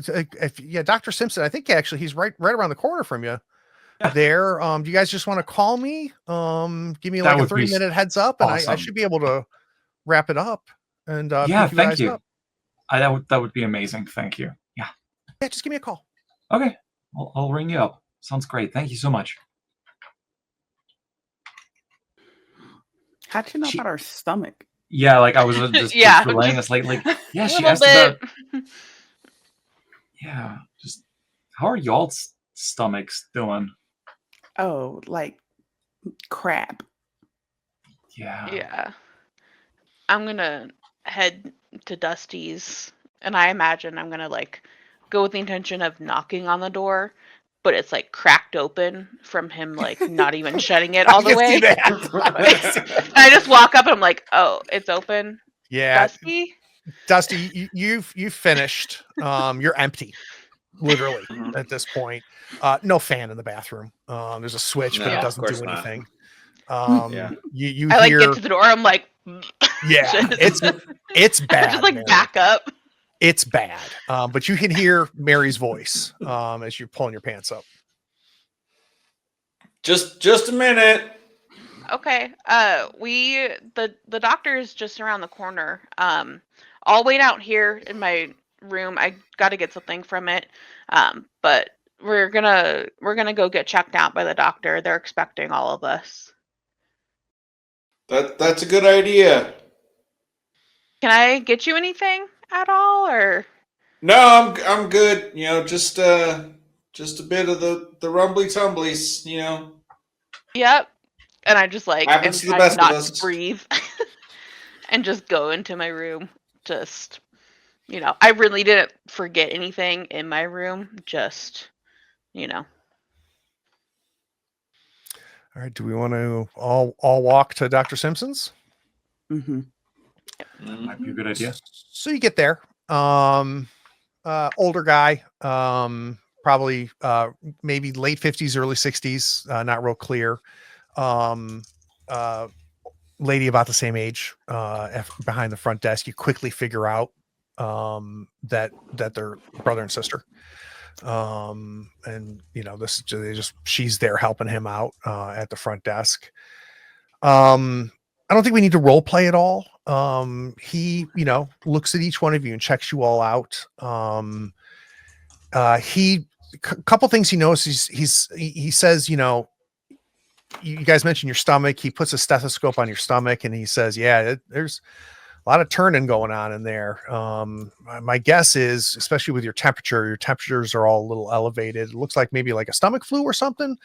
Dr. Simpson. I think actually he's right around the corner from you. Yeah. There. Do you guys just want to call me? Give me That like a would be 30-minute heads up, and I awesome. should be able to wrap it up and yeah, pick you thank guys you. up. That would be amazing. Thank you. Yeah. Yeah, just give me a call. Okay, I'll ring you up. Sounds great. Thank you so much. How'd you know about our stomach? Yeah, like I was just relaying this like yeah, she asked about yeah, just how are y'all's stomachs doing? Oh, like crap. Yeah. I'm gonna head to Dusty's, and I imagine I'm gonna like go with the intention of knocking on the door, but it's like cracked open from him like not even shutting it all the way. I just walk up and I'm like, oh, it's open. Yeah, Dusty, you've finished. You're empty, literally at this point. No fan in the bathroom. There's a switch, but it doesn't do anything. You I like hear, get to the door. I'm like, yeah, it's bad. Just like Mary. back up. It's bad. But you can hear Mary's voice as you're pulling your pants up. Just a minute. Okay. The doctor is just around the corner. I'll wait out here in my room. I got to get something from it. But we're gonna go get checked out by the doctor. They're expecting all of us. That's a good idea. Can I get you anything at all, or? No, I'm good. Just a bit of the rumbly tumblies. Yep. And I just like happens to the best of us. To breathe, and just go into my room. Just, I really didn't forget anything in my room. Just, All right. Do we want to all walk to Dr. Simpson's? Mm-hmm. Might be a good idea. So you get there. Older guy, probably maybe late 50s, early 60s, not real clear. Lady about the same age, behind the front desk. You quickly figure out that they're brother and sister. And she's there helping him out at the front desk. I don't think we need to role play at all. He, looks at each one of you and checks you all out. Couple things he notices. He says, you guys mentioned your stomach. He puts a stethoscope on your stomach and he says, yeah, there's a lot of turning going on in there. My guess is, especially with your temperatures are all a little elevated. It looks like maybe like a stomach flu or something.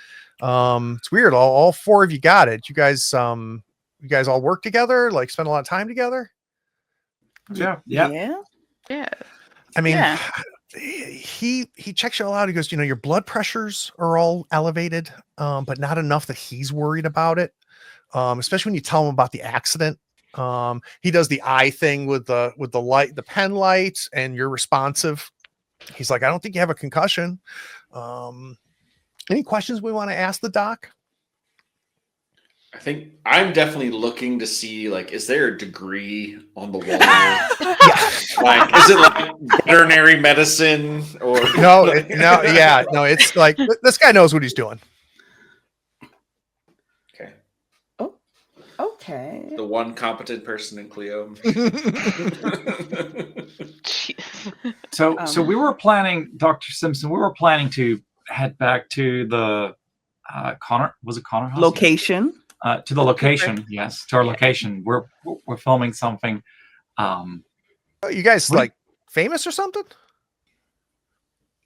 It's weird. All four of you got it. You guys all work together, like spend a lot of time together. Yeah. I mean, he checks you all out. He goes, your blood pressures are all elevated, but not enough that he's worried about it. Especially when you tell him about the accident. He does the eye thing with the light, the pen light, and you're responsive. He's like, I don't think you have a concussion. Any questions we want to ask the doc? I think I'm definitely looking to see, like, is there a degree on the wall? Like, is it like veterinary medicine or no? It's like this guy knows what he's doing. Okay. Oh, okay. The one competent person in Cleo. So we were planning, Dr. Simpson. We were planning to head back to the Connor. Was it Connor house? Location. To the location, yes, to our location. We're filming something. You guys like famous or something?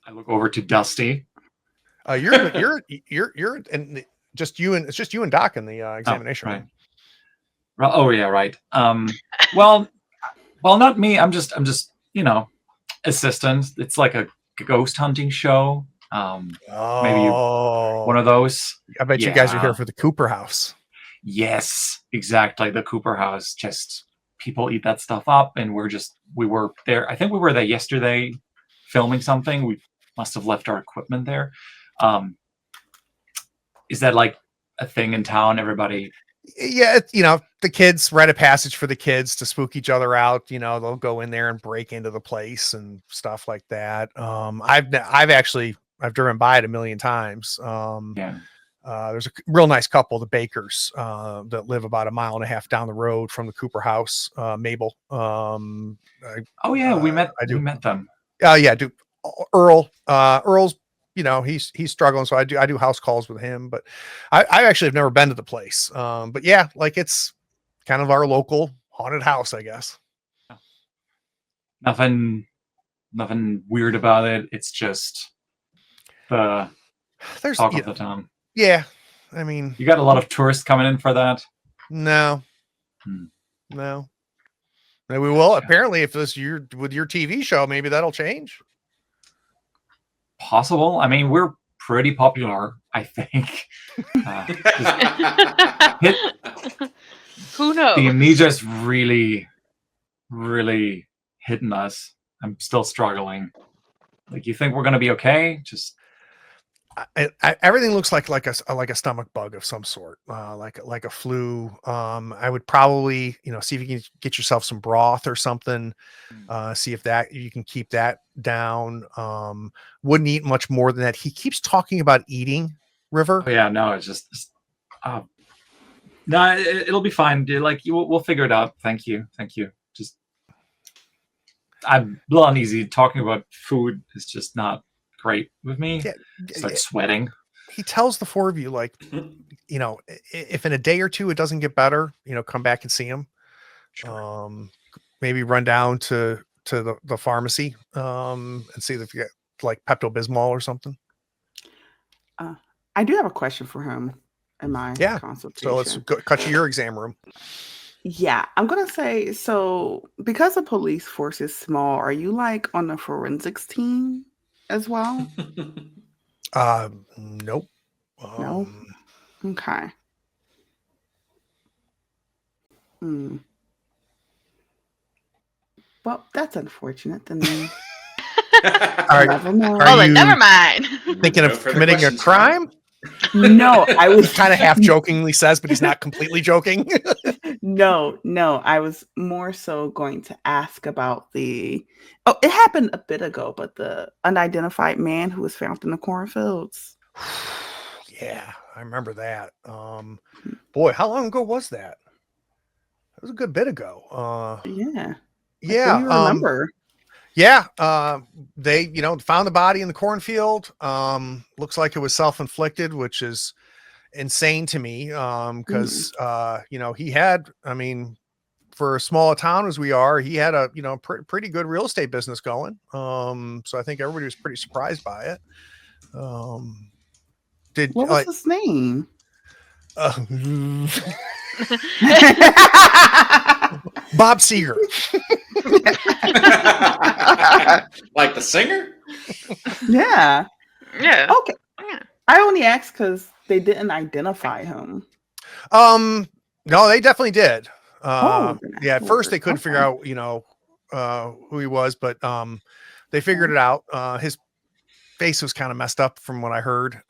I look over to Dusty. You're and it's just you and Doc in the examination right. room. Oh yeah, right. Well, not me. I'm just assistant. It's like a ghost hunting show. Maybe one of those. I bet you guys are here for the Cooper house. Yes, exactly. The Cooper house. Just people eat that stuff up, and we were there. I think we were there yesterday filming something. We must have left our equipment there. Is that like a thing in town? Everybody? Yeah, the kids rite of passage for the kids to spook each other out. They'll go in there and break into the place and stuff like that. I've driven by it a million times. Yeah. There's a real nice couple, the Bakers, that live about a mile and a half down the road from the Cooper house. Mabel. Oh yeah, we met them. Yeah, do Earl. Earl's, he's struggling, so I do house calls with him. But I actually have never been to the place. But yeah, like it's kind of our local haunted house, I guess. Nothing weird about it. It's just the talk of the town. Yeah, I mean, you got a lot of tourists coming in for that. No. Maybe we will. Apparently, if with your TV show, maybe that'll change. Possible. I mean, we're pretty popular, I think. Who knows? The amnesia's really, really hitting us. I'm still struggling. Like, you think we're gonna be okay? Just everything looks like a stomach bug of some sort, like a flu. I would probably see if you can get yourself some broth or something. See if that you can keep that down. Wouldn't eat much more than that. He keeps talking about eating, River. Oh, yeah, no, it's just no, it'll be fine. Like we'll figure it out. Thank you. Just I'm a little uneasy. Talking about food is just not great with me. Start sweating. He tells the four of you, like, if in a day or two it doesn't get better, come back and see him. Sure. Maybe run down to the pharmacy and see if you get like Pepto-Bismol or something. I do have a question for him in my consultation. So let's cut to your exam room. Yeah, I'm gonna say, so because the police force is small, are you like on the forensics team as well? Nope. No. Okay. Well, that's unfortunate. Then never mind. Thinking of committing a crime? No, I was kind of half jokingly says, but he's not completely joking. No, I was more so going to ask about it happened a bit ago, but the unidentified man who was found in the cornfields. Yeah, I remember that. Boy, how long ago was that? It was a good bit ago. Yeah. Yeah. I remember. Yeah, they, found the body in the cornfield. Looks like it was self-inflicted, which is insane to me. Because he had, for as small a town as we are, he had a, pretty good real estate business going. So I think everybody was pretty surprised by it. What was his name? Bob Seger. Like the singer? Yeah. Okay. Yeah. I only asked because they didn't identify him. No, they definitely did. Yeah, at first they couldn't figure out, who he was, but they figured it out. His face was kind of messed up from what I heard.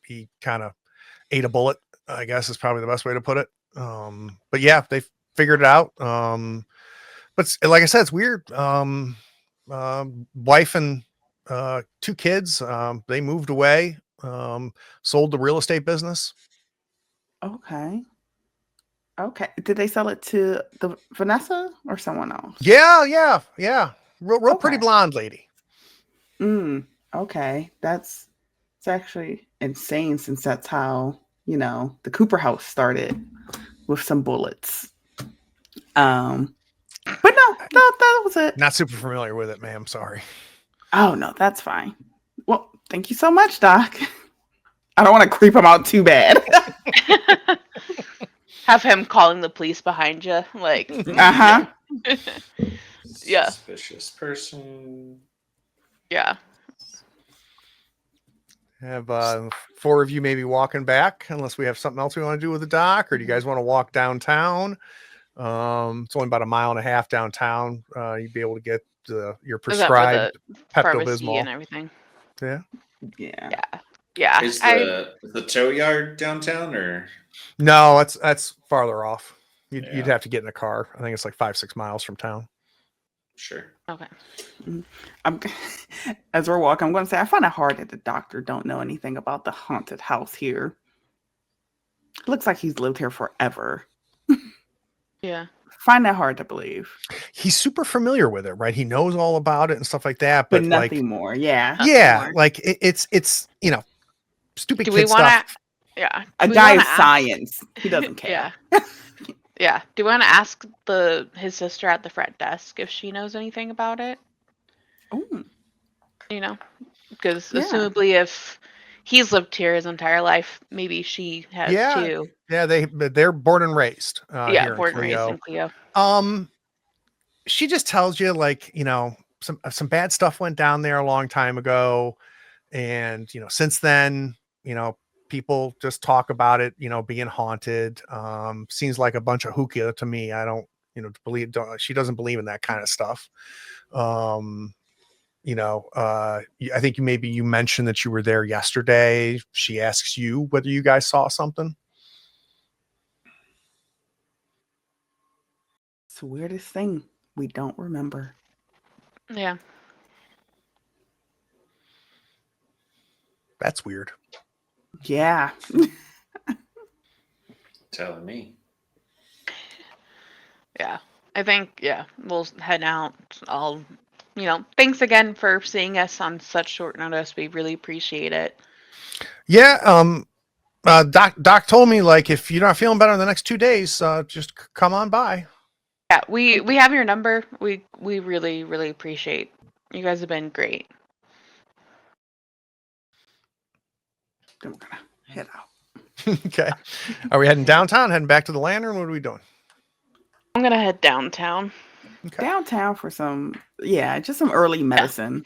He kind of ate a bullet, I guess is probably the best way to put it. But yeah, they figured it out. But like I said, it's weird. Wife and 2 kids, they moved away, sold the real estate business. Okay. Did they sell it to the Vanessa or someone else? Yeah. Real pretty blonde lady. Okay. It's actually insane since that's how, the Cooper house started with some bullets. But no, that was it. Not super familiar with it, ma'am. Sorry. Oh, no, that's fine. Well, thank you so much, Doc. I don't want to creep him out too bad. Have him calling the police behind you. Like, yeah. Suspicious person. Yeah. Have 4 of you maybe walking back, unless we have something else we want to do with the doc, or do you guys want to walk downtown? It's only about a mile and a half downtown. You'd be able to get your Is that for prescribed the pharmacy Pepto-Bismol. and everything? Yeah. Yeah. Yeah. Yeah. Is the tow yard downtown or? No, that's farther off. You'd Yeah. have to get in a car. I think it's like 5-6 miles from town. Sure. Okay. I'm, as we're walking, I'm going to say I find it hard that the doctor don't know anything about the haunted house here. Looks like he's lived here forever. Yeah. Find that hard to believe, He's super familiar with it, right? He knows all about it and stuff like that. but But nothing like, more. Yeah, yeah, more. like it's stupid Do kid we want stuff. to? Yeah. a Do we guy wanna of ask- science. He doesn't care. Yeah. Yeah. Do we want to ask his sister at the front desk if she knows anything about it? Ooh, You know, because Yeah. assumably if he's lived here his entire life, maybe she has Yeah. too. Yeah, they're born and raised. Yeah, Here in born and raised Cleo. in Cleo. She just tells you like, some bad stuff went down there a long time ago, and since then, people just talk about it, being haunted. Seems like a bunch of hookah to me. I don't, she doesn't believe in that kind of stuff. I think you mentioned that you were there yesterday. She asks you whether you guys saw something. it's the weirdest thing. We don't remember. Yeah. That's weird. Yeah. Telling me. Yeah. I think, we'll head out. Thanks again for seeing us on such short notice. We really appreciate it. Yeah. Doc told me, like, if you're not feeling better in the next 2 days, just come on by. Yeah, we have your number. We really, really appreciate. You guys have been great. Then we're gonna head out. Okay. Are we heading downtown, heading back to the lantern? What are we doing? I'm gonna head downtown. Okay. Downtown for just some early medicine.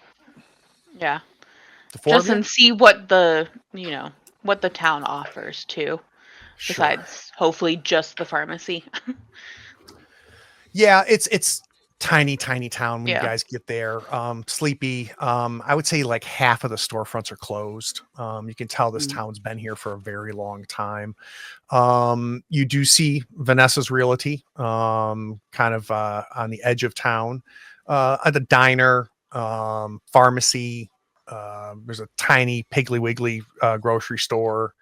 Yeah. The four Just of you? and see what the town offers too. Sure. Besides hopefully just the pharmacy. Yeah, it's tiny town when you Yeah. guys get there. Sleepy. I would say like half of the storefronts are closed. You can tell this town's been here for a very long time. You do see Vanessa's Realty, kind of on the edge of town, at the diner, pharmacy. There's a tiny Piggly Wiggly grocery store.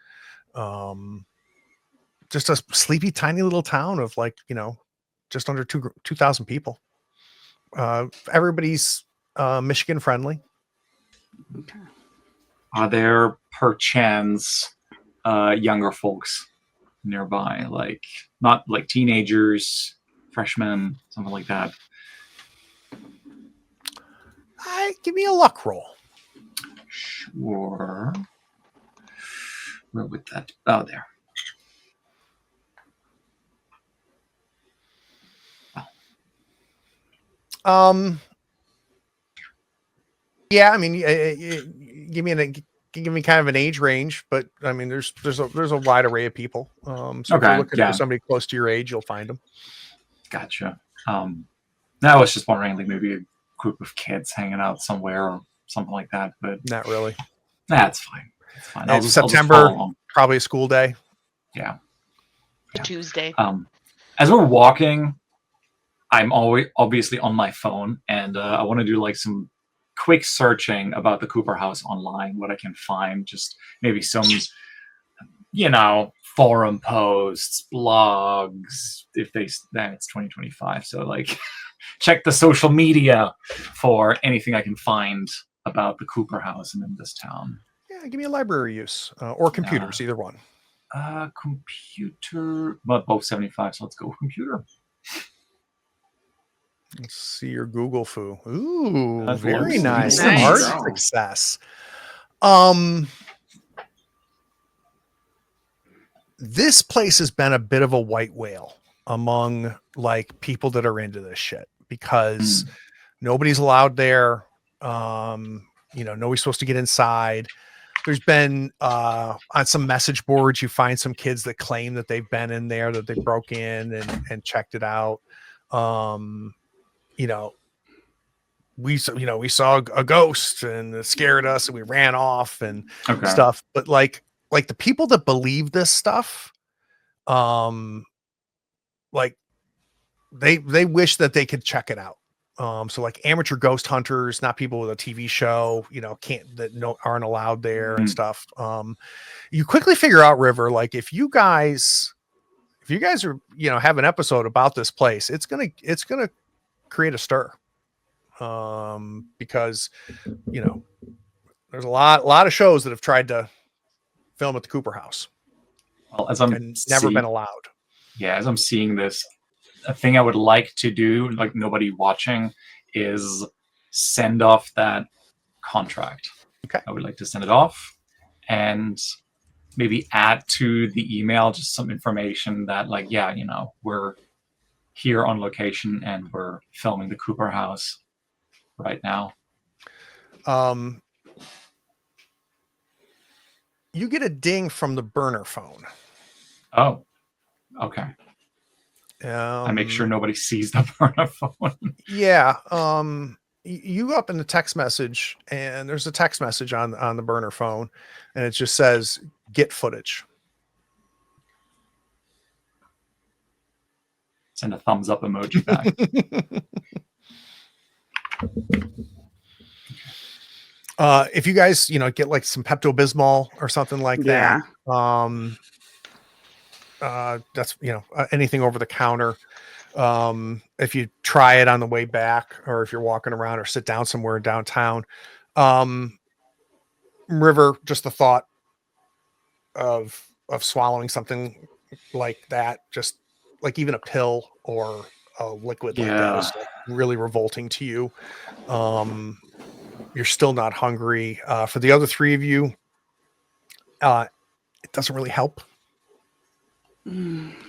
Just a sleepy, tiny little town of like, just under 2,000 people. Everybody's Michigan friendly. Okay. Are there perchance younger folks nearby, like not like teenagers, freshmen, something like that? Give me a luck roll. Sure. Where would that? Oh, there. Yeah, I mean, give me kind of an age range, but I mean, there's a wide array of people. So if Okay, you're looking yeah. for somebody close to your age, you'll find them. Gotcha. I was just wondering, like maybe a group of kids hanging out somewhere or something like that, but Not really. that's fine. It's fine. It's I'll just September. follow along. Probably a school day. Yeah. Yeah. Tuesday. As we're walking, I'm always obviously on my phone, and I want to do like some quick searching about the Cooper House online, what I can find, just maybe some, forum posts, blogs. If it's 2025, so like check the social media for anything I can find about the Cooper House and in this town. Yeah, give me a library use or computers, either one. Computer, but both 75. So let's go computer. Let's see your Google foo. Ooh, That's very awesome. nice. Nice. Art success. This place has been a bit of a white whale among like people that are into this shit because nobody's allowed there. Nobody's supposed to get inside. There's been on some message boards, you find some kids that claim that they've been in there, that they broke in and checked it out. You know, we saw a ghost and it scared us and we ran off and stuff. But like the people that believe this stuff, like they wish that they could check it out. So like amateur ghost hunters, not people with a TV show, aren't allowed there and stuff. You quickly figure out, River, like if you guys are, have an episode about this place, it's gonna create a stir. Because there's a lot of shows that have tried to film at the Cooper House. Well, as I'm never been allowed. Yeah, as I'm seeing this, a thing I would like to do, like nobody watching, is send off that contract. Okay. I would like to send it off and maybe add to the email just some information that, like, yeah, we're here on location and we're filming the Cooper House right now. You get a ding from the burner phone. Oh, okay. I make sure nobody sees the burner phone. Yeah. You up in the text message, and there's a text message on the burner phone, and it just says get footage. Send a thumbs up emoji back. If you guys, get like some Pepto-Bismol or something like that, that's, anything over the counter. If you try it on the way back, or if you're walking around or sit down somewhere downtown, River, just the thought of swallowing something like that, just like even a pill or a liquid like that is like really revolting to you. You're still not hungry. For the other three of you, it doesn't really help.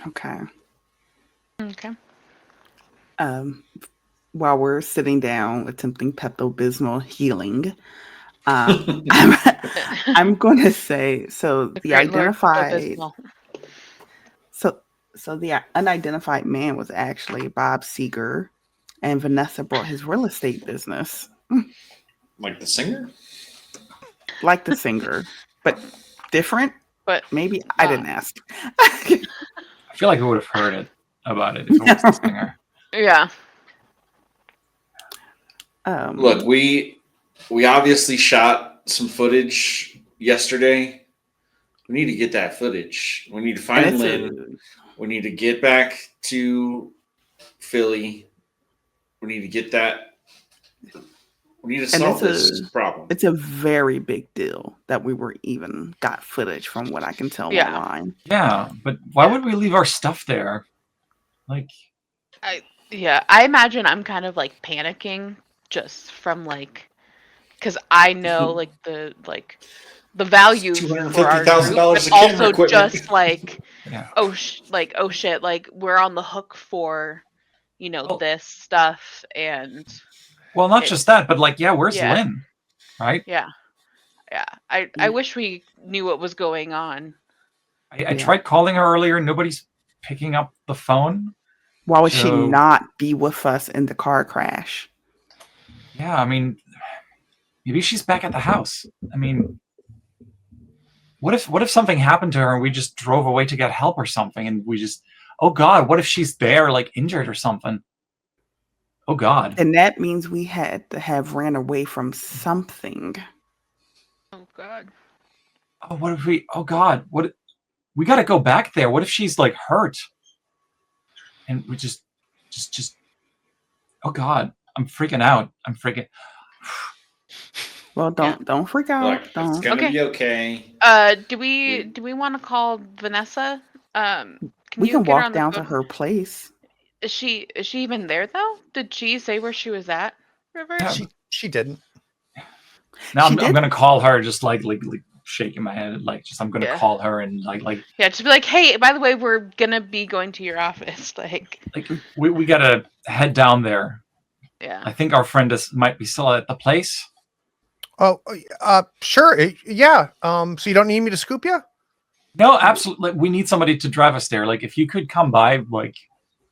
Okay. While we're sitting down attempting Pepto-Bismol healing, I'm going to say, so the unidentified man was actually Bob Seeger, and Vanessa brought his real estate business. Like the singer? Like the singer, but different. But maybe I didn't ask. I feel like we would have heard about it if it was the singer. Yeah. Look, we obviously shot some footage yesterday. We need to get that footage. We need to find Lynn. We need to get back to Philly. We need to get that. We need to solve this problem. It's a very big deal that we were even got footage from what I can tell online. Yeah, but why would we leave our stuff there? Like, I imagine I'm kind of like panicking just from like, because I know like the value for our group, but also just like, oh shit, like we're on the hook for, this stuff and. Well, not just that, but like, where's Lynn? Right? Yeah. I wish we knew what was going on. I tried calling her earlier. Nobody's picking up the phone. Why would she not be with us in the car crash? Yeah, I mean, maybe she's back at the house. I mean, what if something happened to her and we just drove away to get help or something, and we just, oh God, what if she's there, like injured or something? Oh God. And that means we had to have ran away from something. Oh God. Oh, what if we, oh God, we got to go back there. What if she's like hurt? And we just, oh God, I'm freaking out. Well, don't freak out. Look, it's gonna be okay. Do we want to call Vanessa? We can walk down to her place. Is she even there though? Did she say where she was at, River? She didn't. Now I'm gonna call her, just like shaking my head, like I'm gonna call her and like just be like, hey, by the way, we're gonna be going to your office. Like we gotta head down there. Yeah. I think our friend might be still at the place. Oh, sure. Yeah. So you don't need me to scoop you? No, absolutely. We need somebody to drive us there. Like, if you could come by, like,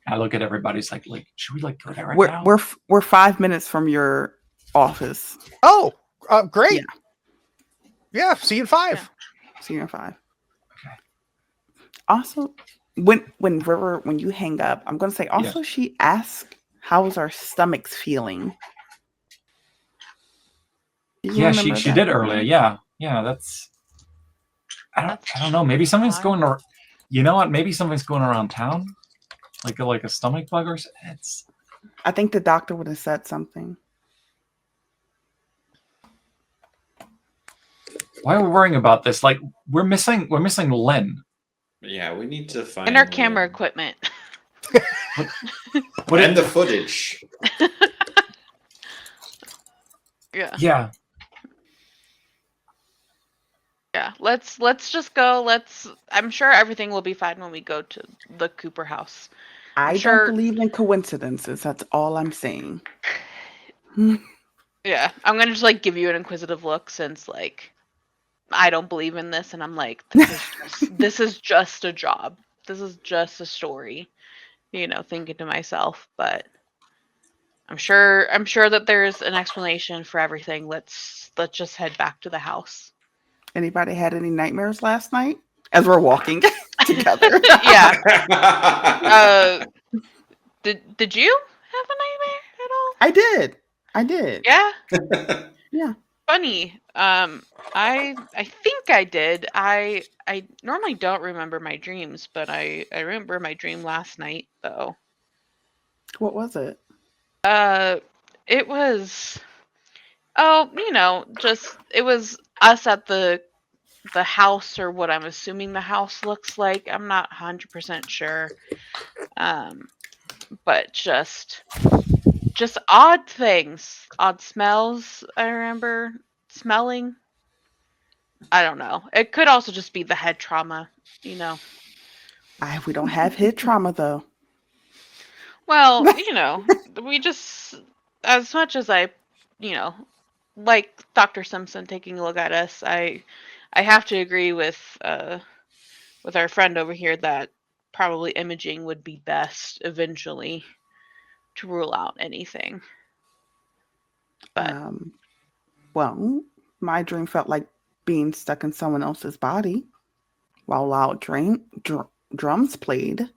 I look at everybody's like, should we like go there right now? We're 5 minutes from your office. Oh, great. Yeah. Yeah. See you in 5. Yeah. See you in 5. Okay. Also, when you hang up, I'm gonna say also she asked how's our stomachs feeling. Yeah, she did earlier. Yeah, that's. I don't know. Maybe something's going around. You know what? Maybe something's going around town, like a stomach bug or it's. I think the doctor would have said something. Why are we worrying about this? Like, we're missing Lynn. Yeah, we need to find And our camera equipment. and the footage. Yeah. Yeah. Yeah. Let's just go. I'm sure everything will be fine when we go to the Cooper house. I don't believe in coincidences. That's all I'm saying. Yeah. I'm gonna just like give you an inquisitive look since like I don't believe in this, and I'm like, this is just a job. This is just a story. Thinking to myself, but I'm sure that there's an explanation for everything. Let's just head back to the house. Anybody had any nightmares last night as we're walking together? Yeah. Did you have a nightmare at all? I did. Yeah. Yeah. Funny. I think I did. I normally don't remember my dreams, but I remember my dream last night though. What was it? It was it was us at the house, or what I'm assuming the house looks like. I'm not 100% sure. But just odd things, odd smells. I remember smelling. I don't know. It could also just be the head trauma, We don't have head trauma though. Well, we just, as much as I, like Dr. Simpson taking a look at us, I have to agree with our friend over here that probably imaging would be best eventually to rule out anything. But well, my dream felt like being stuck in someone else's body while loud drums played.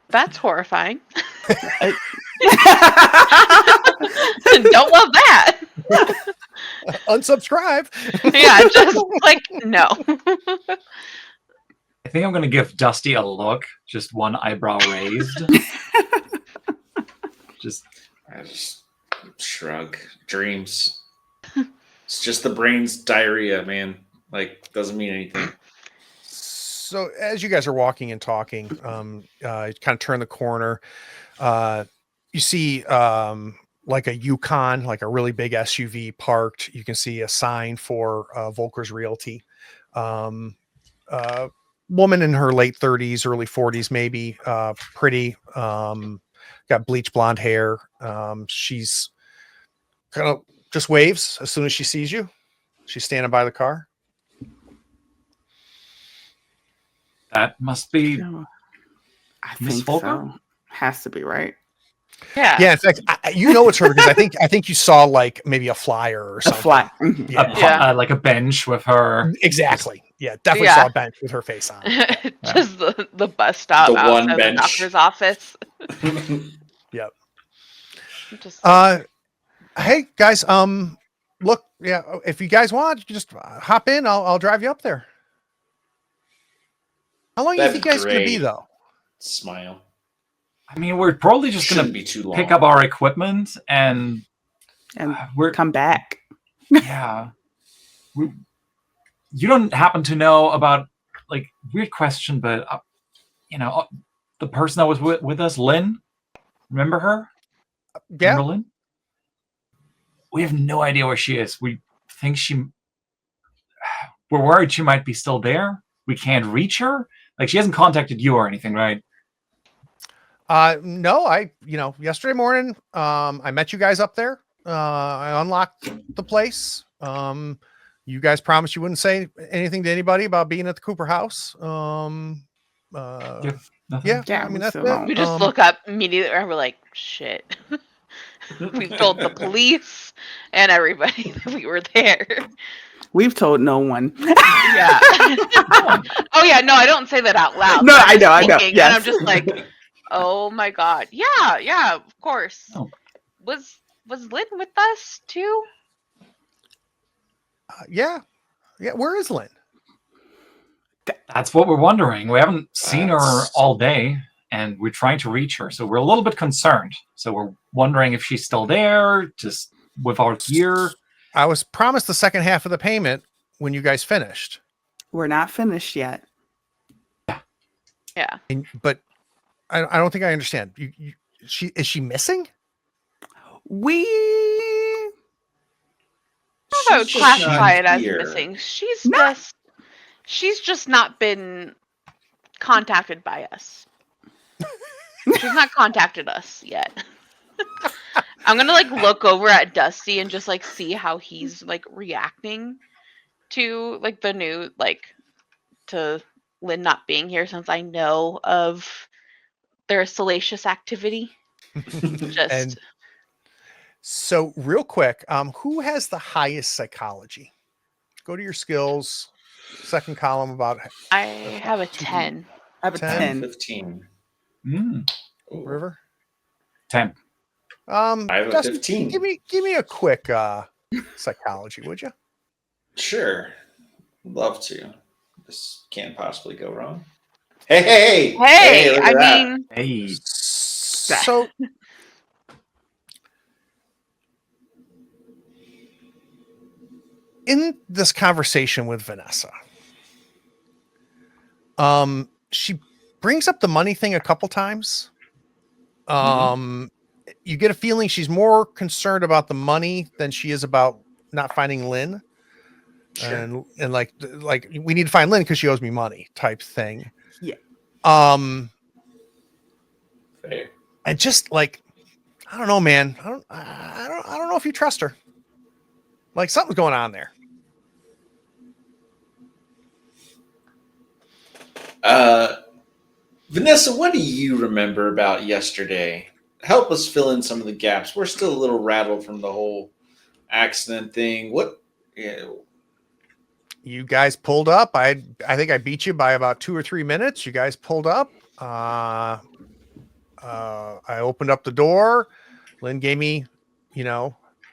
that's horrifying. Don't love that. Unsubscribe. Yeah, just like no. I think I'm gonna give Dusty a look, just one eyebrow raised. I just shrug. Dreams. It's just the brain's diarrhea, man. Like, doesn't mean anything. So as you guys are walking and talking, you kind of turn the corner. You see like a Yukon, like a really big SUV parked. You can see a sign for Volker's Realty. Woman in her late 30s, early 40s, maybe, pretty, got bleach blonde hair. She's kind of just waves as soon as she sees you. She's standing by the car. That must be I Miss think Volker? so. Has to be, right? Yeah. In fact, it's her because I think you saw like maybe a flyer or A something. flat. Yeah. like a bench with her. Exactly. Yeah, definitely Yeah. saw a bench with her face on. Just the bus stop The outside one the bench. doctor's office. Yep. Just Hey guys, look, yeah, if you guys want, you can just hop in. I'll drive you up there. How long do you think you guys gonna be great. though? Smile. I mean, we're probably just Shouldn't gonna be too long. pick up our equipment and we're Come back. yeah. You don't happen to know about, like, weird question, but the person that was with us, Lynn. Remember her? Yeah. Remember Lynn? We have no idea where she is. We think we're worried she might be still there. We can't reach her. Like, she hasn't contacted you or anything, right? No, yesterday morning, I met you guys up there. I unlocked the place. You guys promised you wouldn't say anything to anybody about being at the Cooper house. Yep, nothing. Yeah, Yeah, I mean we that's still it. don't. We just look up immediately and we're like, shit. We've told the police and everybody that we were there. We've told no one. Yeah. Oh yeah, no, I don't say that out loud. No, but I'm I just know, I know, thinking, yes. And I'm just like, oh my god. Yeah, of course. Oh. Was Lynn with us too? Yeah. Where is Lynn? That's what we're wondering. We haven't seen her That's- all day, and we're trying to reach her. So we're a little bit concerned. So we're wondering if she's still there, just without gear. I was promised the second half of the payment when you guys finished. We're not finished yet. Yeah. But I don't think I understand. Is she missing? We I would She's just classify not it as here. missing. No. She's just not been contacted by us. She's not contacted us yet. I'm gonna like look over at Dusty and just like see how he's like reacting to like the new to Lynn not being here, since I know of their salacious activity. Just And so real quick, who has the highest psychology? Go to your skills, second column about I have a 10. I have a 10. 10. 15. Mm, Ooh, River. 10. I have a Dustin, 15. give me a quick psychology, would you? Sure. Love to. This can't possibly go wrong. Hey! Hey, look I at that. mean, Hey. So in this conversation with Vanessa, she brings up the money thing a couple times. You get a feeling she's more concerned about the money than she is about not finding Lynn. Sure. And like we need to find Lynn because she owes me money type thing. Yeah. Fair. And just like, I don't know, man. I don't know if you trust her. Like something's going on there. Vanessa, what do you remember about yesterday? Help us fill in some of the gaps. We're still a little rattled from the whole accident thing. What? Yeah, You guys pulled up. I think I beat you by about 2 or 3 minutes. You guys pulled up. I opened up the door. Lynn gave me,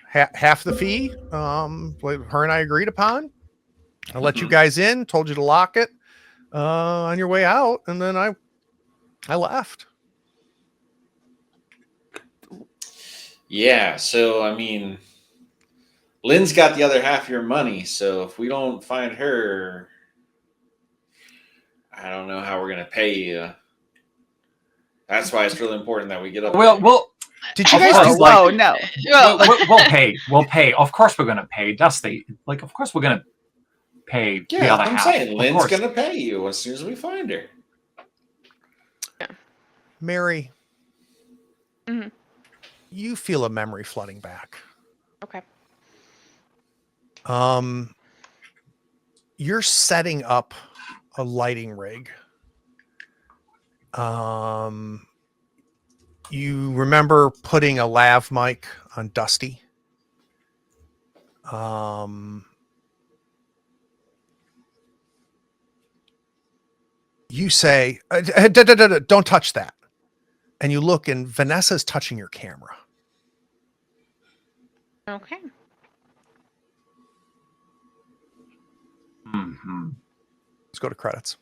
half the fee. Like her and I agreed upon. I let you guys in. Told you to lock it on your way out, and then I left. Yeah, so I mean, Lynn's got the other half of your money, so if we don't find her, I don't know how we're gonna pay you. That's why it's really important that we get up. there. Well, Did you Of guys course, do Whoa, no. we'll pay. We'll pay. Of course, we're gonna pay. Dusty, like, of course, we're gonna pay the Yeah, other I'm half. saying Of Lynn's course. gonna pay you as soon as we find her. Mary? Mhm. You feel a memory flooding back. Okay. You're setting up a lighting rig. You remember putting a lav mic on Dusty. You say, don't touch that. And you look, and Vanessa's touching your camera. Okay. Mhm. Let's go to credits.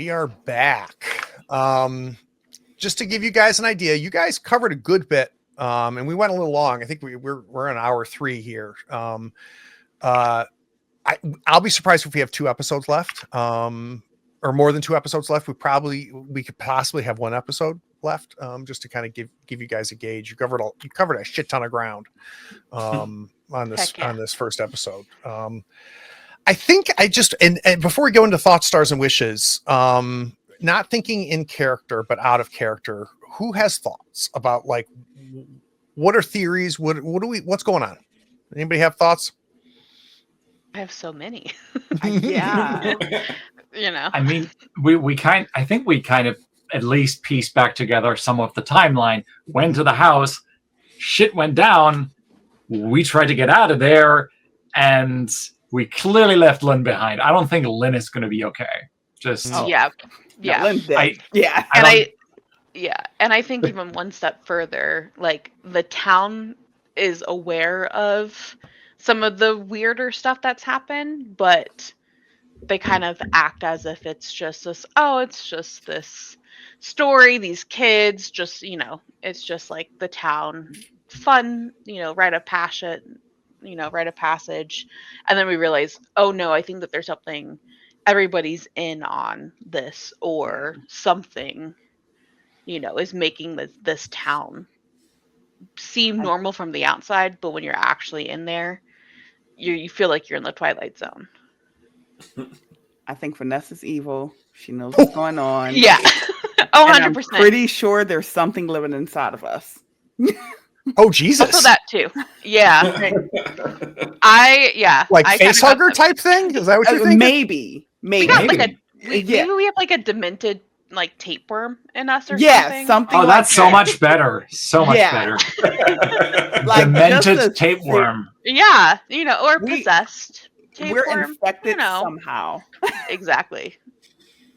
we are back. Just to give you guys an idea, you guys covered a good bit, and we went a little long. I think we're on hour 3 here. I'll be surprised if we have 2 episodes left, or more than 2 episodes left. We could possibly have 1 episode left, just to kind of give you guys a gauge. You covered a shit ton of ground on this first episode. I think and before we go into thoughts, stars, and wishes, not thinking in character but out of character, who has thoughts about, like, what are theories? What's going on? Anybody have thoughts? I have so many. Yeah. I mean, I think we kind of at least pieced back together some of the timeline. Went to the house, shit went down, we tried to get out of there, and we clearly left Lynn behind. I don't think Lynn is going to be okay. Just yeah. Lynn's dead. And I think even one step further, like, the town is aware of some of the weirder stuff that's happened, but they kind of act as if it's just this story, these kids, just, it's just like the town fun, rite of passage, and then we realize, oh no, I think that there's something, everybody's in on this, or something, is making this town seem normal from the outside, but when you're actually in there, you feel like you're in the Twilight Zone. I think Vanessa's evil. She knows what's going on. Yeah. Oh, 100%. I'm pretty sure there's something living inside of us. Oh, Jesus. Also that too. Yeah. Like face hugger type thing? Is that what you're thinking? Maybe. We got maybe we have like a demented, like, tapeworm in us or something. something. Oh, that's so much better. So much better. Like demented tapeworm. Yeah, or possessed tapeworm. We're infected somehow. Exactly.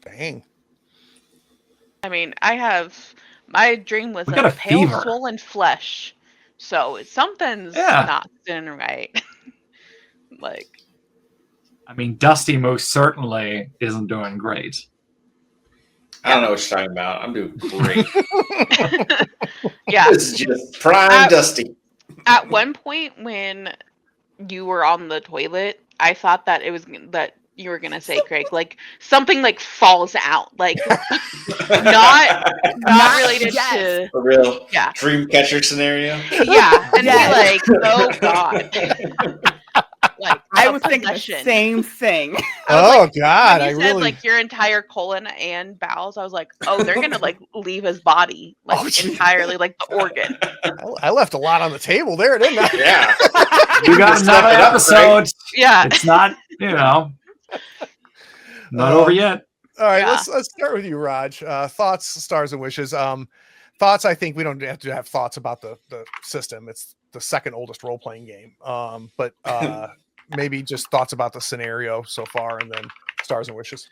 Dang. I mean, my dream was got a a pale, fever. swollen flesh. So something's not sitting right. Like, I mean, Dusty most certainly isn't doing great. I don't know what you're talking about. I'm doing great. Yeah. This is just prime Dusty. At one point when you were on the toilet, I thought that that you were gonna say, Craig, like, something like falls out, like, not related to a real dream catcher scenario. Yeah, and be like, oh god. Like, I was thinking the same thing. Oh God! When you said like your entire colon and bowels, I was like, oh, they're gonna like leave his body entirely, like the organ. I left a lot on the table there, didn't I? Yeah. You got another episode. Right? Yeah. It's not, not over yet. All right, let's start with you, Raj. Thoughts, stars, and wishes. Thoughts. I think we don't have to have thoughts about the system. It's the second oldest role playing game. But maybe just thoughts about the scenario so far, and then stars and wishes.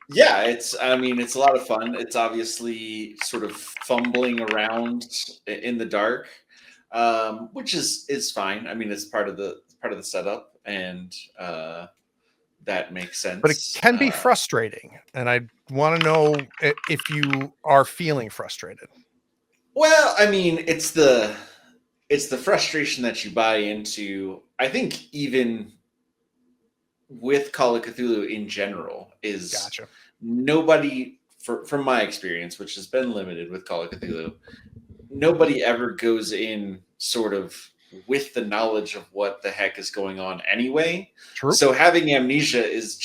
Yeah, it's a lot of fun. It's obviously sort of fumbling around in the dark, which is fine. I mean, it's part of the setup, and that makes sense. But it can be frustrating, and I want to know if you are feeling frustrated. Well, I mean, it's the frustration that you buy into. I think even with Call of Cthulhu in general is nobody, from my experience, which has been limited with Call of Cthulhu, nobody ever goes in sort of with the knowledge of what the heck is going on anyway. True. So having amnesia is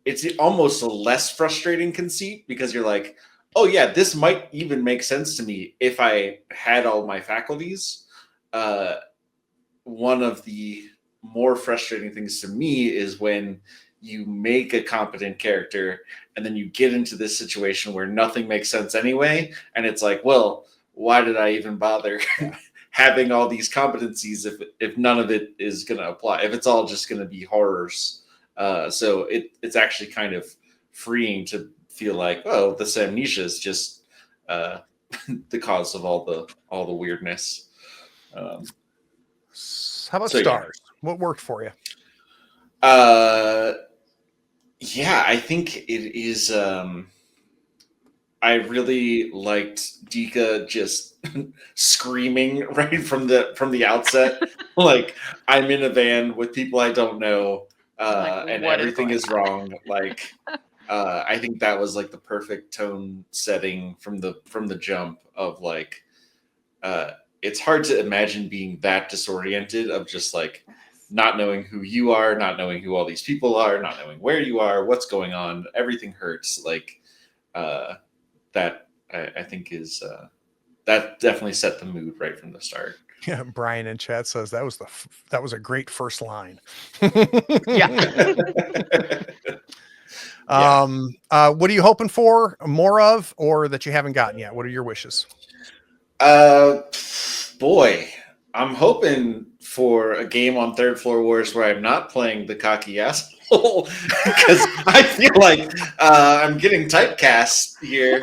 it's almost a less frustrating conceit, because you're like, oh yeah, this might even make sense to me if I had all my faculties. One of the more frustrating things to me is when you make a competent character and then you get into this situation where nothing makes sense anyway, and it's like, well, why did I even bother having all these competencies if none of it is going to apply, if it's all just going to be horrors? So it's actually kind of freeing to feel like, oh, this amnesia is just the cause of all the weirdness. How about stars? Yeah. What worked for you? Yeah, I think it is. I really liked Dika just screaming right from the outset, like I'm in a van with people I don't know, Like, and what is everything going is on? wrong. Like, I think that was like the perfect tone setting from the jump of like, uh, it's hard to imagine being that disoriented of just like not knowing who you are, not knowing who all these people are, not knowing where you are, what's going on. Everything hurts. Like, uh, that I think is that definitely set the mood right from the start. Yeah, Brian in chat says that was a great first line. Yeah. Yeah. What are you hoping for more of, or that you haven't gotten yet? What are your wishes? Boy, I'm hoping for a game on Third Floor Wars where I'm not playing the cocky asshole because I feel like I'm getting typecast here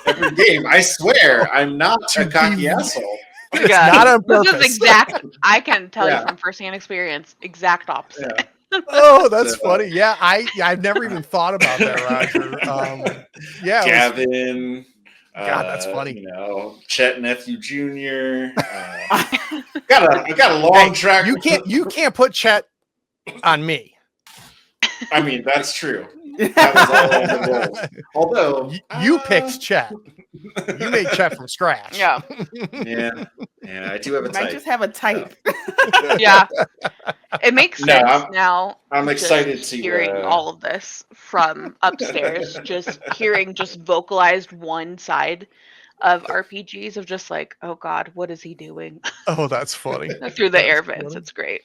every game. I swear I'm not a cocky asshole. It's Yeah, not on this is purpose. exact. I can tell you Yeah. from firsthand experience, exact opposite. Yeah. Oh, that's So, funny. Yeah, I've never even thought about that, Roger. Yeah, it was, Gavin, God, that's funny. you know, Chet Nephew Jr. I got a long Hey, track. you can't put Chet on me. I mean, that's true. That was all on the rolls. Although You picked Chet. You made Chet from scratch. Yeah, yeah, I do have a Might type. just have a type. yeah. It makes No, sense now. I'm just excited to hearing all of this from upstairs. Just hearing just vocalized one side of RPGs of just like, oh God, what is he doing Oh, that's funny. through the That's air vents? funny. It's great.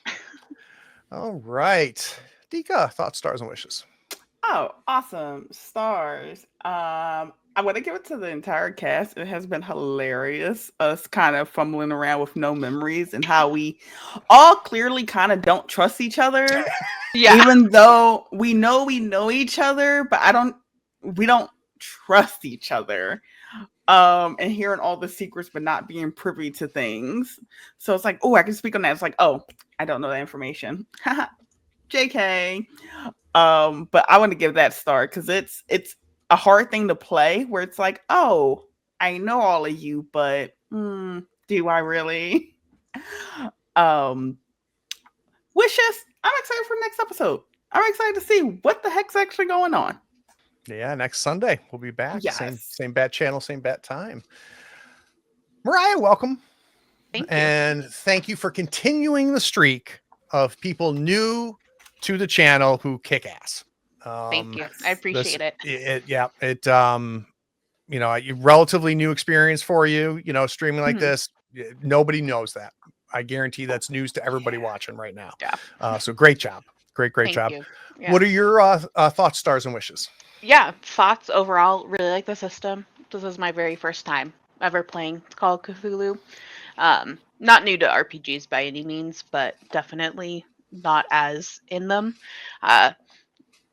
All right. Dika, thoughts, stars, and wishes. Oh, awesome. Stars. I want to give it to the entire cast. It has been hilarious. Us kind of fumbling around with no memories and how we all clearly kind of don't trust each other. Yeah, Even though we know each other, but we don't trust each other. And hearing all the secrets but not being privy to things. So it's like, oh, I can speak on that. It's like, oh, I don't know that information. JK. But I want to give that star because it's a hard thing to play where it's like, oh, I know all of you, but do I really? Wishes. I'm excited for the next episode. I'm excited to see what the heck's actually going on. Yeah, next Sunday we'll be back. Yes. Same bat channel, same bat time. Mariah, welcome. thank you. And thank you for continuing the streak of people new to the channel who kick ass. Thank you. I appreciate it. You know, a relatively new experience for you, you know, streaming like this. Nobody knows that. I guarantee that's news to everybody watching right now. Yeah. So great job. Great Thank job. you. Yeah. What are your thoughts, stars, and wishes? Yeah, thoughts overall, really like the system. This is my very first time ever playing Call of Cthulhu. Not new to RPGs by any means, but definitely not as in them.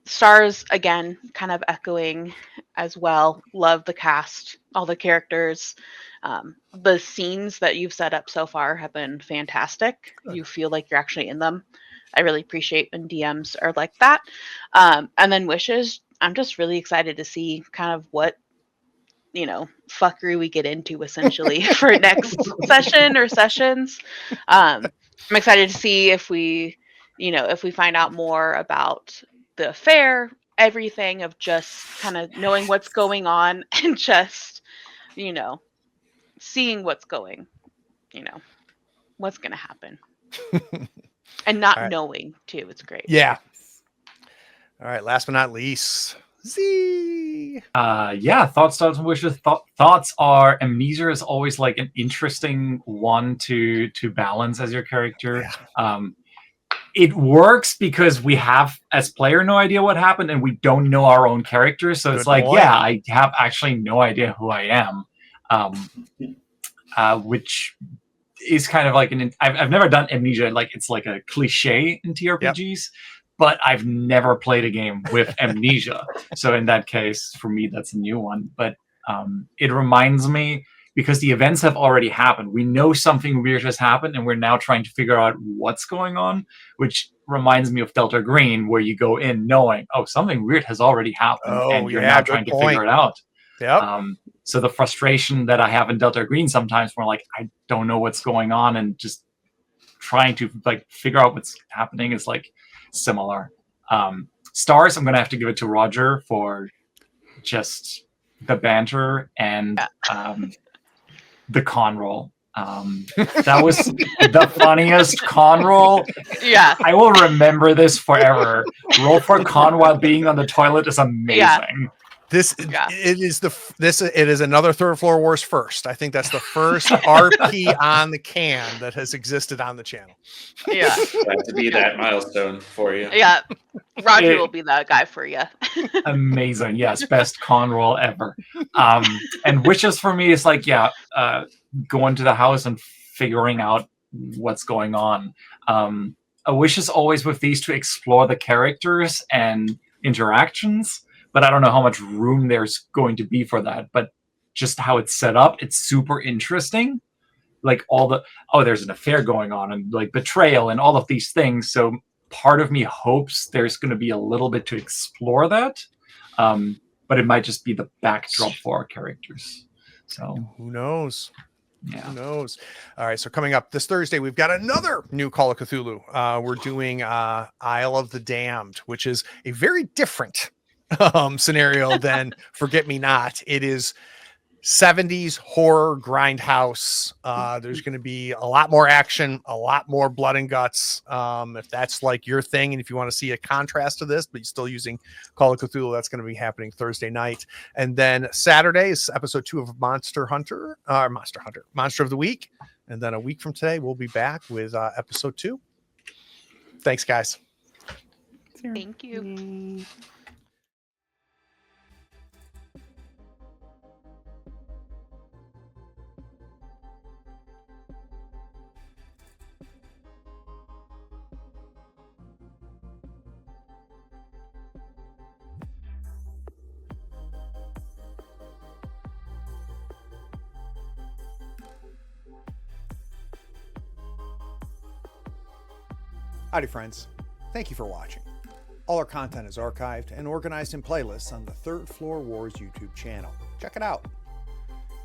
Stars, again, kind of echoing as well. Love the cast, all the characters. The scenes that you've set up so far have been fantastic. Good. You feel like you're actually in them. I really appreciate when DMs are like that. And then wishes, I'm just really excited to see kind of what, fuckery we get into essentially for next session or sessions. I'm excited to see if we find out more about the affair, everything of just kind of knowing what's going on and just, seeing what's going, what's going to happen. And not right. knowing too. It's great. Yeah. All right. Last but not least, Z. Yeah, thoughts, stars, and wishes. Thoughts are amnesia is always like an interesting one to balance as your character. Yeah. It works because we have, as player, no idea what happened, and we don't know our own character. So it's Good like, point. yeah, I have actually no idea who I am, which is kind of like I've never done amnesia. Like it's like a cliche in TRPGs, but I've never played a game with amnesia. So in that case, for me, that's a new one. But it reminds me because the events have already happened. We know something weird has happened, and we're now trying to figure out what's going on, which reminds me of Delta Green, where you go in knowing, oh, something weird has already happened, and you're now trying to figure it out. Yep. So the frustration that I have in Delta Green sometimes, where like I don't know what's going on, and just trying to like figure out what's happening is like similar. Stars, I'm gonna have to give it to Roger for just the banter and the con roll. That was the funniest con roll. Yeah, I will remember this forever. Roll for con while being on the toilet is amazing. Yeah. It is another Third Floor Wars first. I think that's the first RP on the can that has existed on the channel. Yeah, Glad to be that milestone for you. yeah. Roger will be that guy for you. Amazing. Yes, best con roll ever. And wishes for me is like, going to the house and figuring out what's going on. A wish is always with these to explore the characters and interactions, but I don't know how much room there's going to be for that. But just how it's set up, it's super interesting. Like there's an affair going on, and like betrayal and all of these things. So part of me hopes there's going to be a little bit to explore that, but it might just be the backdrop for our characters. So who knows? Yeah. Who knows? All right. So coming up this Thursday, we've got another new Call of Cthulhu. We're doing Isle of the Damned, which is a very different scenario than Forget Me Not. It is 70s horror grindhouse. There's going to be a lot more action, a lot more blood and guts. If that's like your thing, and if you want to see a contrast to this, but you're still using Call of Cthulhu, that's going to be happening Thursday night. And then Saturday is episode 2 of Monster of the Week. And then a week from today, we'll be back with episode 2. Thanks, guys. Thank you. Howdy, friends. Thank you for watching. All our content is archived and organized in playlists on the Third Floor Wars YouTube channel. Check it out.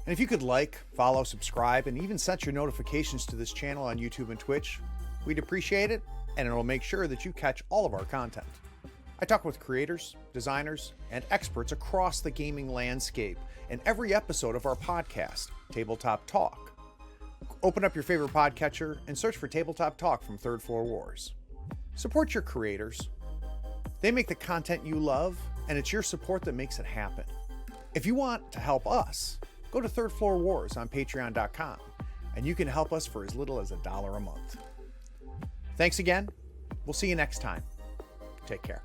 And if you could like, follow, subscribe, and even set your notifications to this channel on YouTube and Twitch, we'd appreciate it, and it'll make sure that you catch all of our content. I talk with creators, designers, and experts across the gaming landscape in every episode of our podcast, Tabletop Talk. Open up your favorite podcatcher and search for Tabletop Talk from Third Floor Wars. Support your creators. They make the content you love, and it's your support that makes it happen. If you want to help us, go to Third Floor Wars on patreon.com, and you can help us for as little as $1 a month. Thanks again. We'll see you next time. Take care.